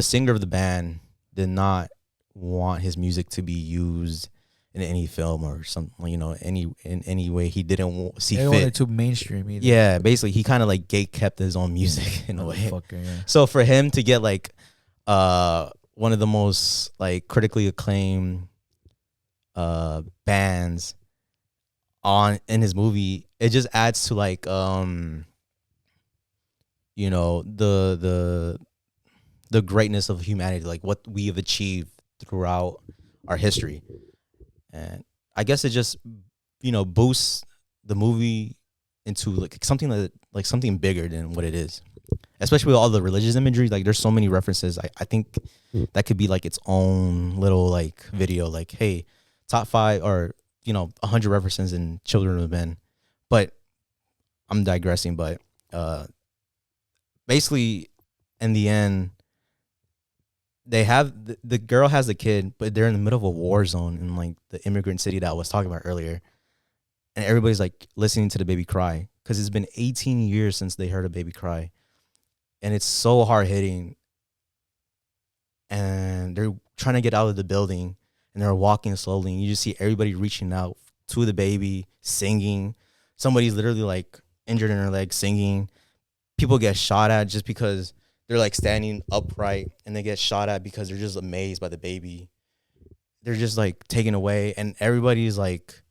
singer of the band did not want his music to be used in any film or something, you know, in any way he didn't see fit. They wanted too mainstream either. Yeah, basically he kind of like gate kept his own music in a way. Fucker, yeah. So for him to get like one of the most like critically acclaimed bands in his movie, it just adds to like you know, the greatness of humanity, like what we have achieved throughout our history. And I guess it just, you know, boosts the movie into like something bigger than what it is. Especially with all the religious imagery, like there's so many references. I think that could be like its own little like video, like, hey, top 5 or, you know, 100 references in Children of Men. But I'm digressing. But basically, in the end, they have the girl has a kid, but they're in the middle of a war zone in like the immigrant city that I was talking about earlier, and everybody's like listening to the baby cry because it's been 18 years since they heard a baby cry, and it's so hard hitting. And they're trying to get out of the building, and they're walking slowly, and you just see everybody reaching out to the baby, singing. Somebody's literally like injured in her leg, singing. People get shot at just because they're like standing upright, and they get shot at because they're just amazed by the baby. They're just like taken away, and everybody's like,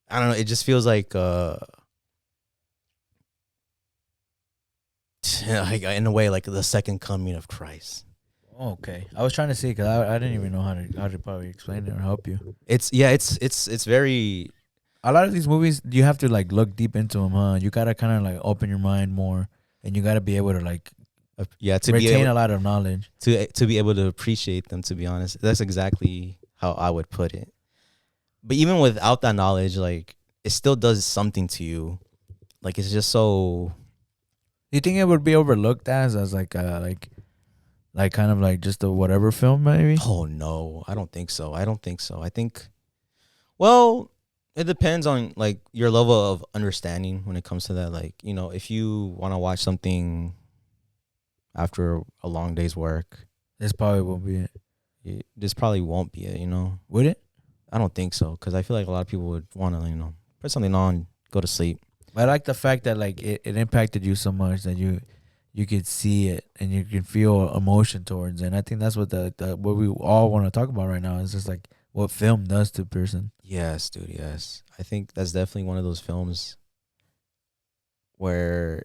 I don't know. It just feels like, like in a way, like the second coming of Christ. Okay, I was trying to see because I didn't even know how to probably explain it or help you. It's very. A lot of these movies, you have to like look deep into them, huh? You gotta kind of like open your mind more, and you gotta be able to like. To retain a lot of knowledge to be able to appreciate them. To be honest, that's exactly how I would put it. But even without that knowledge, like it still does something to you. Like it's just so. Do you think it would be overlooked as like kind of like just a whatever film maybe? Oh no, I don't think so. I think, well, it depends on like your level of understanding when it comes to that. Like, you know, if you want to watch something after a long day's work, this probably won't be it. This probably won't be it, you know? Would it? I don't think so, because I feel like a lot of people would want to, you know, put something on, go to sleep. I like the fact that like it impacted you so much that you could see it and you can feel emotion towards it. And I think that's what what we all want to talk about right now is just like what film does to a person. Yes, dude, yes. I think that's definitely one of those films where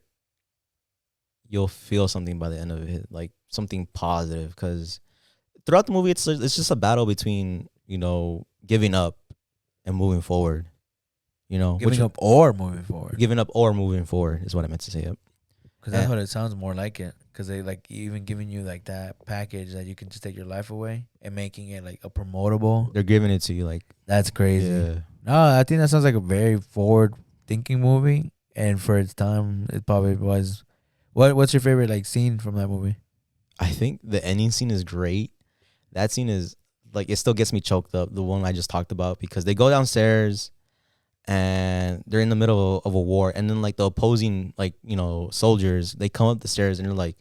you'll feel something by the end of it, like something positive. Because throughout the movie, it's just a battle between, you know, giving up and moving forward. You know, giving up or moving forward. Giving up or moving forward is what I meant to say. Yep. Because that's what it sounds more like it. Because they like even giving you like that package that you can just take your life away and making it like a promotable. They're giving it to you like that's crazy. Yeah. No, I think that sounds like a very forward thinking movie, and for its time, it probably was. What's your favorite like scene from that movie? I think the ending scene is great. That scene is like it still gets me choked up. The one I just talked about, because they go downstairs and they're in the middle of a war, and then like the opposing like soldiers, they come up the stairs and they're like,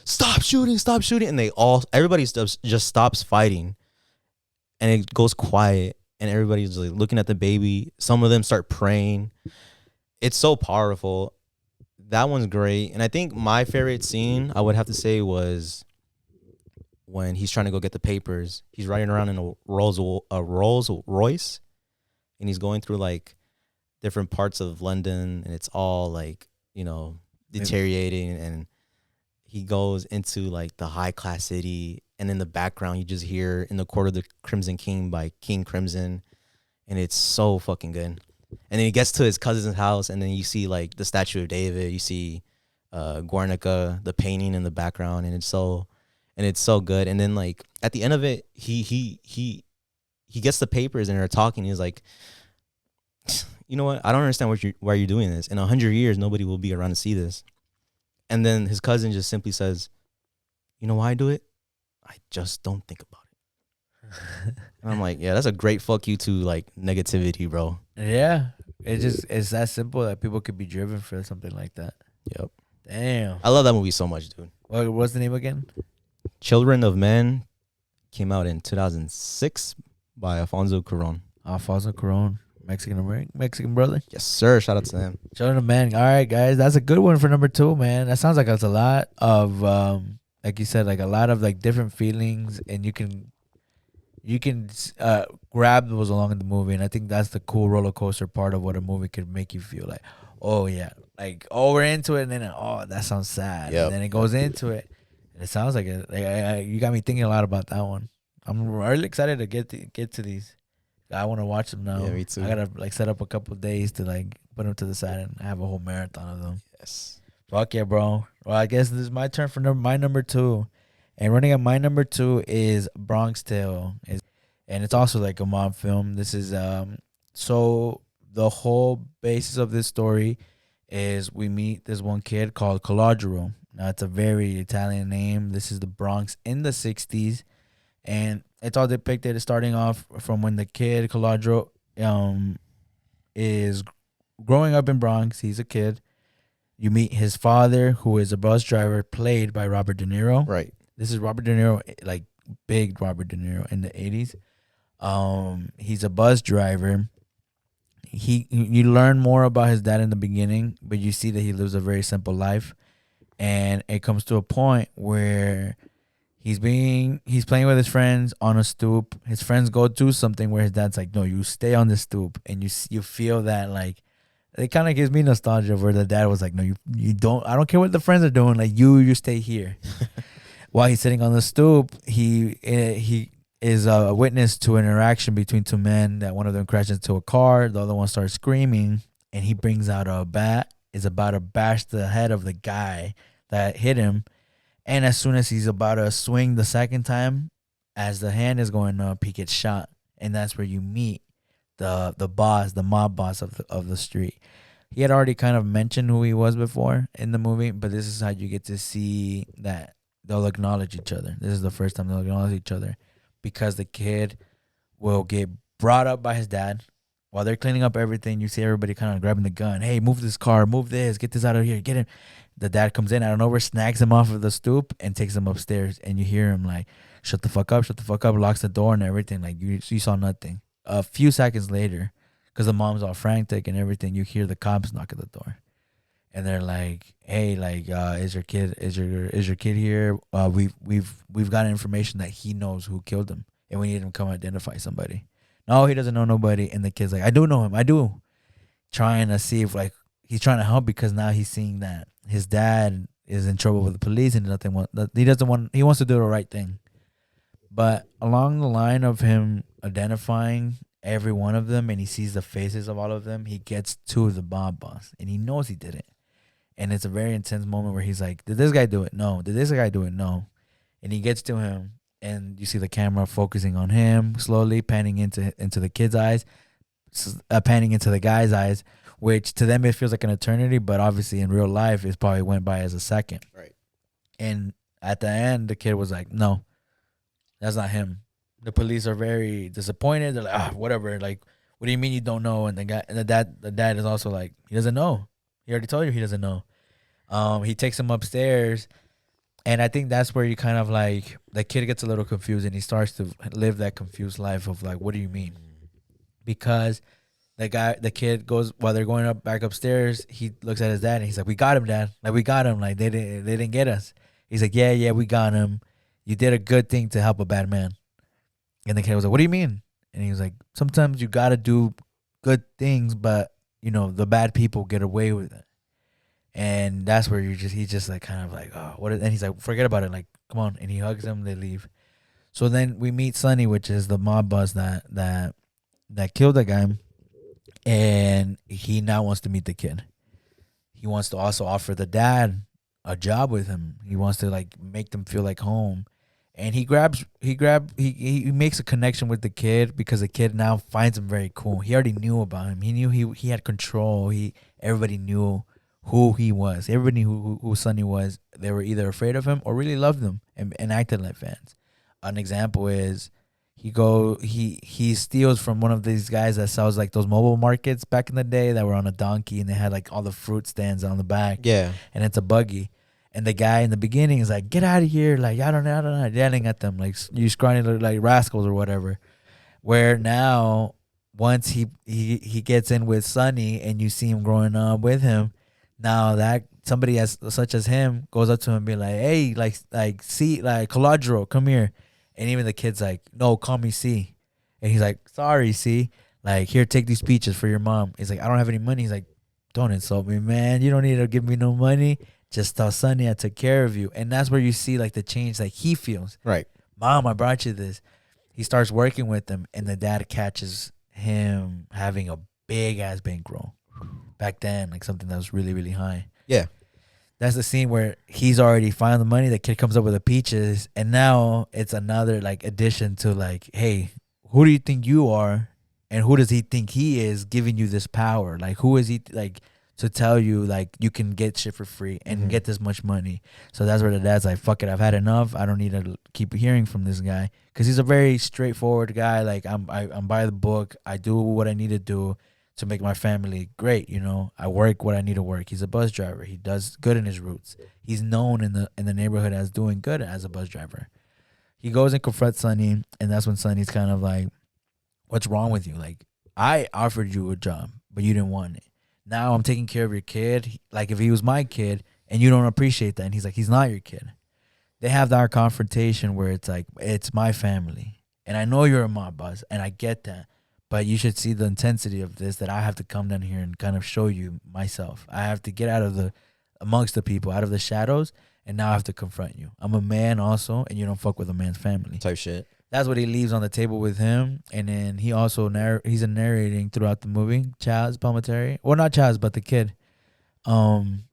stop shooting, and everybody just stops fighting, and it goes quiet, and everybody's like looking at the baby. Some of them start praying. It's so powerful. That one's great. And I think my favorite scene, I would have to say, was when he's trying to go get the papers. He's riding around in a Rolls Royce, and he's going through like different parts of London, and it's all like deteriorating, and he goes into like the high class city, and in the background you just hear "In the Court of the Crimson King" by King Crimson, and it's so fucking good. And then he gets to his cousin's house, and then you see like the Statue of David, you see Guernica, the painting in the background, and it's so good. And then like at the end of it, he gets the papers, and they're talking. He's like, you know what? I don't understand why you're doing this. In 100 years, nobody will be around to see this. And then his cousin just simply says, you know why I do it? I just don't think about it. And I'm like, yeah, that's a great fuck you to like negativity, bro. Yeah. It's that simple that people could be driven for something like that. Yep. Damn. I love that movie so much, dude. What's the name again? Children of Men came out in 2006 by Alfonso Cuarón. Alfonso Cuarón. Mexican brother. Yes, sir. Shout out to them. Children of Men. All right, guys. That's a good one for number 2, man. That sounds like it's a lot of, like you said, like a lot of like different feelings, and you can grab those along in the movie. And I think that's the cool roller coaster part of what a movie could make you feel like, oh yeah, like we're into it, and then that sounds sad. Yep. And then it goes into it, and it sounds like it. Like, you got me thinking a lot about that one. I'm really excited to get to these. I want to watch them now. Yeah, me too. I gotta like set up a couple of days to like put them to the side and have a whole marathon of them. Yes. Fuck yeah, bro. Well, I guess this is my turn for my number 2, and running at my number 2 is Bronx Tale, and it's also like a mob film. This is so the whole basis of this story is we meet this one kid called Calogero. Now it's a very Italian name. This is the Bronx in the 60s. And it's all depicted starting off from when the kid, Calogero, is growing up in Bronx. He's a kid. You meet his father, who is a bus driver, played by Robert De Niro. Right. This is Robert De Niro, like big Robert De Niro in the 80s. He's a bus driver. You learn more about his dad in the beginning, but you see that he lives a very simple life. And it comes to a point where he's playing with his friends on a stoop. His friends go do something where his dad's like, no, you stay on the stoop. And you feel that, like, it kind of gives me nostalgia where the dad was like, no, you don't, I don't care what the friends are doing. Like, you stay here. While he's sitting on the stoop, he is a witness to an interaction between 2 men, that one of them crashes into a car. The other one starts screaming, and he brings out a bat, is about to bash the head of the guy that hit him. And as soon as he's about to swing the second time, as the hand is going up, he gets shot. And that's where you meet the boss, the mob boss of the street. He had already kind of mentioned who he was before in the movie, but this is how you get to see that they'll acknowledge each other. This is the first time they'll acknowledge each other, because the kid will get brought up by his dad. While they're cleaning up everything, you see everybody kind of grabbing the gun. Hey, move this car, move this, get this out of here, get him. The dad comes in out of nowhere, snags him off of the stoop, and takes him upstairs. And you hear him like, shut the fuck up, locks the door and everything. Like, you saw nothing. A few seconds later, because the mom's all frantic and everything, you hear the cops knock at the door. And they're like, hey, like, is your kid here? We've got information that he knows who killed him, and we need him to come identify somebody. No, he doesn't know nobody. And the kid's like, I do know him. I do. Trying to see if, like, he's trying to help, because now he's seeing that his dad is in trouble with the police, and he wants to do the right thing. But along the line of him identifying every one of them, and he sees the faces of all of them, he gets to the mob boss, and he knows he did it. And it's a very intense moment where he's like, did this guy do it? No. Did this guy do it? No. And he gets to him, and you see the camera focusing on him, slowly panning into the kid's eyes, panning into the guy's eyes, which to them it feels like an eternity, but obviously in real life it probably went by as a second. Right. And at the end, the kid was like, no, that's not him. The police are very disappointed. They're like, whatever. Like, what do you mean you don't know? And the dad is also like, he doesn't know. He already told you he doesn't know. He takes him upstairs, and I think that's where you kind of like the kid gets a little confused, and he starts to live that confused life of like, what do you mean? Because the kid goes while they're going up back upstairs. He looks at his dad and he's like, "We got him, Dad. Like we got him. Like they didn't get us." He's like, "Yeah, we got him. You did a good thing to help a bad man." And the kid was like, "What do you mean?" And he was like, "Sometimes you gotta do good things, but the bad people get away with it." And that's where he's just like kind of like, "Oh, what?" And he's like, "Forget about it. Like, come on." And he hugs him. They leave. So then we meet Sonny, which is the mob boss that killed the guy, and he now wants to meet the kid. He wants to also offer the dad a job with him. He wants to like make them feel like home. And he makes a connection with the kid because the kid now finds him very cool. He already knew about him. He knew he had control. Everybody knew who he was. Everybody knew who Sonny was. They were either afraid of him or really loved him and acted like fans. An example is he steals from one of these guys that sells like those mobile markets back in the day that were on a donkey, and they had like all the fruit stands on the back. Yeah. And it's a buggy. And the guy in the beginning is like, "Get out of here." Like, I don't know, yelling at them like, "You scrawny little like rascals," or whatever. Where now, once he gets in with Sonny and you see him growing up with him, now that somebody such as him goes up to him and be like, "Hey, see, like Caladro, come here." And even the kid's like, "No, call me C." And he's like, "Sorry, C. Like, here, take these peaches for your mom." He's like, "I don't have any money." He's like, "Don't insult me, man. You don't need to give me no money. Just tell Sonny I took care of you." And that's where you see like the change like he feels. Right. "Mom, I brought you this." He starts working with them, and the dad catches him having a big ass bankroll. Back then, like something that was really, really high. Yeah. That's the scene where he's already found the money. The kid comes up with the peaches, and now it's another like addition to like, hey, who do you think you are, and who does he think he is, giving you this power? Like, who is he like to tell you like you can get shit for free and get this much money? So that's where the dad's like, "Fuck it, I've had enough. I don't need to keep hearing from this guy," because he's a very straightforward guy. Like I'm by the book. I do what I need to do to make my family great. I work what I need to work. He's a bus driver. He does good in his roots. He's known in the neighborhood as doing good as a bus driver. He goes and confronts Sonny, and that's when Sonny's kind of like, "What's wrong with you? Like, I offered you a job, but you didn't want it. Now I'm taking care of your kid. Like, if he was my kid and you don't appreciate that." And he's like, "He's not your kid." They have that confrontation where it's like, "It's my family. And I know you're a mob boss, and I get that. But you should see the intensity of this, that I have to come down here and kind of show you myself. I have to get amongst the people, out of the shadows, and now I have to confront you. I'm a man also, and you don't fuck with a man's family." Type shit. That's what he leaves on the table with him. And then he also he's narrating throughout the movie. Chaz Palminteri. Well, not Chaz, but the kid. And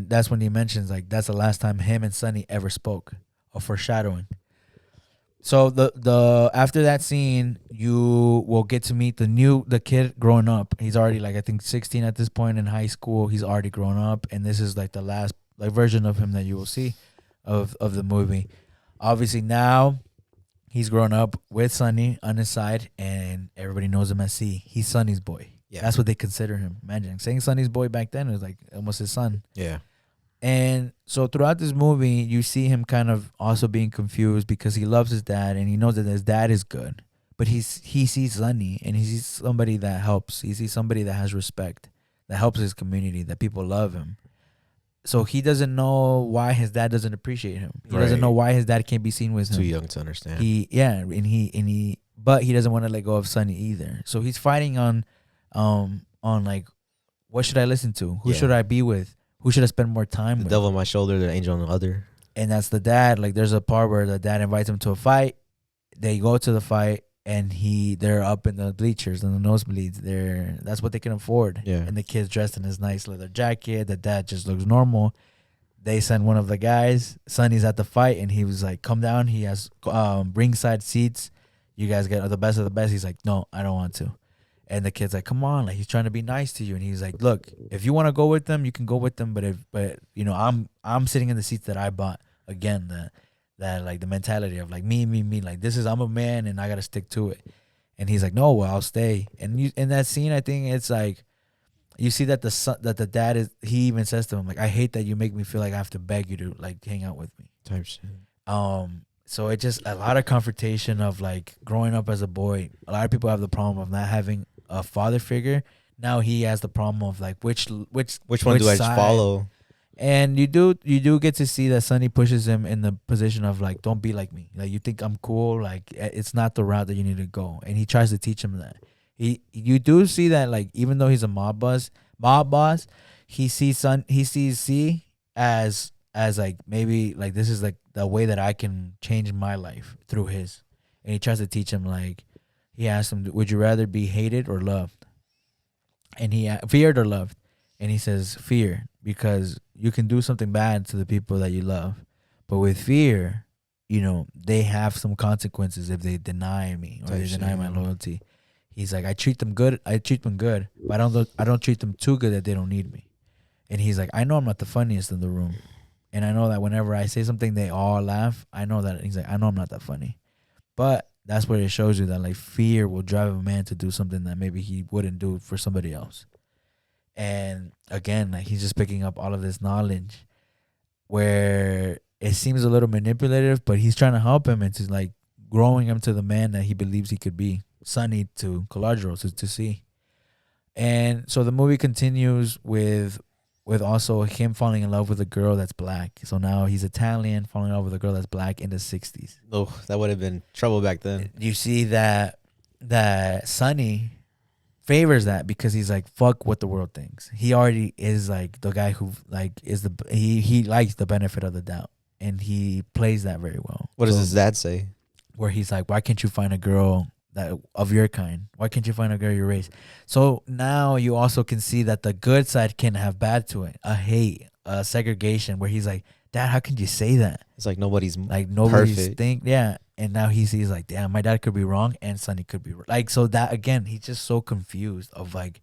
that's when he mentions like that's the last time him and Sonny ever spoke, or foreshadowing. So the after that scene, you will get to meet the kid growing up. He's already like I think 16 at this point in high school. He's already grown up, and this is like the last like version of him that you will see of the movie. Obviously now he's grown up with Sonny on his side, and everybody knows him as C. He's Sonny's boy. Yeah, that's what they consider him. Imagine saying Sonny's boy back then, it was like almost his son. Yeah. And so throughout this movie, you see him kind of also being confused because he loves his dad and he knows that his dad is good. But he sees Sonny and he sees somebody that helps. He sees somebody that has respect, that helps his community, that people love him. So he doesn't know why his dad doesn't appreciate him. He doesn't know why his dad can't be seen with him. Too young to understand. But he doesn't want to let go of Sonny either. So he's fighting on like, what should I listen to? Who should I be with? Who should I spend more time with? The devil on my shoulder, the angel on the other. And that's the dad. Like, there's a part where the dad invites him to a fight. They go to the fight, and they're up in the bleachers and the nosebleeds. That's what they can afford. Yeah. And the kid's dressed in his nice leather jacket. The dad just looks normal. They send one of the guys. Sonny's at the fight, and he was like, "Come down." He has ringside seats. You guys get the best of the best. He's like, "No, I don't want to." And the kid's like, "Come on," like he's trying to be nice to you, and he's like, "Look, if you want to go with them, you can go with them, but I'm sitting in the seats that I bought. Again, that like the mentality of like me, like this is I'm a man and I gotta stick to it. And he's like, no, well, I'll stay. And you in that scene, I think it's like you see that the son, that the dad is. He even says to him like, I hate that you make me feel like I have to beg you to like hang out with me. Type shit. So it just a lot of confrontation of like growing up as a boy. A lot of people have the problem of not having a father figure. Now he has the problem of like which Which one which do I side? follow? And you do get to see that Sonny pushes him in the position of like, don't be like me. Like you think I'm cool. Like it's not the route that you need to go. And he tries to teach him that. You do see that like even though he's a mob boss, he sees C as like maybe like this is like the way that I can change my life through his. And he tries to teach him like he asks him, would you rather be hated or loved? And he feared or loved. And he says fear, because you can do something bad to the people that you love. But with fear, you know, they have some consequences if they deny me or they deny my loyalty. He's like, I treat them good, but I don't treat them too good that they don't need me. And he's like, I know I'm not the funniest in the room. And I know that whenever I say something, they all laugh. I know that. He's like, I know I'm not that funny. But that's where it shows you that like fear will drive a man to do something that maybe he wouldn't do for somebody else. And again, like he's just picking up all of this knowledge where it seems a little manipulative, but he's trying to help him into like growing him to the man that he believes he could be. Sonny to Caladro to see. And so the movie continues with also him falling in love with a girl that's black. So now he's Italian, falling in love with a girl that's black in the 60s. Oh, that would have been trouble back then. You see that Sonny favors that because he's like, fuck what the world thinks. He already is like the guy who like is he likes the benefit of the doubt, and he plays that very well. What does his dad say? Where he's like, why can't you find a girl that of your kind? Why can't you find a girl your race? So now you also can see that the good side can have bad to it, a hate, a segregation, where he's like, Dad, how can you say that? It's like nobody's perfect. Yeah. And now he sees like, damn, my dad could be wrong and Sonny could be like, so that again, he's just so confused of like,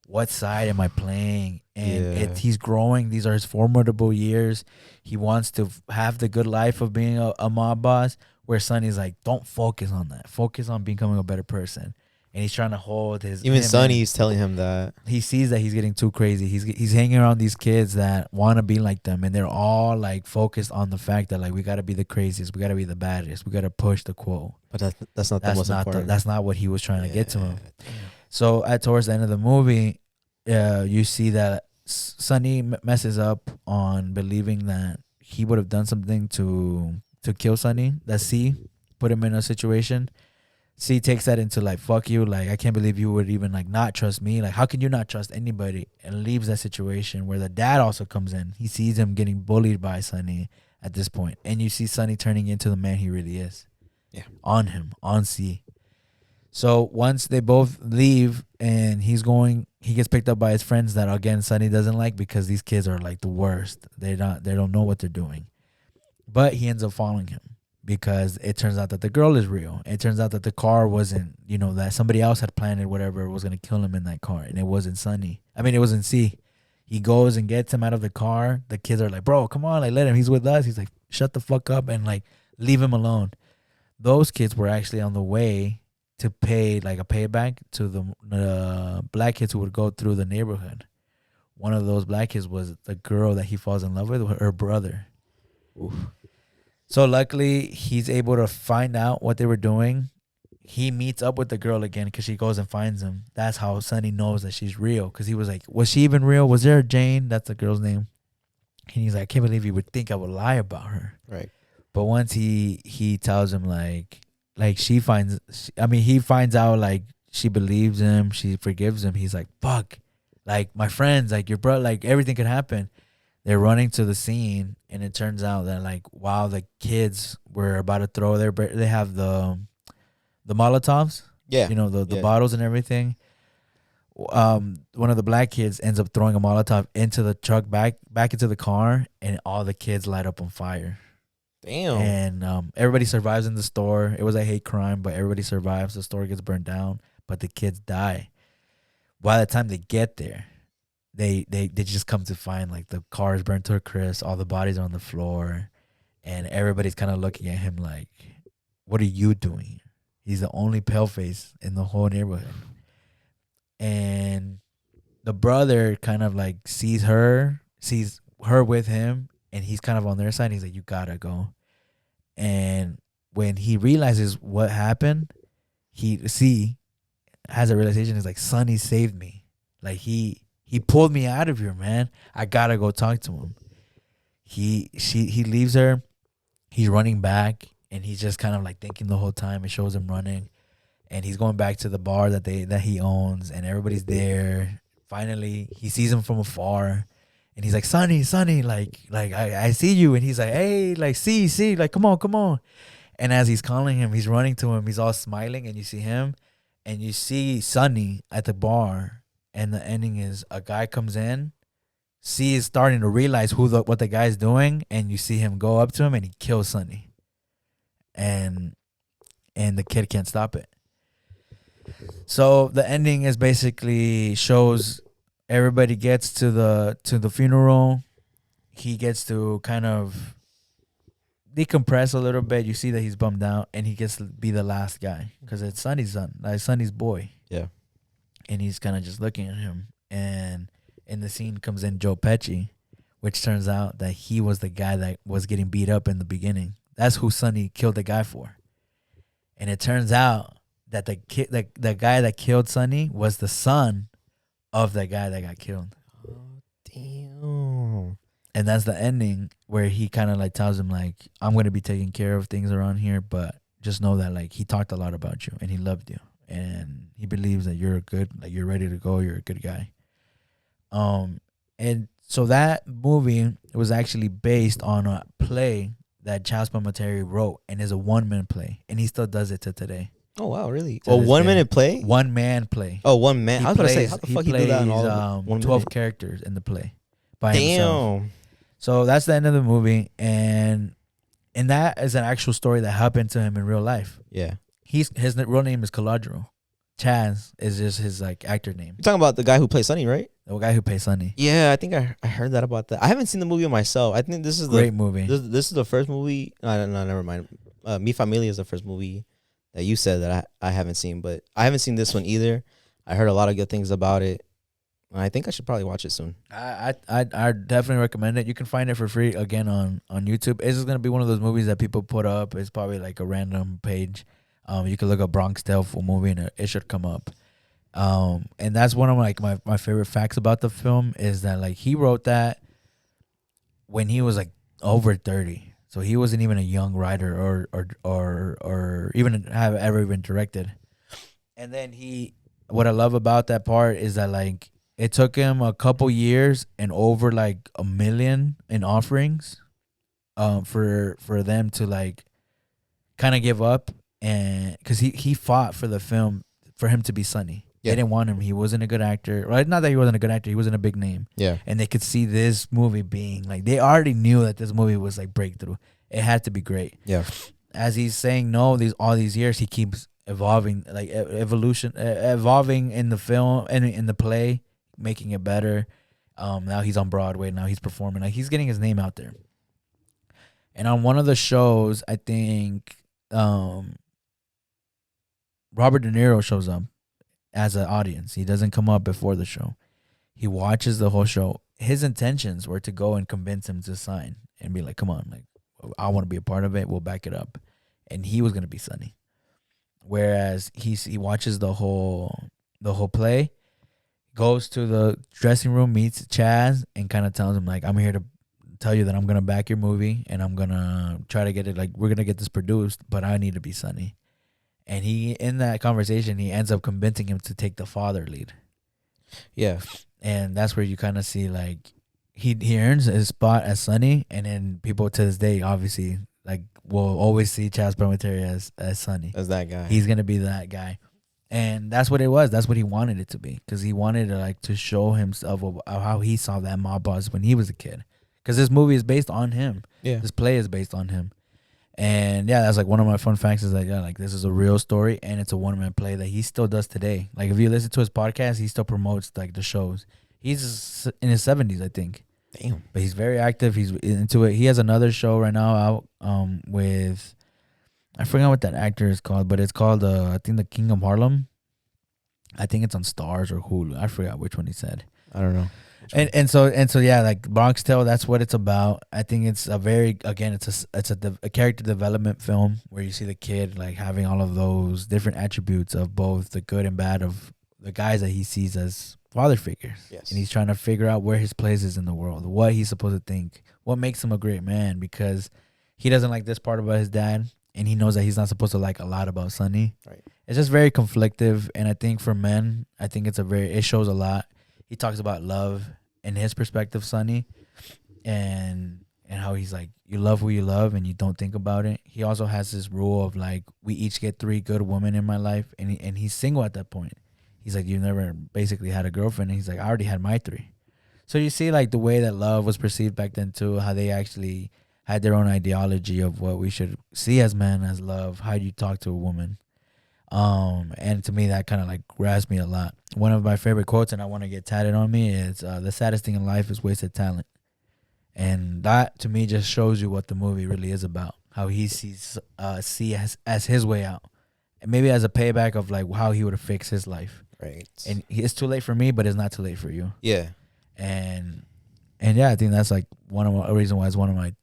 what side am I playing? And he's growing. These are his formidable years. He wants to have the good life of being a mob boss, where Sonny's like, don't focus on that. Focus on becoming a better person. And he's trying to hold his. Even Sonny's telling him that. He sees that he's getting too crazy. He's hanging around these kids that want to be like them, and they're all like focused on the fact that like we got to be the craziest, we got to be the baddest, we got to push the quote. But that's not the most important. That's not what he was trying to get to him. So towards the end of the movie, you see that Sonny messes up on believing that he would have done something to kill Sonny. That C put him in a situation. C takes that into like, fuck you, like I can't believe you would even like not trust me, like how can you not trust anybody, and leaves that situation where the dad also comes in. He sees him getting bullied by Sonny at this point, and you see Sonny turning into the man he really is. Yeah, on C. So once they both leave and he gets picked up by his friends that again Sonny doesn't like, because these kids are like the worst. They don't know what they're doing. But he ends up following him because it turns out that the girl is real. It turns out that the car wasn't, that somebody else had planted whatever was going to kill him in that car. And it wasn't Sonny. I mean, it wasn't C. He goes and gets him out of the car. The kids are like, bro, come on, like let him. He's with us. He's like, shut the fuck up and like leave him alone. Those kids were actually on the way to pay like a payback to the black kids who would go through the neighborhood. One of those black kids was the girl that he falls in love with her brother. Oof. So luckily, he's able to find out what they were doing. He meets up with the girl again because she goes and finds him. That's how Sonny knows that she's real, because he was like, was she even real? Was there a Jane? That's the girl's name. And he's like, I can't believe you would think I would lie about her. Right. But once he tells him he finds out like she believes him, she forgives him. He's like, fuck, like my friends, like your brother, like everything could happen. They're running to the scene, and it turns out that like while the kids were about to throw they have the Molotovs, the bottles and everything. One of the black kids ends up throwing a Molotov into the truck back into the car, and all the kids light up on fire. Damn. And everybody survives in the store. It was a hate crime, but everybody survives. The store gets burned down, but the kids die. By the time they get there, they just come to find like the car is burnt to a crisp, all the bodies are on the floor, and everybody's kind of looking at him like, "What are you doing?" He's the only pale face in the whole neighborhood, and the brother kind of like sees her with him, and he's kind of on their side. He's like, "You gotta go," and when he realizes what happened, he has a realization. He's like, Sonny saved me. Like he pulled me out of here, man. I gotta go talk to him. He leaves her. He's running back, and he's just kind of like thinking the whole time. It shows him running, and he's going back to the bar that he owns, and everybody's there. Finally, he sees him from afar, and he's like, Sonny, like I see you, and he's like, hey, like see, like come on. And as he's calling him, he's running to him. He's all smiling, and you see him, and you see Sonny at the bar. And the ending is a guy comes in, is starting to realize what the guy's doing, and you see him go up to him, and he kills Sonny. And the kid can't stop it. So the ending is basically shows everybody gets to the funeral. He gets to kind of decompress a little bit. You see that he's bummed out, and he gets to be the last guy because it's Sonny's son, like Sonny's boy. Yeah. And he's kind of just looking at him. And in the scene comes in Joe Pesci, which turns out that he was the guy that was getting beat up in the beginning. That's who Sonny killed the guy for. And it turns out that the guy that killed Sonny was the son of the guy that got killed. Oh, damn. And that's the ending where he kind of like tells him like, I'm going to be taking care of things around here, but just know that like he talked a lot about you and he loved you. And he believes that you're you're ready to go. You're a good guy. And so that movie was actually based on a play that Charles Palminteri wrote, and is a one-man play, and he still does it to today. Oh wow, really? To A this 1 day. minute play? One-man play. Oh, 1 man. He I was gonna say, plays- how the fuck he do that in all of 1 12 minute? characters in the play by himself. Damn. So that's the end of the movie, and that is an actual story that happened to him in real life. Yeah. His real name is Caladro. Chaz is just his like actor name. You're talking about the guy who plays Sonny, right? The guy who plays Sonny. Yeah, I think I heard that about that. I haven't seen the movie myself. I think this is Great movie. This is the first movie. No, never mind. Mi Familia is the first movie that you said that I haven't seen, but I haven't seen this one either. I heard a lot of good things about it. I think I should probably watch it soon. I definitely recommend it. You can find it for free again on YouTube. It's just gonna be one of those movies that people put up. It's probably like a random page. You can look up Bronx Tale for movie and it should come up. And that's one of like my favorite facts about the film is that like he wrote that when he was like over 30. So he wasn't even a young writer or even have ever been directed. And then what I love about that part is that like it took him a couple years and over like $1 million in offerings for them to like kind of give up, and because he fought for the film for him to be Sonny. Yeah. They didn't want him. He wasn't a good actor. Right? Not that he wasn't a good actor. He wasn't a big name. Yeah. And they could see this movie being like, they already knew that this movie was like breakthrough. It had to be great. Yeah. As he's saying no, all these years, he keeps evolving, like evolving in the film and in the play, making it better. Now he's on Broadway. Now he's performing. Like he's getting his name out there. And on one of the shows, I think Robert De Niro shows up as an audience. He doesn't come up before the show. He watches the whole show. His intentions were to go and convince him to sign and be like, come on, like I want to be a part of it. We'll back it up. And he was going to be Sonny. Whereas he watches the whole play, goes to the dressing room, meets Chaz, and kind of tells him like, I'm here to tell you that I'm going to back your movie and I'm going to try to get it, like we're going to get this produced, but I need to be Sonny. And in that conversation, he ends up convincing him to take the father lead. Yeah. And that's where you kind of see like he earns his spot as Sonny, and then people to this day obviously like will always see Chaz Palminteri as Sonny. As that guy. He's gonna be that guy, and that's what it was. That's what he wanted it to be, because he wanted to show himself of how he saw that mob boss when he was a kid. Because this movie is based on him. Yeah. This play is based on him. And yeah, that's like one of my fun facts is like, yeah, like this is a real story and it's a one-man play that he still does today. Like if you listen to his podcast, he still promotes like the shows. He's in his 70s, I think. Damn. But he's very active. He's into it. He has another show right now out with, I forgot what that actor is called, but it's called I think The King of Harlem. I think it's on Stars or Hulu. I forgot which one he said. I don't know. And so yeah, like Bronx Tale, that's what it's about. I think it's a very, again, it's a character development film where you see the kid like having all of those different attributes of both the good and bad of the guys that he sees as father figures. Yes. And he's trying to figure out where his place is in the world, what he's supposed to think, what makes him a great man, because he doesn't like this part about his dad, and he knows that he's not supposed to like a lot about Sonny. Right. It's just very conflictive, and I think for men, I think it shows a lot. He talks about love in his perspective, Sonny, and how he's like, you love who you love and you don't think about it. He also has this rule of like, we each get 3 good women in my life, and he's single at that point. He's like, you never basically had a girlfriend, and he's like, I already had my 3. So you see like the way that love was perceived back then too, how they actually had their own ideology of what we should see as men, as love, how you talk to a woman. And to me, that kind of like grabs me a lot. One of my favorite quotes, and I want to get tatted on me, is the saddest thing in life is wasted talent. And that to me just shows you what the movie really is about, how he sees as his way out, and maybe as a payback of like how he would have fixed his life. Right. And it's too late for me, but it's not too late for you. Yeah. And yeah, I think that's like a reason why it's one of my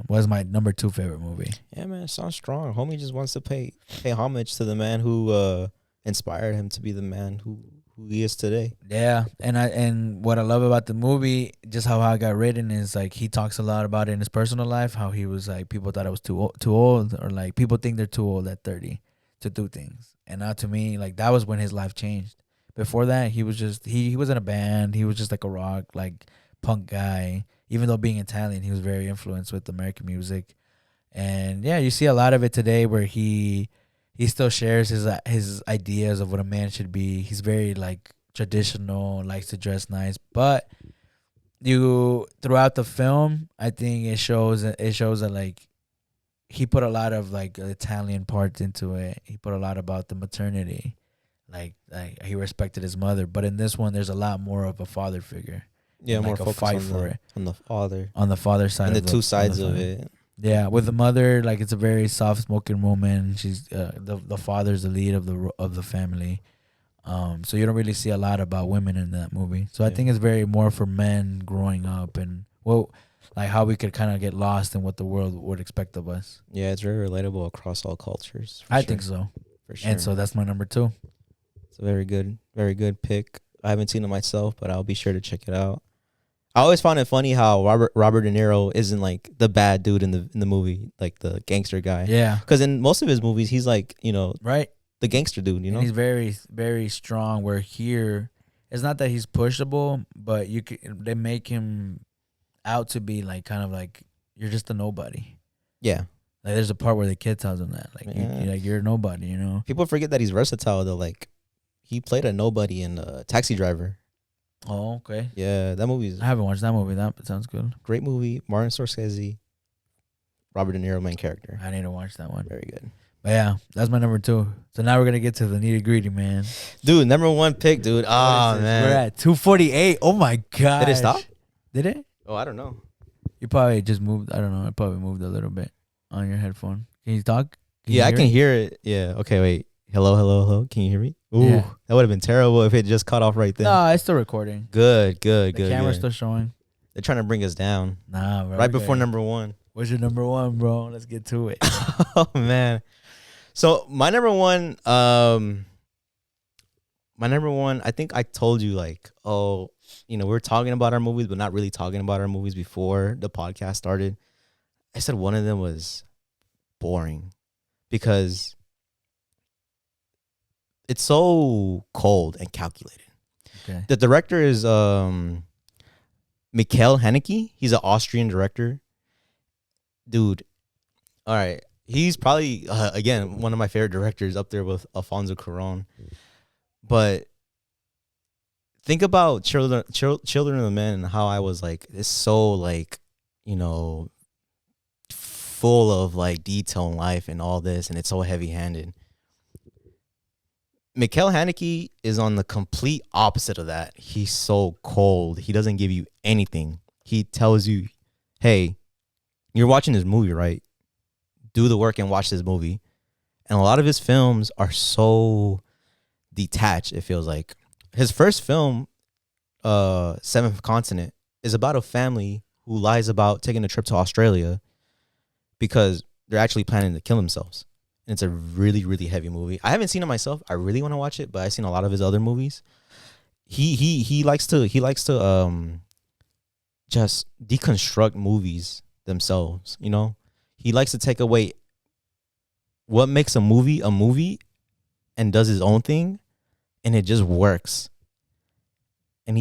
was my number 2 favorite movie. Yeah, man, it sounds strong. Homie just wants to pay homage to the man who inspired him to be the man who he is today. Yeah, and what I love about the movie, just how it got written, is like he talks a lot about it in his personal life, how he was like, people thought I was too old, or like people think they're too old at 30 to do things. And now to me, like that was when his life changed. Before that, he was just he was in a band. He was just like a rock like punk guy. Even though being Italian, he was very influenced with American music. And yeah, you see a lot of it today where he still shares his ideas of what a man should be. He's very like traditional, likes to dress nice, but throughout the film, I think it shows that like he put a lot of like Italian parts into it. He put a lot about the maternity, like he respected his mother. But in this one, there's a lot more of a father figure. Yeah, more like a focus fight on for it on the father on the father side and the of two sides on the of father. it. Yeah, with the mother, like it's a very soft-spoken woman. She's the father's the lead of the family. So you don't really see a lot about women in that movie. So I think it's very more for men growing up and like how we could kind of get lost in what the world would expect of us. Yeah, it's very relatable across all cultures. I think so. For sure. And so that's my number 2. It's a very good pick. I haven't seen it myself, but I'll be sure to check it out. I always found it funny how Robert De Niro isn't like the bad dude in the movie, like the gangster guy. Yeah. Because in most of his movies, he's like, Right. the gangster dude, And he's very, very strong. Where here, it's not that he's pushable, but they make him out to be like kind of like you're just a nobody. Yeah. Like there's a part where the kid tells him that, like you're a nobody, you know. People forget that he's versatile though. Like he played a nobody in Taxi Driver. Oh, okay. Yeah, that movie's I haven't watched that movie. That sounds good. great movie. Martin Scorsese, Robert De Niro, main character. I need to watch that one. Very good. But yeah, that's my number 2. So now we're gonna get to the nitty gritty, man. Dude, number 1 pick, dude. Oh, man. We're at 248. Oh my god. Did it stop? Did it? Oh, I don't know. You probably just moved. I don't know. It probably moved a little bit on your headphone. Can you talk? I can hear it. Yeah. Okay, wait. Hello. Can you hear me? Ooh, Yeah. that would have been terrible if it just cut off right there. No, it's still recording. Good. The camera's still showing. They're trying to bring us down. Nah, bro. Right before number 1. What's your number 1, bro? Let's get to it. Oh, man. So my number 1, I think I told you like, we're talking about our movies, but not really talking about our movies before the podcast started. I said one of them was boring because it's so cold and calculated. Okay. The director is Michael Haneke. He's an Austrian director. Dude, all right. He's probably, again, one of my favorite directors up there with Alfonso Cuarón. But think about Children of the Men and how I was like, it's so like, full of like detail in life and all this, and it's so heavy-handed. Michael Haneke is on the complete opposite of that. He's so cold. He doesn't give you anything. he tells you, hey, you're watching this movie, right? Do the work and watch this movie. And a lot of his films are so detached, it feels like. His first film, Seventh Continent, is about a family who lies about taking a trip to Australia because they're actually planning to kill themselves. And it's a really, really heavy movie. I haven't seen it myself. I really want to watch it, but I've seen a lot of his other movies. He likes to just deconstruct movies themselves, you know? He likes to take away what makes a movie and does his own thing, and it just works. And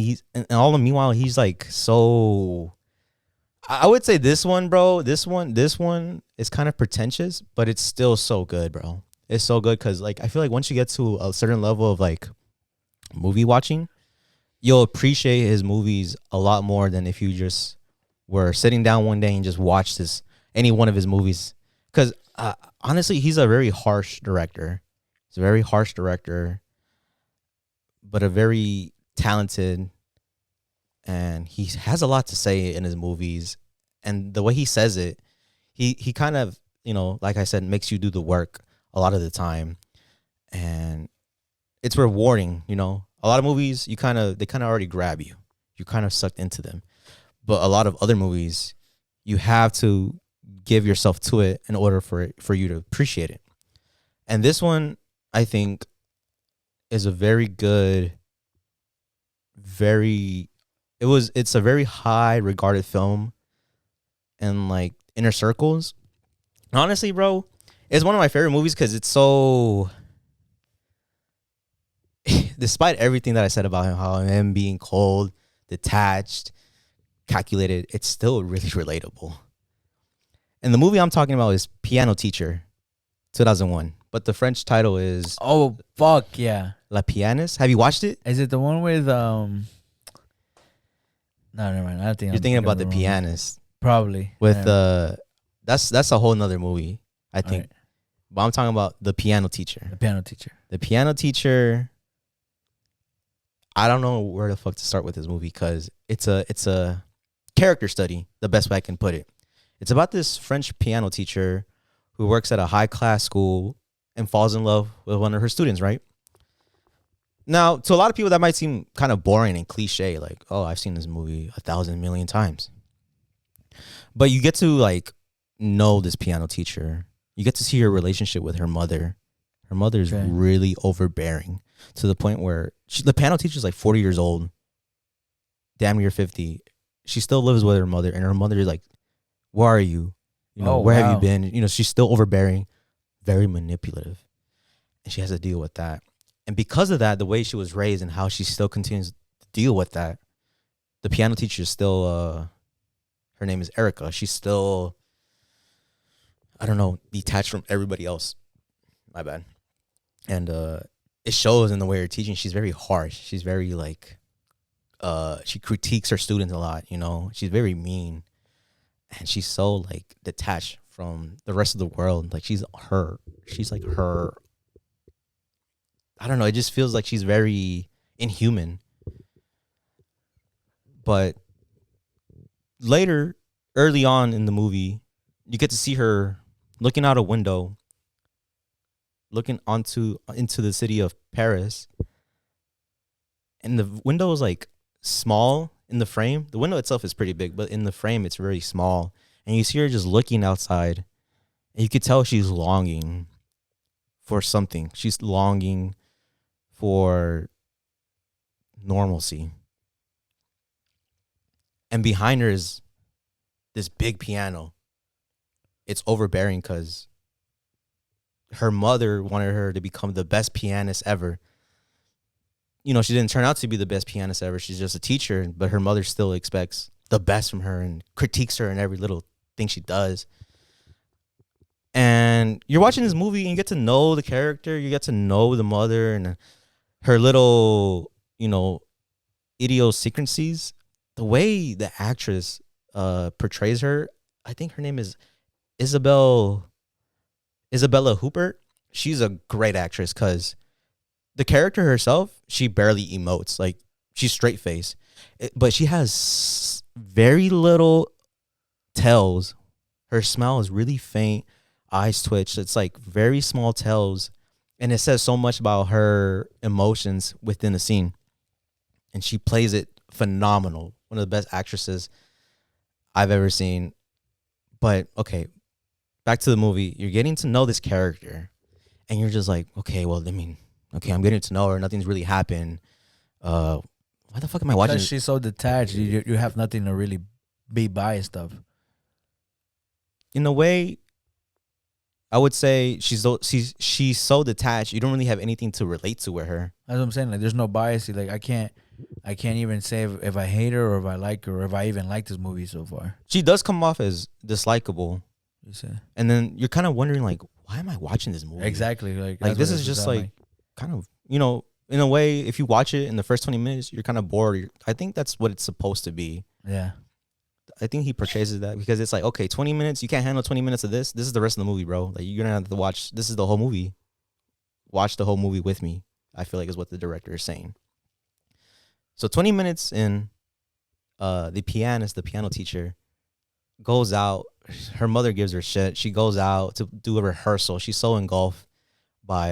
meanwhile he's like so, I would say this one, bro, this one is kind of pretentious, but it's still so good, bro. It's so good because like I feel like once you get to a certain level of like movie watching, you'll appreciate his movies a lot more than if you just were sitting down one day and just watched any one of his movies. Because honestly, he's a very harsh director. He's a very harsh director, but a very talented, and he has a lot to say in his movies. And the way he says it, he kind of, you know, like I said, makes you do the work a lot of the time. And it's rewarding, you know. A lot of movies, they kind of already grab you. You're kind of sucked into them. But a lot of other movies, you have to give yourself to it in order for you to appreciate it. And this one, I think, is a very good, it's a very high regarded film in like inner circles. Honestly, bro, it's one of my favorite movies because it's so, despite everything that I said about him, how him being cold, detached, calculated, it's still really relatable. And the movie I'm talking about is Piano Teacher, 2001. But the French title is Oh fuck yeah! La Pianiste. Have you watched it? Is it the one with No, never mind. I don't think You're thinking about The Pianist. Probably With that's a whole nother movie, I think. Right. But I'm talking about The Piano Teacher. The Piano Teacher. The Piano Teacher. I don't know where the fuck to start with this movie because it's a character study, the best way I can put it. It's about this French piano teacher who works at a high class school and falls in love with one of her students, right? Now, to a lot of people, that might seem kind of boring and cliche, like, oh, I've seen this movie 1,000 million times. But you get to like know this piano teacher. You get to see her relationship with her mother. Her mother is really overbearing to the point where the piano teacher is like 40 years old, damn near 50. She still lives with her mother, and her mother is like, where are you? You know, where have you been? You know, she's still overbearing, very manipulative, and she has to deal with that. And because of that, the way she was raised and how she still continues to deal with that, the piano teacher is still, her name is Erica. She's still, I don't know, detached from everybody else. My bad. And it shows in the way her teaching. She's very harsh. She's very like, she critiques her students a lot, you know. She's very mean. And she's so like detached from the rest of the world. Like she's like her. I don't know. It just feels like she's very inhuman. But later, early on in the movie, you get to see her looking out a window, looking into the city of Paris. And the window is like small in the frame. The window itself is pretty big, but in the frame it's very small. And you see her just looking outside, and you could tell she's longing for something. She's longing for normalcy. And behind her is this big piano. It's overbearing because her mother wanted her to become the best pianist ever. You know, she didn't turn out to be the best pianist ever. She's just a teacher, but her mother still expects the best from her and critiques her in every little thing she does. And you're watching this movie and you get to know the character. You get to know the mother and her little, you know, idiosyncrasies. The way the actress portrays her, I think her name is Isabella Huppert. She's a great actress because the character herself, she barely emotes. Like, she's straight face. But she has very little tells. Her smile is really faint, eyes twitch. It's like very small tells, and it says so much about her emotions within the scene. And she plays it phenomenal. One of the best actresses I've ever seen. But okay, back to the movie. You're getting to know this character, and you're just like, okay, well, I mean, okay, I'm getting to know her. Nothing's really happened. Why the fuck am I watching? Because she's so detached, you have nothing to really be biased of. In a way, I would say she's so detached. You don't really have anything to relate to with her. That's what I'm saying. Like, there's no bias. Like, I can't even say if I hate her or if I like her or if I even like this movie so far. She does come off as dislikable, You see? and then you're kind of wondering like, why am I watching this movie? Exactly. Like that's this what is it just sound like kind of, you know, in a way, if you watch it in the first 20 minutes, you're kind of bored. I think that's what it's supposed to be. yeah. I think he portrays that because it's like, okay, 20 minutes, you can't handle 20 minutes of this. This is the rest of the movie, bro. Like, you're going to have to watch, this is the whole movie. Watch the whole movie with me, I feel like is what the director is saying. So 20 minutes in, the piano teacher, goes out. Her mother gives her shit. She goes out to do a rehearsal. She's so engulfed by,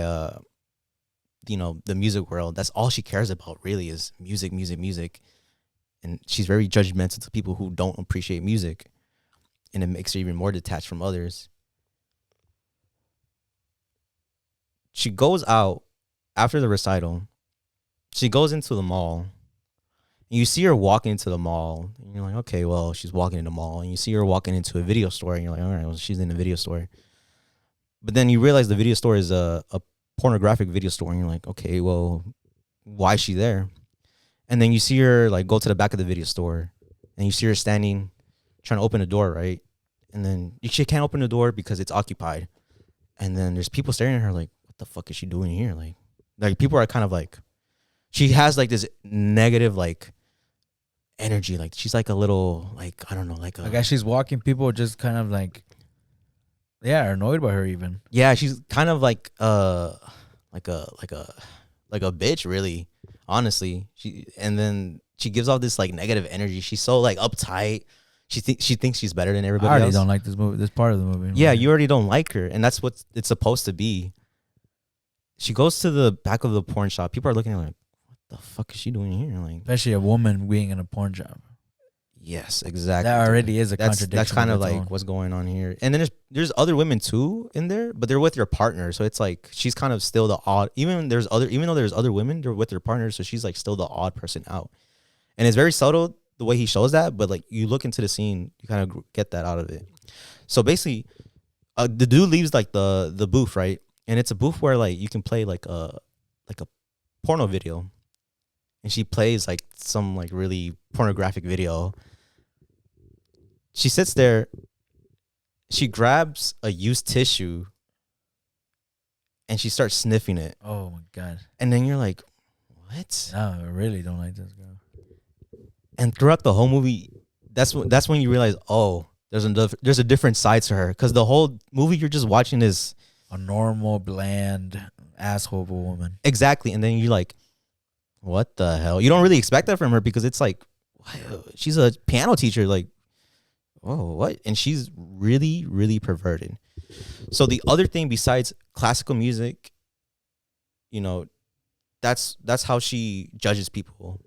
you know, the music world. That's all she cares about really is music, music, music. And she's very judgmental to people who don't appreciate music. And it makes her even more detached from others. She goes out after the recital. She goes into the mall. And you see her walking into the mall. And you're like, okay, well, she's walking in the mall. And you see her walking into a video store. And you're like, all right, well, she's in a video store. But then you realize the video store is a pornographic video store. And you're like, okay, well, why is she there? And then you see her like go to the back of the video store, and you see her standing, trying to open the door, right? And then she can't open the door because it's occupied. And then there's people staring at her like, what the fuck is she doing here? Like people are kind of like, she has like this negative like energy. Like she's like a little like, I don't know, like Like, as she's walking, people are just kind of like, yeah, are annoyed by her even. yeah, she's kind of like a bitch, really. Honestly, and then she gives off this like negative energy. She's so like uptight. She thinks she's better than everybody I already else. don't like this movie. This part of the movie. Yeah, you already don't like her, and that's what it's supposed to be. She goes to the back of the porn shop. People are looking at her like, what the fuck is she doing here? Like, Especially a woman being in a porn shop. yes, exactly. That already is a contradiction. That's kind of its like own. what's going on here. And then there's other women too in there, but they're with your partner. So it's like she's kind of still the odd. Even though there's other women, they're with their partner. So she's like still the odd person out. And it's very subtle the way he shows that, but like you look into the scene, you kind of get that out of it. So basically, the dude leaves like the booth, right? And it's a booth where like you can play like a porno video, and she plays like some like really pornographic video. She sits there, she grabs a used tissue, and she starts sniffing it. Oh my god! And then you're like, what? No, I really don't like this girl. And throughout the whole movie, that's when you realize, oh, there's a different side to her. Because the whole movie you're just watching is A normal, bland asshole of a woman. exactly. And then you're like, what the hell? You don't really expect that from her because it's like, she's a piano teacher. Like, oh, what? And she's really, really perverted. So the other thing besides classical music, you know, that's how she judges people.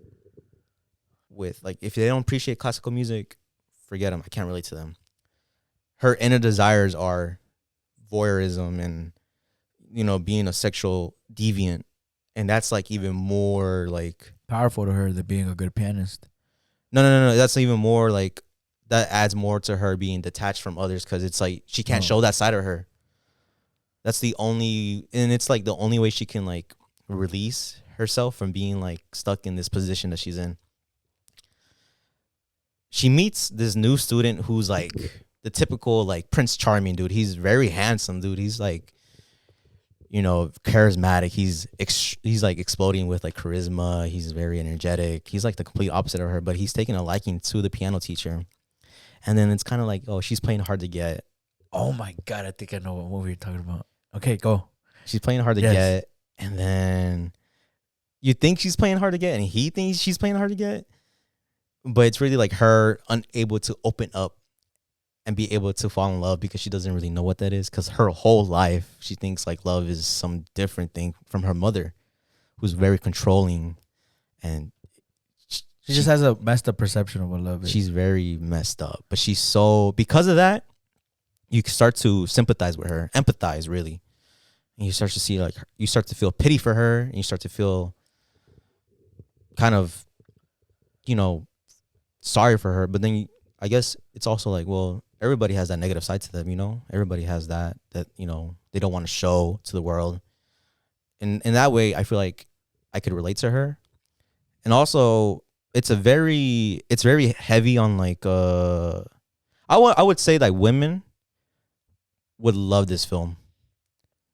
With like, if they don't appreciate classical music, forget them. I can't relate to them. Her inner desires are voyeurism and, you know, being a sexual deviant, and that's like even more like Powerful to her than being a good pianist. no. That's even more like that adds more to her being detached from others because it's like she can't show that side of her. That's the only, and it's like the only way she can like release herself from being like stuck in this position that she's in. She meets this new student who's like the typical like Prince Charming dude. He's very handsome, dude. He's like, you know, charismatic. He's like exploding with like charisma. He's very energetic. He's like the complete opposite of her, but he's taking a liking to the piano teacher. And then it's kind of like, oh, she's playing hard to get. Oh my god! I think I know what movie you're talking about. Okay, go. She's playing hard to get, and then you think she's playing hard to get, and he thinks she's playing hard to get. but it's really like her unable to open up and be able to fall in love because she doesn't really know what that is. Because her whole life, she thinks like love is some different thing from her mother, who's very controlling, and She just has a messed up perception of what love is. she's very messed up. But she's so, because of that, you start to sympathize with her, empathize really, and you start to see like you start to feel pity for her, and you start to feel kind of, sorry for her. But then I guess it's also like, well, everybody has that negative side to them. Everybody has that they don't want to show to the world, and in that way, I feel like I could relate to her, and also it's very heavy on like I would say that women would love this film,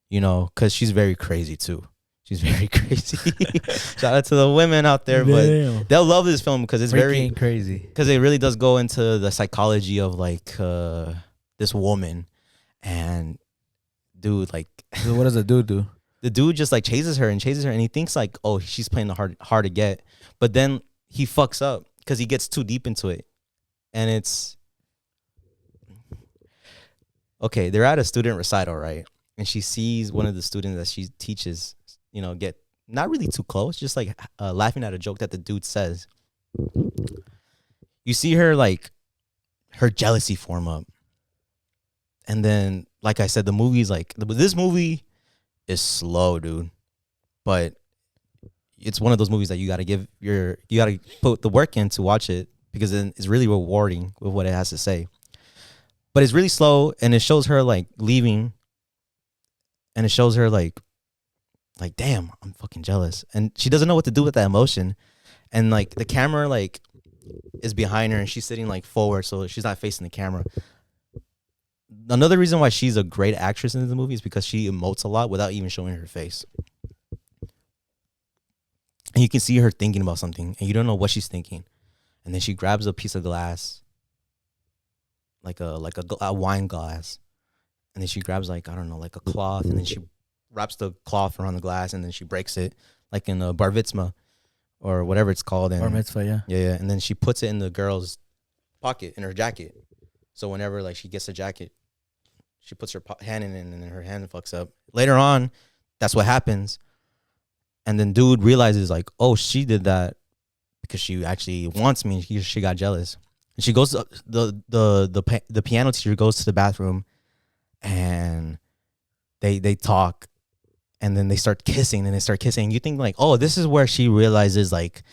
because she's very crazy too. She's very crazy. Shout out to the women out there, but they'll love this film because it's very crazy. Because it really does go into the psychology of like this woman, and dude, like, So what does the dude do? the dude just like chases her, and he thinks like, oh, she's playing the hard to get, but then he fucks up because he gets too deep into it, and it's okay. They're at a student recital, right? And she sees one of the students that she teaches, get not really too close, just like laughing at a joke that the dude says. You see her like her jealousy form up, and then like I said, the movie's like this movie is slow, dude, but it's one of those movies that you gotta put the work in to watch it, because then it's really rewarding with what it has to say. But it's really slow, and it shows her like leaving, and it shows her like damn, I'm fucking jealous, and she doesn't know what to do with that emotion, and like the camera like is behind her, and she's sitting like forward, so she's not facing the camera. Another reason why she's a great actress in the movie is because she emotes a lot without even showing her face. And you can see her thinking about something, and you don't know what she's thinking. And then she grabs a piece of glass, like a wine glass, and then she grabs like, I don't know, like a cloth, and then she wraps the cloth around the glass, and then she breaks it, like in a bar mitzvah or whatever it's called. And Bar mitzvah, yeah. Yeah. And then she puts it in the girl's pocket in her jacket. So whenever like she gets a jacket, she puts her hand in it, and then her hand fucks up. Later on, that's what happens. And then dude realizes like, oh, she did that because she actually wants me. She got jealous. And she goes to the piano teacher goes to the bathroom, and they talk, and then they start kissing, and You think like, oh, this is where she realizes like,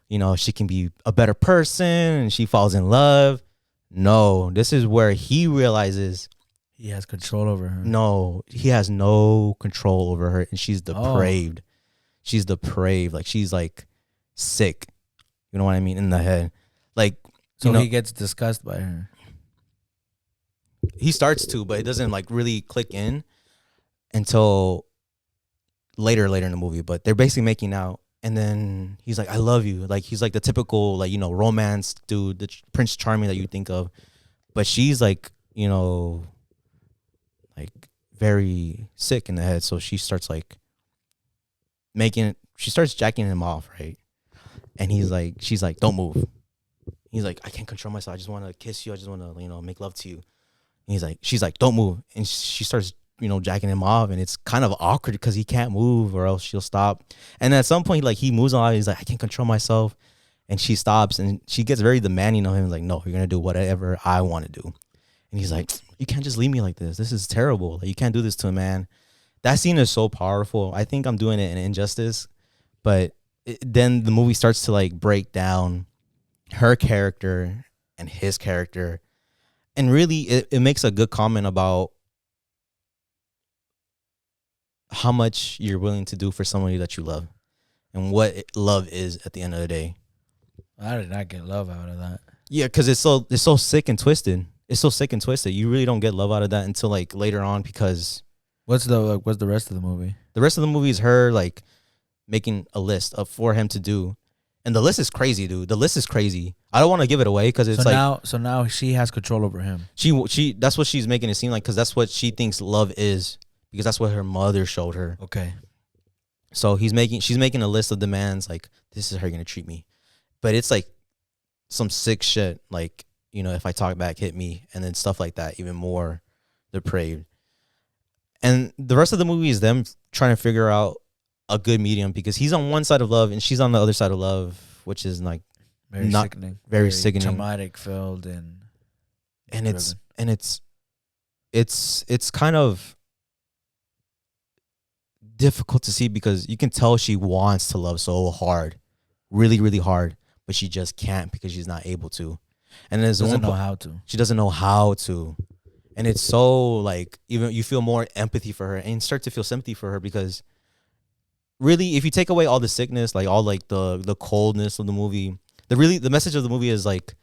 she can be a better person, and she falls in love. No, this is where he realizes he has control over her. No, he has no control over her, and she's depraved. Oh. She's depraved. Like, she's like sick. You know what I mean? In the head. Like, so he gets disgusted by her. He starts to, but it doesn't like really click in until later in the movie. But they're basically making out, and then he's like, I love you. Like, he's like the typical, like, romance dude, the Prince Charming that you think of. But she's like, like very sick in the head. So she starts like she starts jacking him off, right? And she's like, don't move. He's like, I can't control myself. I just want to kiss you. I just want to, make love to you. And she's like, don't move. And she starts, jacking him off. And it's kind of awkward because he can't move or else she'll stop. And at some point, like, he moves on. He's like, I can't control myself. And she stops, and she gets very demanding of him. Like, no, you're going to do whatever I want to do. And he's like, you can't just leave me like this. This is terrible. Like, you can't do this to a man. That scene is so powerful. I think I'm doing it in injustice. But then the movie starts to, like, break down her character and his character. And really, it makes a good comment about how much you're willing to do for somebody that you love and what love is at the end of the day. I did not get love out of that. Yeah, because it's so sick and twisted. It's so sick and twisted. You really don't get love out of that until like later on, because what's the rest of the movie? The rest of the movie is her like making a list for him to do, and the list is crazy, dude. The list is crazy. I don't want to give it away because it's so now she has control over him. She that's what she's making it seem like, because that's what she thinks love is, because that's what her mother showed her. Okay. So she's making a list of demands, like, this is how you're gonna treat me, but it's like some sick shit, like, you know, if I talk back, hit me, and then stuff like that, even more depraved. And the rest of the movie is them trying to figure out a good medium, because he's on one side of love and she's on the other side of love, which is like Very not sickening. very sickening. Traumatic filled and it's kind of difficult to see, because you can tell she wants to love so hard, really, really hard, but she just can't because she's not able to. And there's doesn't know how to. she doesn't know how to. And it's so like, even you feel more empathy for her and start to feel sympathy for her, because really, if you take away all the sickness, like all like the coldness of the movie, the message of the movie is like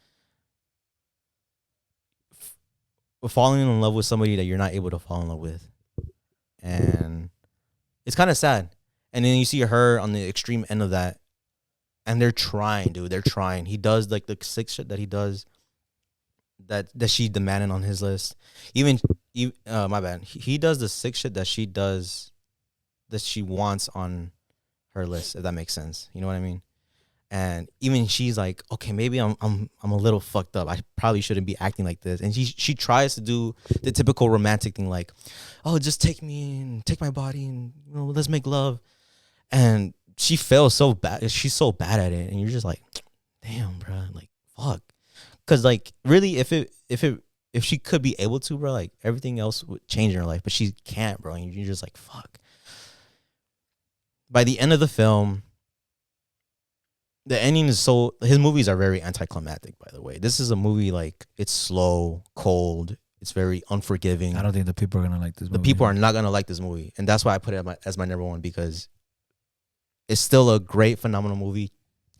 falling in love with somebody that you're not able to fall in love with. And it's kind of sad. And then you see her on the extreme end of that, and they're trying, dude. They're trying. He does like the sick shit that he does, that she demanded on his list. Even my bad. He does the sick shit that she does, that she wants on her list, if that makes sense. You know what I mean? And even she's like, okay, maybe I'm a little fucked up. I probably shouldn't be acting like this. And she tries to do the typical romantic thing, like, oh, just take me and take my body and, you know, let's make love. And she fails so bad. She's so bad at it, and you're just like, damn, bro, like, fuck. Because like, really, if she could be able to, bro, like, everything else would change in her life, but she can't, bro. And you're just like, fuck. By the end of the film, the ending is so, his movies are very anticlimactic, by the way. This is a movie, like, it's slow, cold, it's very unforgiving. I don't think the people are gonna like this movie. The people are not gonna like this movie, and that's why I put it as my number one, because it's still a great, phenomenal movie,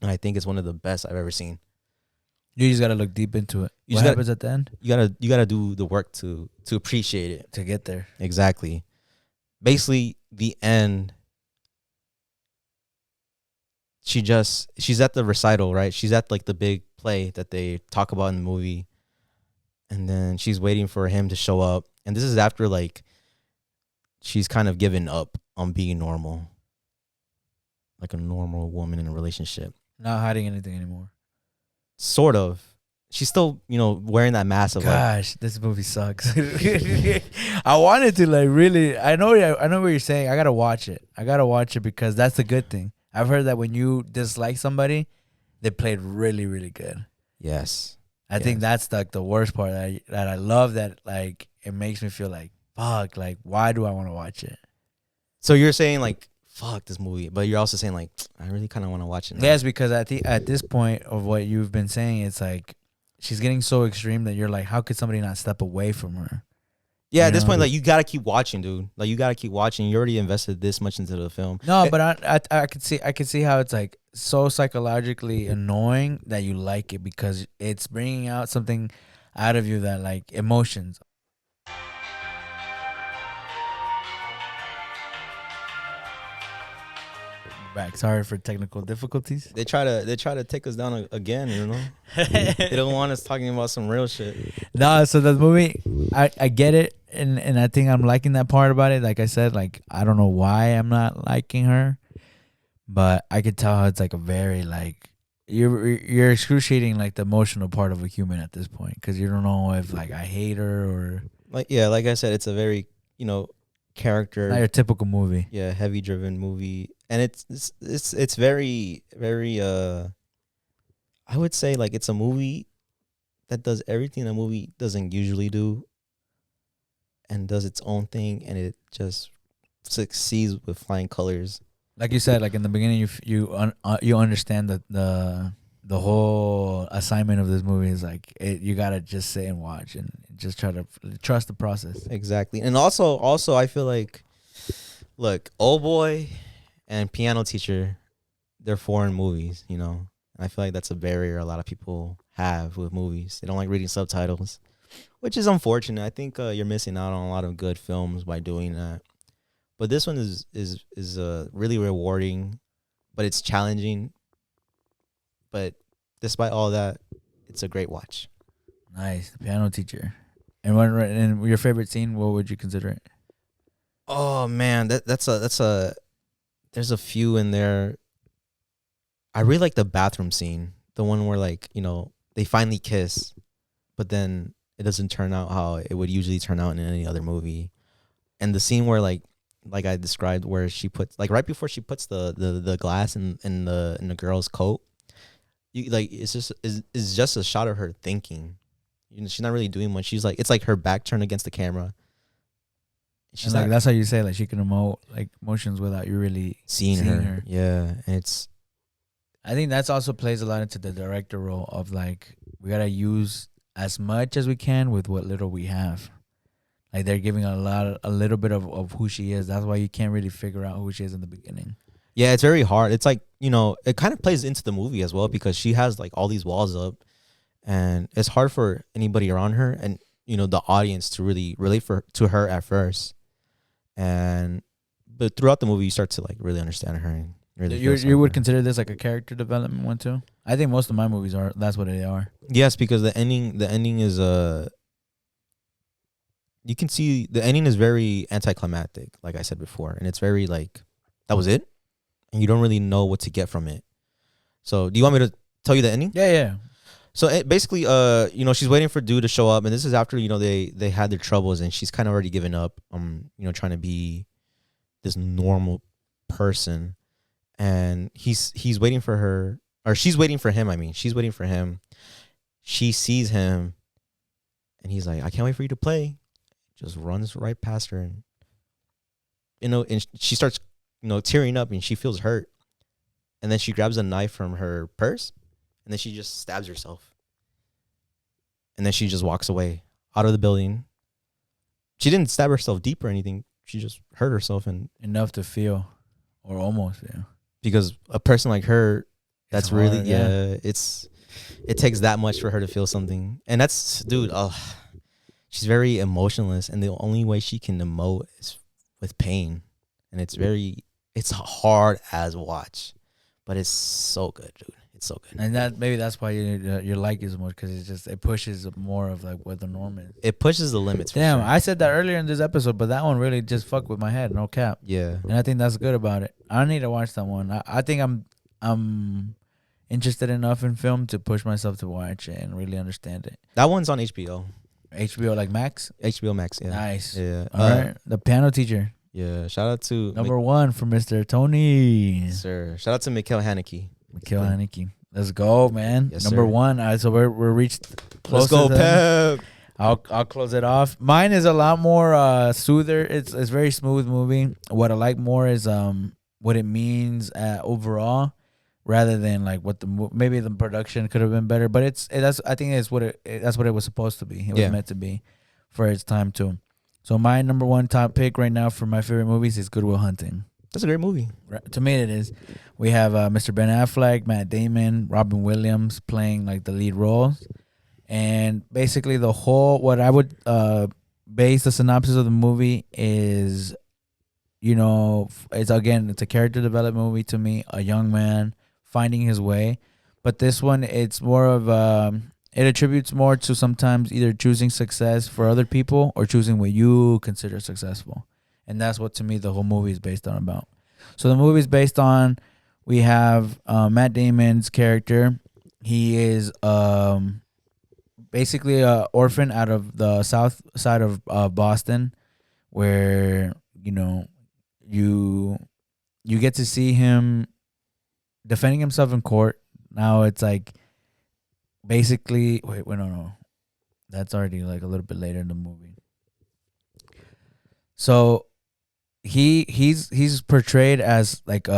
and I think it's one of the best I've ever seen. You just gotta look deep into it. You What just happens at the end You gotta do the work to appreciate it. to get there? Exactly. Basically, the end, she's at the recital, right? She's at like the big play that they talk about in the movie, and then she's waiting for him to show up. And this is after like she's kind of given up on being normal, like a normal woman in a relationship. Not hiding anything anymore. Sort of. She's still, you know, wearing that mask of like, Gosh, this movie sucks. I wanted to like really. I know what you're saying. I gotta watch it. Because that's the good thing. I've heard that when you dislike somebody, they played really, really good. yes. I think that's like the worst part. That I love that, like, it makes me feel like, fuck, like, why do I want to watch it? So you're saying like, fuck this movie, but you're also saying like, I really kind of want to watch it now. Yes, because at this point of what you've been saying, it's like she's getting so extreme that you're like, how could somebody not step away from her? Yeah, You at this know? point, like, you gotta keep watching, dude. Like, you gotta keep watching. You already invested this much into the film. No, but I could see how it's like so psychologically annoying that you like it, because it's bringing out something out of you, that like emotions. Back. Sorry for technical difficulties. They try to take us down again, you know. They don't want us talking about some real shit. No, so the movie, I get it, and I think I'm liking that part about it. Like I said, like, I don't know why I'm not liking her, but I could tell how it's like a very like you're excruciating like the emotional part of a human at this point, because you don't know if like I hate her or Like, yeah, like I said, it's a very, you know, character, not your typical movie. yeah, heavy driven movie, and it's very, very I would say like it's a movie that does everything a movie doesn't usually do, and does its own thing, and it just succeeds with flying colors. Like you said, like in the beginning, you understand that the whole assignment of this movie is like you gotta just sit and watch and just try to trust the process. Exactly. And also I feel like, look, Old Boy and Piano Teacher, they're foreign movies, you know. I feel like that's a barrier a lot of people have with movies. They don't like reading subtitles, which is unfortunate. I think you're missing out on a lot of good films by doing that. But this one is really rewarding, but it's challenging. But despite all that, it's a great watch. Nice, The Piano Teacher. And your favorite scene, what would you consider it? Oh man, that's a there's a few in there. I really like the bathroom scene. the one where like, you know, they finally kiss, but then it doesn't turn out how it would usually turn out in any other movie. And the scene where like I described, where she puts, like, right before she puts the glass in the girl's coat, you like, it's just a shot of her thinking. You know, she's not really doing much. She's like, it's like her back turned against the camera. She's like, not, that's how you say like she can emote like emotions without you really seeing her. Yeah, and it's. I think that's also plays a lot into the director role of like, we gotta use as much as we can with what little we have. Like, they're giving a little bit of who she is. That's why you can't really figure out who she is in the beginning. Yeah, it's very hard. It's like, you know, it kind of plays into the movie as well, because she has like all these walls up, and it's hard for anybody around her and, you know, the audience to really relate to her at first. But throughout the movie, you start to like really understand her. And really you would consider this like a character development one too? I think most of my movies are. That's what they are. Yes, because the ending is you can see the ending is very anticlimactic, like I said before, and it's very like, that was it, and you don't really know what to get from it. So, do you want me to tell you the ending? Yeah. So basically, you know, she's waiting for Dude to show up, and this is after, you know, they had their troubles, and she's kind of already given up, you know, trying to be this normal person, and he's waiting for her, or she's waiting for him. I mean, she's waiting for him. She sees him, and he's like, "I can't wait for you to play." Just runs right past her, and, you know, and she starts, you know, tearing up, and she feels hurt, and then she grabs a knife from her purse, and then she just stabs herself, and then she just walks away out of the building. She didn't stab herself deep or anything. She just hurt herself, and Enough to feel, or almost, yeah. because a person like her, that's hard, really, yeah. it takes that much for her to feel something, and that's, dude. She's very emotionless, and the only way she can emote is with pain, and it's hard as watch, but it's so good, dude. It's so good. And that maybe that's why you like it so much, because it pushes more of like what the norm is. It pushes the limits. Damn, for sure. I said that earlier in this episode, but that one really just fucked with my head. No cap. Yeah, And I think that's good about it. I need to watch that one. I think I'm interested enough in film to push myself to watch it and really understand it. that one's on HBO. HBO like Max. HBO Max. Yeah. Nice. Yeah. All right. The piano teacher. Yeah. Shout out to Number one for Mr. Tony. sir. Shout out to Mikhail Haneke. Mikhail Haneke. Let's go, man. Yes, Number sir. one. All right, so we're reached close. Let's go, to them. Pep. I'll close it off. Mine is a lot more soother. It's very smooth movie. What I like more is what it means overall, rather than like what maybe the production could have been better. But I think that's what it was supposed to be. It was meant to be for its time too. So my number one top pick right now for my favorite movies is Good Will Hunting. That's a great movie. To me, it is. We have Mr. Ben Affleck, Matt Damon, Robin Williams playing like the lead roles. And basically what I would base the synopsis of the movie is, you know, it's a character development movie to me, a young man finding his way. But this one, it's more of, it attributes more to sometimes either choosing success for other people or choosing what you consider successful. And that's what, to me, the whole movie is based on about. So the movie is based on, we have Matt Damon's character. He is basically an orphan out of the south side of Boston, where, you know, you get to see him defending himself in court. Now it's like basically, no. That's already like a little bit later in the movie. So he's portrayed as like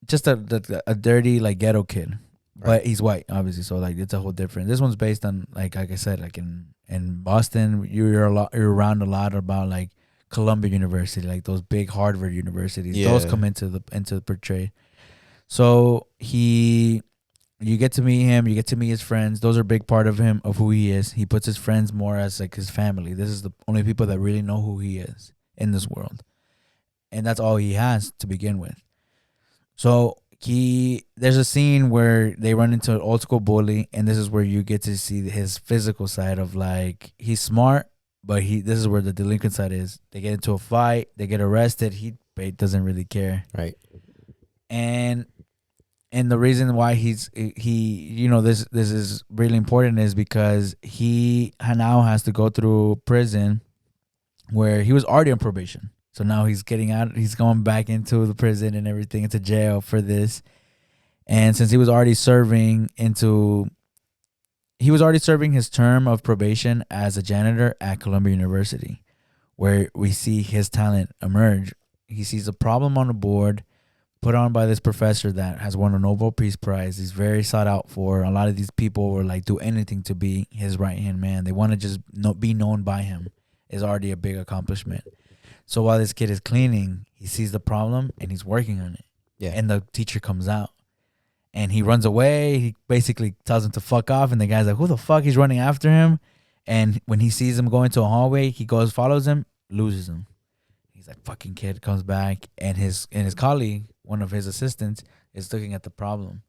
just a dirty like ghetto kid, but he's white obviously, so like it's a whole different. This one's based on like I said, like in Boston, you're around a lot about like Columbia University, like those big Harvard universities. Yeah. Those come into the portray. So you get to meet him, you get to meet his friends. Those are a big part of him, of who he is. He puts his friends more as like his family. This is the only people that really know who he is in this world. And that's all he has to begin with. So there's a scene where they run into an old school bully, and this is where you get to see his physical side of like, he's smart, but this is where the delinquent side is. They get into a fight, they get arrested, he doesn't really care. Right. And And the reason why he this is really important is because he now has to go through prison where he was already on probation. So now he's getting out. He's going back into the prison and everything, into jail for this. And since he was already serving his term of probation as a janitor at Columbia University, where we see his talent emerge. He sees a problem on the board put on by this professor that has won a Nobel Peace Prize. He's very sought out for. A lot of these people will like do anything to be his right-hand man. They want to just be known by him. Is already a big accomplishment. So while this kid is cleaning, he sees the problem and he's working on it. Yeah. And the teacher comes out and he runs away. He basically tells him to fuck off. And the guy's like, who the fuck? He's running after him. And when he sees him going to a hallway, he goes, follows him, loses him. He's like, fucking kid, comes back. And his colleague, one of his assistants, is looking at the problem.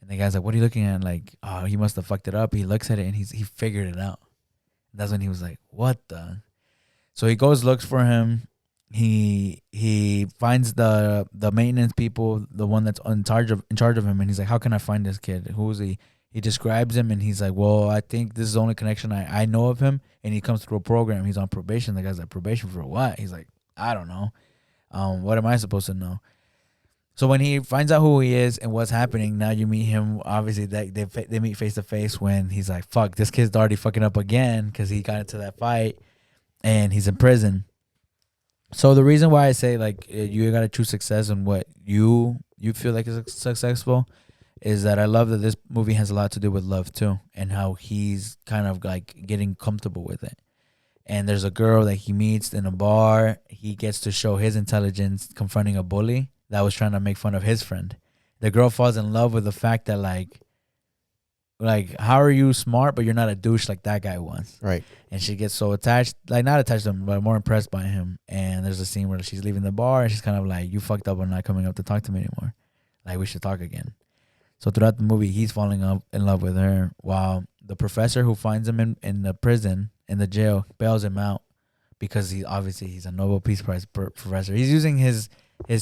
And the guy's like, what are you looking at? Like, oh, he must have fucked it up. He looks at it and he figured it out. And that's when he was like, what the? So he goes, looks for him. He finds the maintenance people, the one that's in charge of him, and he's like, how can I find this kid? Who is he? He describes him, and he's like, well, I think this is the only connection I know of him. And he comes through a program. He's on probation. The guy's like, probation for what? He's like, I don't know. What am I supposed to know? So when he finds out who he is and what's happening, now you meet him. Obviously, they meet face to face when he's like, fuck, this kid's already fucking up again because he got into that fight, and he's in prison. So the reason why I say like you gotta choose success and what you feel like is successful is that I love that this movie has a lot to do with love too, and how he's kind of like getting comfortable with it. And there's a girl that he meets in a bar. He gets to show his intelligence confronting a bully that was trying to make fun of his friend. The girl falls in love with the fact that like how are you smart but you're not a douche like that guy was. Right. And she gets so attached, like not attached to him, but more impressed by him. And there's a scene where she's leaving the bar and she's kind of like, you fucked up on not coming up to talk to me anymore. Like, we should talk again. So throughout the movie, he's falling in love with her, while the professor who finds him in the prison, in the jail, bails him out because he's a Nobel Peace Prize professor. He's using his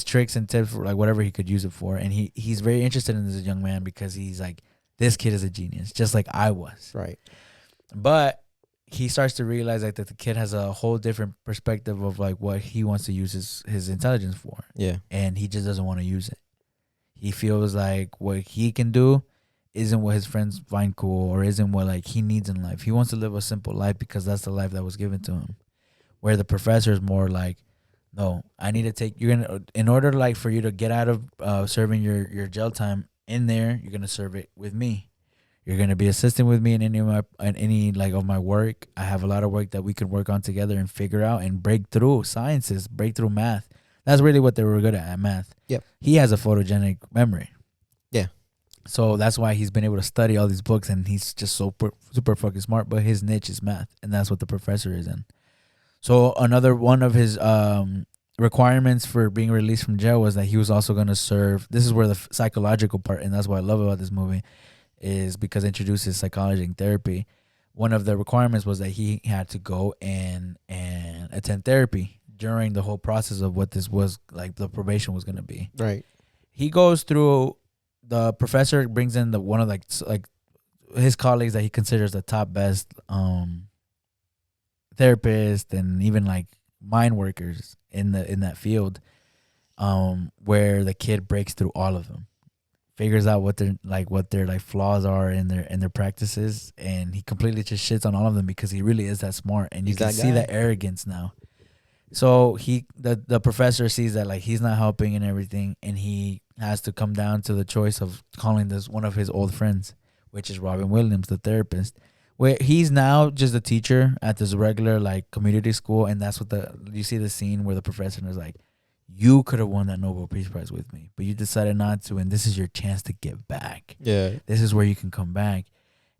tricks and tips for like whatever he could use it for. And he's very interested in this young man because he's like, this kid is a genius, just like I was. Right. But he starts to realize like that the kid has a whole different perspective of like what he wants to use his intelligence for. Yeah. And he just doesn't want to use it. He feels like what he can do isn't what his friends find cool or isn't what like he needs in life. He wants to live a simple life because that's the life that was given to him. Where the professor is more like, no, I need to take, in order like for you to get out of serving your jail time in there, you're gonna serve it with me. You're gonna be assisting with me in any of my work. I have a lot of work that we could work on together and figure out and break through sciences, break through math. That's really what they were good at math. Yep. He has a photogenic memory. Yeah. So that's why he's been able to study all these books and he's just so super fucking smart. But his niche is math, and that's what the professor is in. So another one of his requirements for being released from jail was that he was also going to serve. This is where the psychological part, and that's what I love about this movie, is because it introduces psychology and therapy. One of the requirements was that he had to go and attend therapy during the whole process of what this was like, the probation was going to be. Right. He goes through, the professor brings in one of like his colleagues that he considers the top best therapist and even like mind workers in that field, where the kid breaks through all of them, figures out what their flaws are in their practices, and he completely just shits on all of them because he really is that smart, and you can see that arrogance now. So the professor sees that like he's not helping and everything, and he has to come down to the choice of calling this one of his old friends, which is Robin Williams, the therapist. Where he's now just a teacher at this regular like community school, and that's what you see the scene where the professor is like, you could have won that Nobel Peace Prize with me, but you decided not to, and this is your chance to get back. Yeah. This is where you can come back.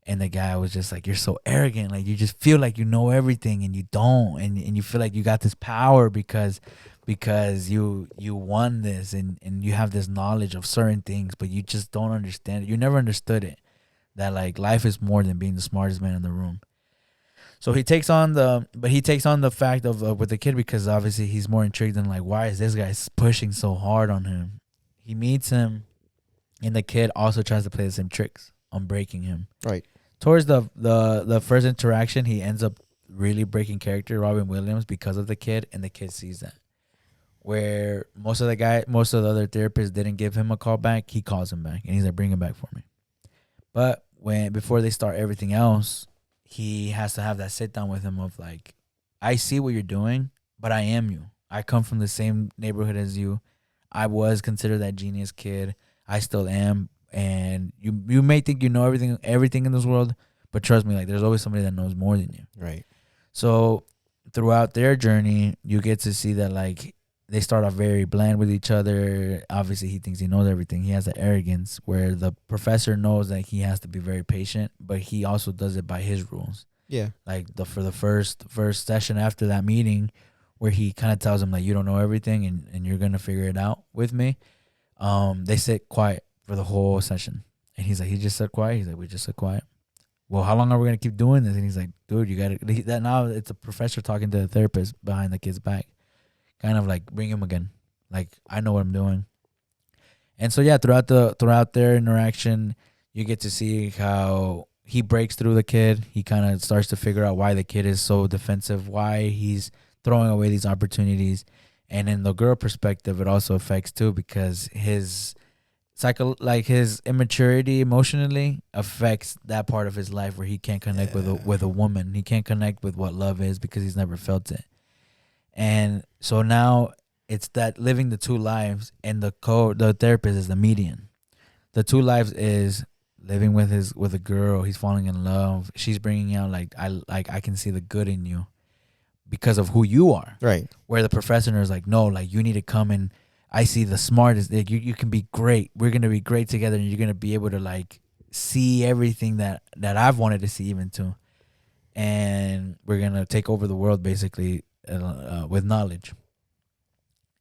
And the guy was just like, you're so arrogant, like you just feel like you know everything and you don't, and you feel like you got this power because you won this and you have this knowledge of certain things, but you just don't understand it. You never understood it. That like life is more than being the smartest man in the room. So he takes on the fact of with the kid because obviously he's more intrigued in like, why is this guy pushing so hard on him? He meets him, And the kid also tries to play the same tricks on breaking him. Right. Towards the first interaction, he ends up really breaking character, Robin Williams, because of the kid, and the kid sees that. Where most of the other therapists didn't give him a call back, he calls him back, and he's like, bring him back for me. But before they start everything else, he has to have that sit down with him of like, I see what you're doing, but I am you. I come from the same neighborhood as you. I was considered that genius kid. I still am. And you may think you know everything in this world, but trust me, like there's always somebody that knows more than you. Right. So throughout their journey, you get to see that like they start off very bland with each other. Obviously, he thinks he knows everything. He has the arrogance where the professor knows that he has to be very patient, but he also does it by his rules. Yeah. Like for the first session after that meeting, where he kind of tells him like, you don't know everything and you're gonna figure it out with me. They sit quiet for the whole session, and he's like, he just said quiet. He's like, we just said quiet. Well, how long are we gonna keep doing this? And he's like, dude, you gotta. That now it's a professor talking to the therapist behind the kid's back, kind of like bring him again. Like I know what I'm doing. And so yeah, throughout their interaction, you get to see how he breaks through the kid. He kind of starts to figure out why the kid is so defensive, why he's throwing away these opportunities. And in the girl perspective, it also affects too, because his his immaturity emotionally affects that part of his life where he can't connect with a woman. He can't connect with what love is because he's never felt it. And so now it's that living the two lives, and the therapist is the median. The two lives is living with a girl. He's falling in love. She's bringing out I can see the good in you because of who you are. Right. Where the professor is like, no, like you need to come and I see the smartest. Like, you can be great. We're gonna be great together, and you're gonna be able to like see everything that I've wanted to see even too, and we're gonna take over the world basically with knowledge.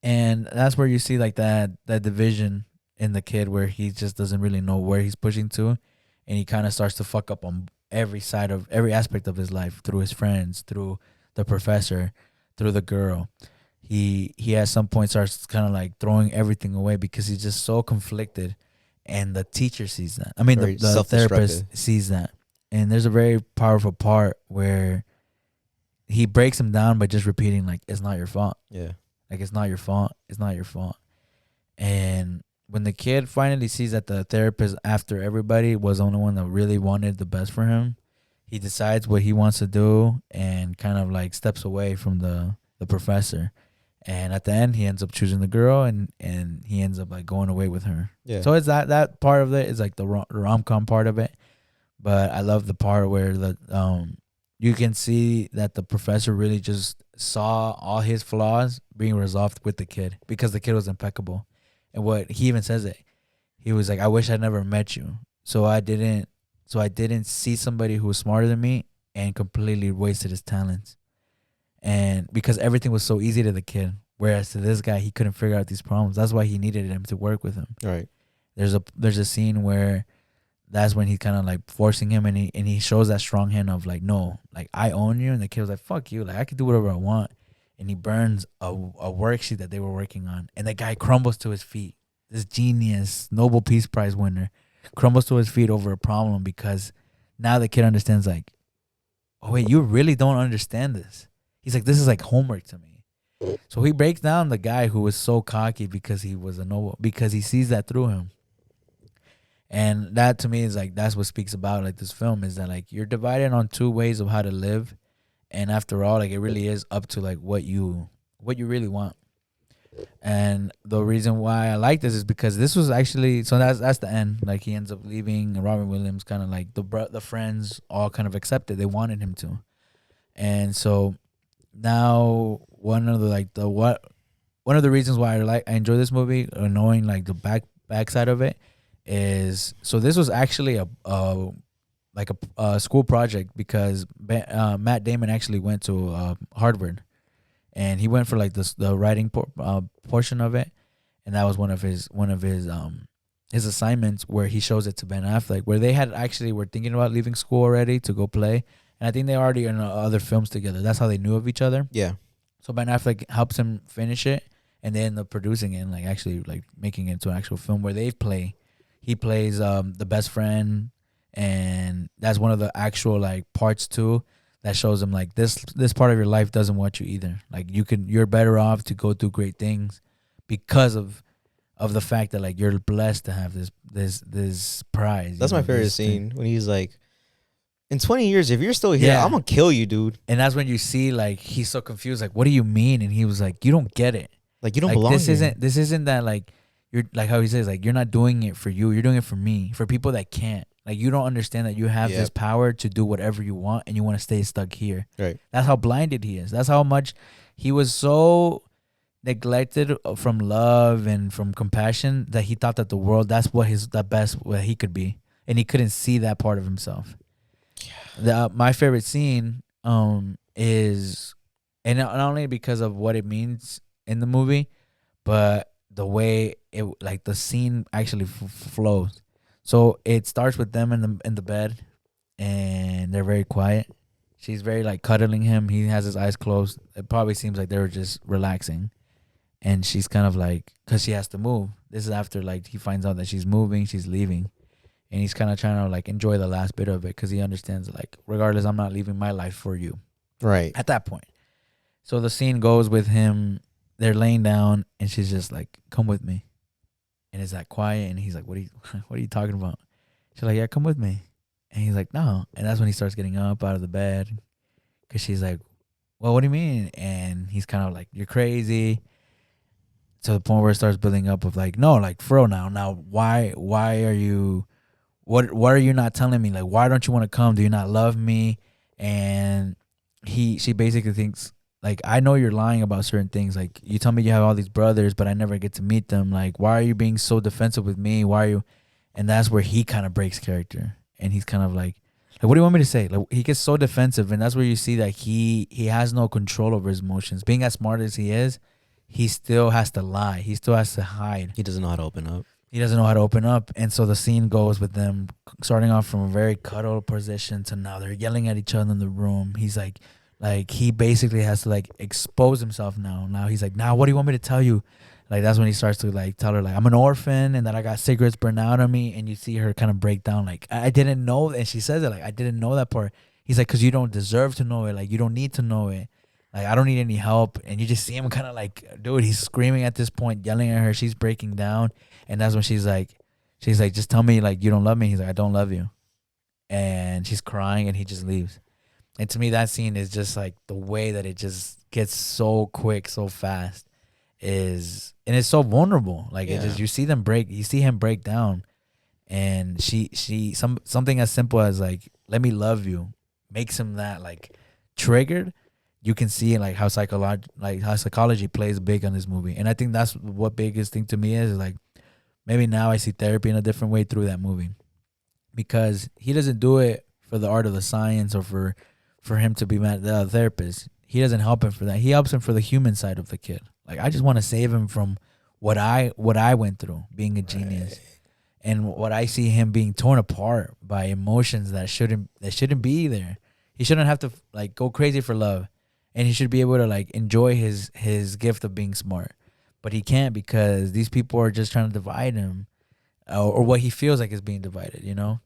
And that's where you see like that division in the kid, where he just doesn't really know where he's pushing to, and he kind of starts to fuck up on every aspect of his life, through his friends, through the professor, through the girl. He at some point starts kind of like throwing everything away because he's just so conflicted, and the teacher sees that. I mean, the therapist sees that, and there's a very powerful part where he breaks him down by just repeating like, "It's not your fault." Yeah. Like, it's not your fault. It's not your fault. And when the kid finally sees that the therapist, after everybody, was the only one that really wanted the best for him, he decides what he wants to do and kind of like steps away from the professor. And at the end, he ends up choosing the girl, and he ends up like going away with her. Yeah. So it's that part of it is like the rom-com part of it. But I love the part where you can see that the professor really just saw all his flaws being resolved with the kid, because the kid was impeccable. And what he even says it, he was like, I wish I'd never met you. So I didn't see somebody who was smarter than me and completely wasted his talents. And because everything was so easy to the kid, whereas to this guy, he couldn't figure out these problems. That's why he needed him to work with him. Right. There's a scene where that's when he's kind of like forcing him, and he shows that strong hand of like, no, like I own you. And the kid was like, fuck you, like I can do whatever I want. And he burns a worksheet that they were working on, and the guy crumbles to his feet. This genius, Nobel Peace Prize winner, crumbles to his feet over a problem, because now the kid understands like, oh wait, you really don't understand this. He's like, this is like homework to me. So he breaks down the guy who was so cocky because he was a Nobel, because he sees that through him. And that to me is like, that's what speaks about like this film, is that like you're divided on two ways of how to live. And after all, like it really is up to like what you really want. And the reason why I like this is because this was actually, so that's the end. Like he ends up leaving, and Robin Williams kind of like the friends all kind of accepted. They wanted him to. And so now one of the reasons why I enjoy this movie, or knowing like the backside of it, is so this was actually a school project, because Matt Damon actually went to Harvard, and he went for like the writing portion of it, and that was one of his assignments, where he shows it to Ben Affleck, where they were thinking about leaving school already to go play, and I think they already in other films together. That's how they knew of each other. Yeah. So Ben Affleck helps him finish it, and they end up producing it and like actually like making it into an actual film where they play. he plays the best friend, and that's one of the actual like parts too that shows him like this part of your life doesn't want you either. Like you're better off to go through great things because of the fact that like you're blessed to have this prize. That's my favorite scene when he's like, in 20 years, if you're still here, I'm gonna kill you, dude. And that's when you see like he's so confused, like, what do you mean? And he was like, you don't get it. Like, you don't like, belong this here. This isn't that like you're like how he says, like, you're not doing it for you, you're doing it for me, for people that can't. Like, you don't understand that you have this power to do whatever you want, and you want to stay stuck here. Right. That's how blinded he is. That's how much he was so neglected from love and from compassion that he thought that the world, that's what the best what he could be, and he couldn't see that part of himself. My favorite scene is, and not only because of what it means in the movie, but the way it, like, the scene actually flows. So it starts with them in the bed, and they're very quiet. She's very like cuddling him. He has his eyes closed. It probably seems like they were just relaxing, and she's kind of like, because she has to move. This is after like he finds out that she's moving, she's leaving. And he's kind of trying to like enjoy the last bit of it because he understands, like, regardless, I'm not leaving my life for you. Right. At that point. So the scene goes with him. They're laying down, and she's just like, "Come with me." And it's that quiet, and he's like, "What are you talking about?" She's like, "Yeah, come with me." And he's like, "No." And that's when he starts getting up out of the bed, because she's like, "Well, what do you mean?" And he's kind of like, "You're crazy." To the point where it starts building up of like, "No, like, for real now. Now, why are you? What are you not telling me? Like, why don't you want to come? Do you not love me?" And she basically thinks, like, I know you're lying about certain things. Like, you tell me you have all these brothers, but I never get to meet them. Like, why are you being so defensive with me? Why are you? And that's where he kind of breaks character, and he's kind of like, what do you want me to say? Like, he gets so defensive, and that's where you see that he has no control over his emotions. Being as smart as he is, he still has to lie. He still has to hide. He doesn't know how to open up. He doesn't know how to open up. And so the scene goes with them starting off from a very cuddle position to now they're yelling at each other in the room. He's like he basically has to like expose himself now. Now he's like, now what do you want me to tell you? Like, that's when he starts to like tell her, like, I'm an orphan and that I got cigarettes burned out on me. And you see her kind of break down, like, I didn't know. And she says it, like, I didn't know that part. He's like, because you don't deserve to know it. Like, you don't need to know it. Like, I don't need any help. And you just see him kind of like, dude, he's screaming at this point, yelling at her. She's breaking down. And that's when she's like, just tell me, like, you don't love me. He's like, I don't love you. And she's crying, and he just leaves. And to me, that scene is just like the way that it just gets so quick, so fast and it's so vulnerable. Like, it just, you see him break down. And something as simple as like, let me love you, makes him that like triggered. You can see like how psychology plays big on this movie. And I think that's what biggest thing to me is like, maybe now I see therapy in a different way through that movie, because he doesn't do it for the art of the science or for him to be the therapist. He doesn't help him for that. He helps him for the human side of the kid. Like, I just want to save him from what I went through being a genius, and what I see him being torn apart by emotions that shouldn't be there. He shouldn't have to like go crazy for love, and he should be able to like enjoy his gift of being smart. But he can't, because these people are just trying to divide him, or what he feels like is being divided, you know,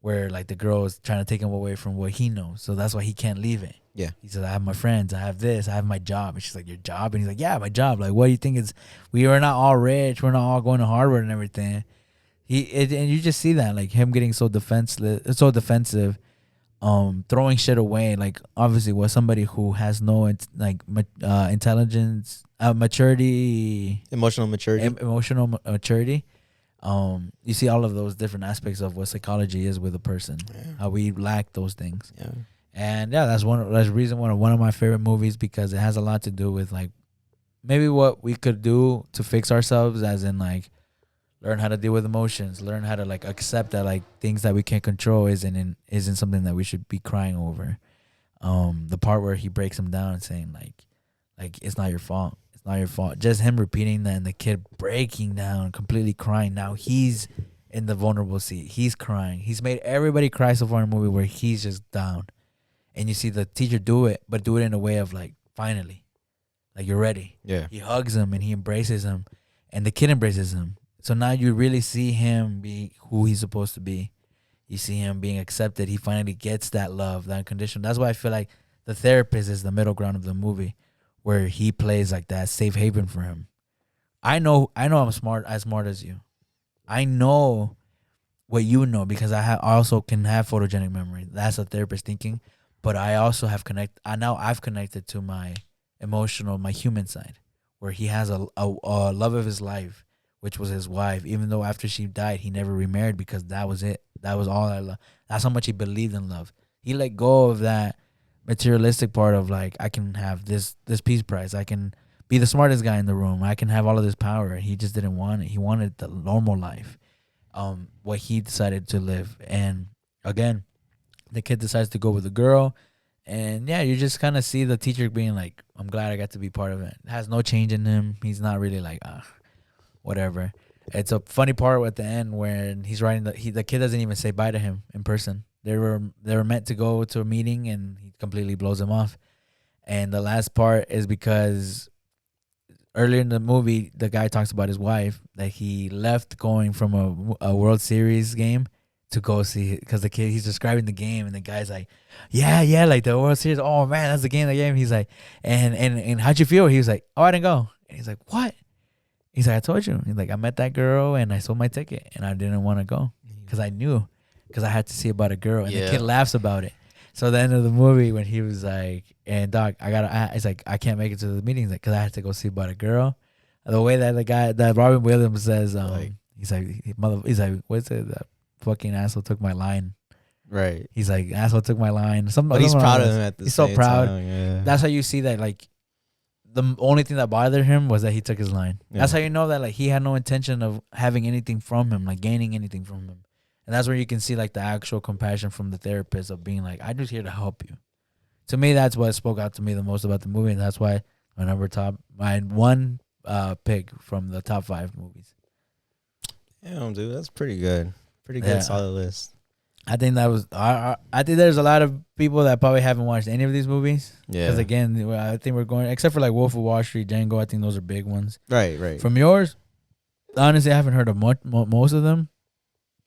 where like the girl is trying to take him away from what he knows. So that's why he can't leave it. Yeah. He says, I have my friends, I have this, I have my job. And she's like, your job? And he's like, yeah, my job. Like, what do you think we are not all rich. We're not all going to Harvard and everything. And you just see that, like, him getting so defensive, throwing shit away. Like, obviously, was somebody who has no intelligence, maturity, emotional maturity. You see all of those different aspects of what psychology is with a person. Yeah. How we lack those things. Yeah. And yeah, that's one of my favorite movies, because it has a lot to do with like maybe what we could do to fix ourselves, as in like learn how to deal with emotions, learn how to like accept that like things that we can't control isn't something that we should be crying over. The part where he breaks him down and saying like it's not your fault. It's not your fault. Just him repeating that, and the kid breaking down, completely crying. Now he's in the vulnerable seat. He's crying. He's made everybody cry so far in the movie, where he's just down. And you see the teacher do it, but do it in a way of like, finally, like, you're ready. Yeah. He hugs him and he embraces him, and the kid embraces him. So now you really see him be who he's supposed to be. You see him being accepted. He finally gets that love, that condition. That's why I feel like the therapist is the middle ground of the movie, where he plays like that safe haven for him. I know I'm smart, as smart as you. I know what you know because I also can have photogenic memory. That's a therapist thinking, but I also have I've connected to my emotional, my human side, where he has a love of his life, which was his wife. Even though after she died, he never remarried because that was it. That was all I love. That's how much he believed in love. He let go of that materialistic part of like, I can have this peace prize. I can be the smartest guy in the room. I can have all of this power. He just didn't want it. He wanted the normal life, what he decided to live. And again, the kid decides to go with the girl. And yeah, you just kind of see the teacher being like, I'm glad I got to be part of it. It has no change in him. He's not really like, whatever. It's a funny part at the end when he's writing the kid doesn't even say bye to him in person. They were meant to go to a meeting and he completely blows him off. And the last part is because earlier in the movie, the guy talks about his wife that he left going from a World Series game to go see it because the kid, he's describing the game and the guy's like, yeah, like the World Series. Oh man, that's the game. He's like, and how'd you feel? He was like, oh, I didn't go. And he's like, what? He's like, I told you. He's like, I met that girl and I sold my ticket and I didn't want to go because I knew, because I had to see about a girl. And the kid laughs about it. So at the end of the movie, when he was like, and Doc, it's like, I can't make it to the meeting because I had to go see about a girl. The way that Robin Williams says, he's like, what's it? That fucking asshole took my line. Right. He's like, asshole took my line. But he's proud of him at the He's same so proud. time, yeah. That's how you see that, like, the only thing that bothered him was that he took his line. Yeah. That's how you know that, like, he had no intention of having anything from him, like gaining anything from him. And that's where you can see, like, the actual compassion from the therapist of being like, I'm just here to help you. To me, that's what spoke out to me the most about the movie, and that's why my one pick from the top 5 movies. Damn, dude, that's pretty good. Pretty good, solid list. I think that was. I think there's a lot of people that probably haven't watched any of these movies. Yeah. Because again, I think we're going, except for like Wolf of Wall Street, Django. I think those are big ones. Right. From yours, honestly, I haven't heard of most of them.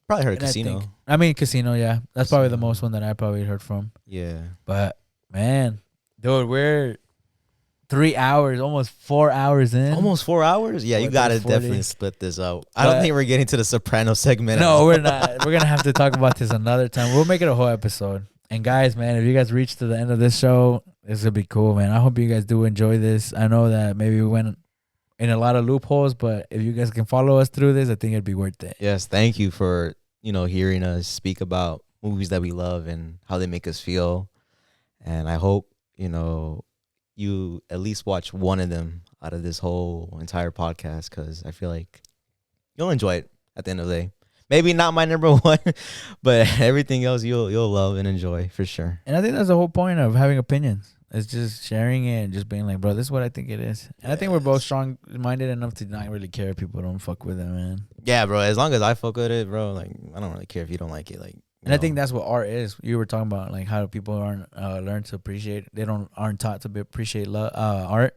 Probably heard of Casino. I mean, Casino. Yeah, that's probably the most one that I probably heard from. Yeah. But man, dude, we're 3 hours, almost 4 hours in. Almost 4 hours? Yeah, you got to definitely split this out. I don't think we're getting to the Soprano segment. No, we're not. We're going to have to talk about this another time. We'll make it a whole episode. And guys, man, if you guys reach to the end of this show, this will be cool, man. I hope you guys do enjoy this. I know that maybe we went in a lot of loopholes, but if you guys can follow us through this, I think it'd be worth it. Yes, thank you for, hearing us speak about movies that we love and how they make us feel. And I hope, you at least watch one of them out of this whole entire podcast, because I feel like you'll enjoy it at the end of the day. Maybe not my number one, but everything else you'll love and enjoy for sure. And I think that's the whole point of having opinions. It's just sharing it and just being like, bro, this is what I think it is. And I think we're both strong-minded enough to not really care if people don't fuck with it, man. Yeah, bro. As long as I fuck with it, bro, like, I don't really care if you don't like it. Like, and I think that's what art is. You were talking about like how people aren't learn to appreciate. Aren't taught to appreciate art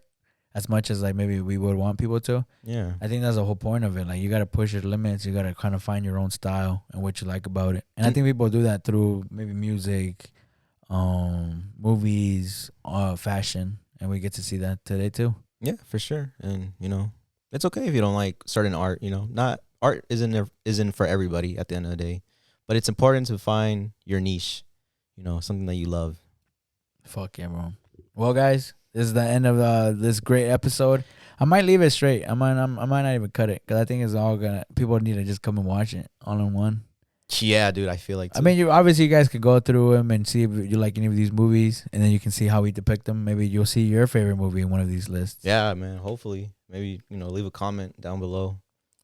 as much as like maybe we would want people to. Yeah, I think that's the whole point of it. Like, you got to push your limits. You got to kind of find your own style and what you like about it. And I think people do that through maybe music, movies, fashion, and we get to see that today too. Yeah, for sure. And it's okay if you don't like certain art. Not art isn't for everybody at the end of the day. But it's important to find your niche, something that you love. Fuck yeah, bro. Well, guys, this is the end of this great episode. I might leave it straight. I might not even cut it, because I think it's all people need to just come and watch it all in one. Yeah, dude, I feel like too. I mean, you guys could go through them and see if you like any of these movies, and then you can see how we depict them. Maybe you'll see your favorite movie in one of these lists. Yeah, man. Hopefully. Maybe, leave a comment down below.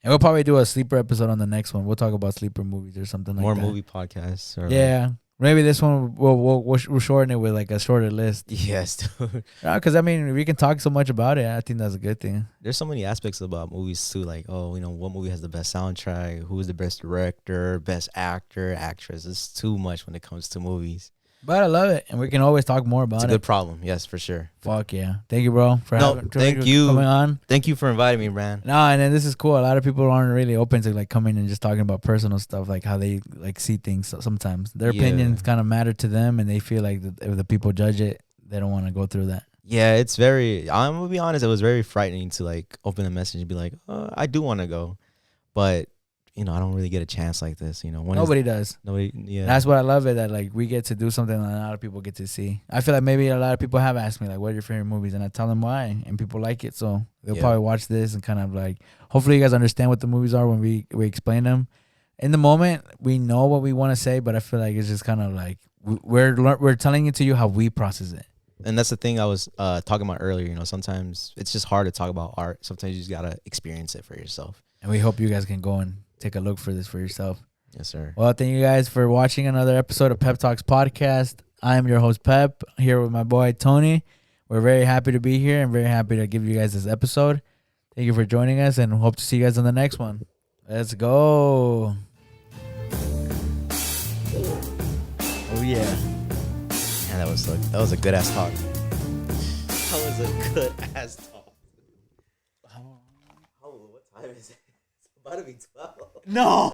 And we'll probably do a sleeper episode on the next one. We'll talk about sleeper movies or something like that. More movie podcasts. Yeah. Maybe this one we'll shorten it with like a shorter list. Yes, dude. Because I mean, we can talk so much about it. I think that's a good thing. There's so many aspects about movies too. Like, what movie has the best soundtrack? Who is the best director, best actor, actress? It's too much when it comes to movies. But I love it, and we can always talk more about It's a it. good problem. Yes, for sure. Fuck yeah. Thank you, bro, for Thank you. coming on. Thank you for inviting me, man. No, and then this is cool. A lot of people aren't really open to like coming and just talking about personal stuff, like how they like see things. Sometimes their opinions kind of matter to them, and they feel like if the people judge it, they don't want to go through that. Yeah, I'm gonna be honest, it was very frightening to like open a message and be like, I do want to go, but I don't really get a chance like this. Nobody does. Nobody. Yeah. That's what I love it, that like we get to do something that a lot of people get to see. I feel like maybe a lot of people have asked me like, what are your favorite movies? And I tell them why, and people like it. So they'll probably watch this and kind of like, hopefully you guys understand what the movies are when we explain them. In the moment, we know what we want to say, but I feel like it's just kind of like we're telling it to you how we process it. And that's the thing I was talking about earlier. Sometimes it's just hard to talk about art. Sometimes you just gotta experience it for yourself. And we hope you guys can go and take a look for this for yourself. Yes, sir. Well, thank you guys for watching another episode of PepTalks Podcast. I am your host, Pep, here with my boy, Tony. We're very happy to be here and very happy to give you guys this episode. Thank you for joining us, and hope to see you guys on the next one. Let's go. Oh, yeah. Man, that was a good ass talk. That was a good ass talk. What time is it? It's about to be 12. No.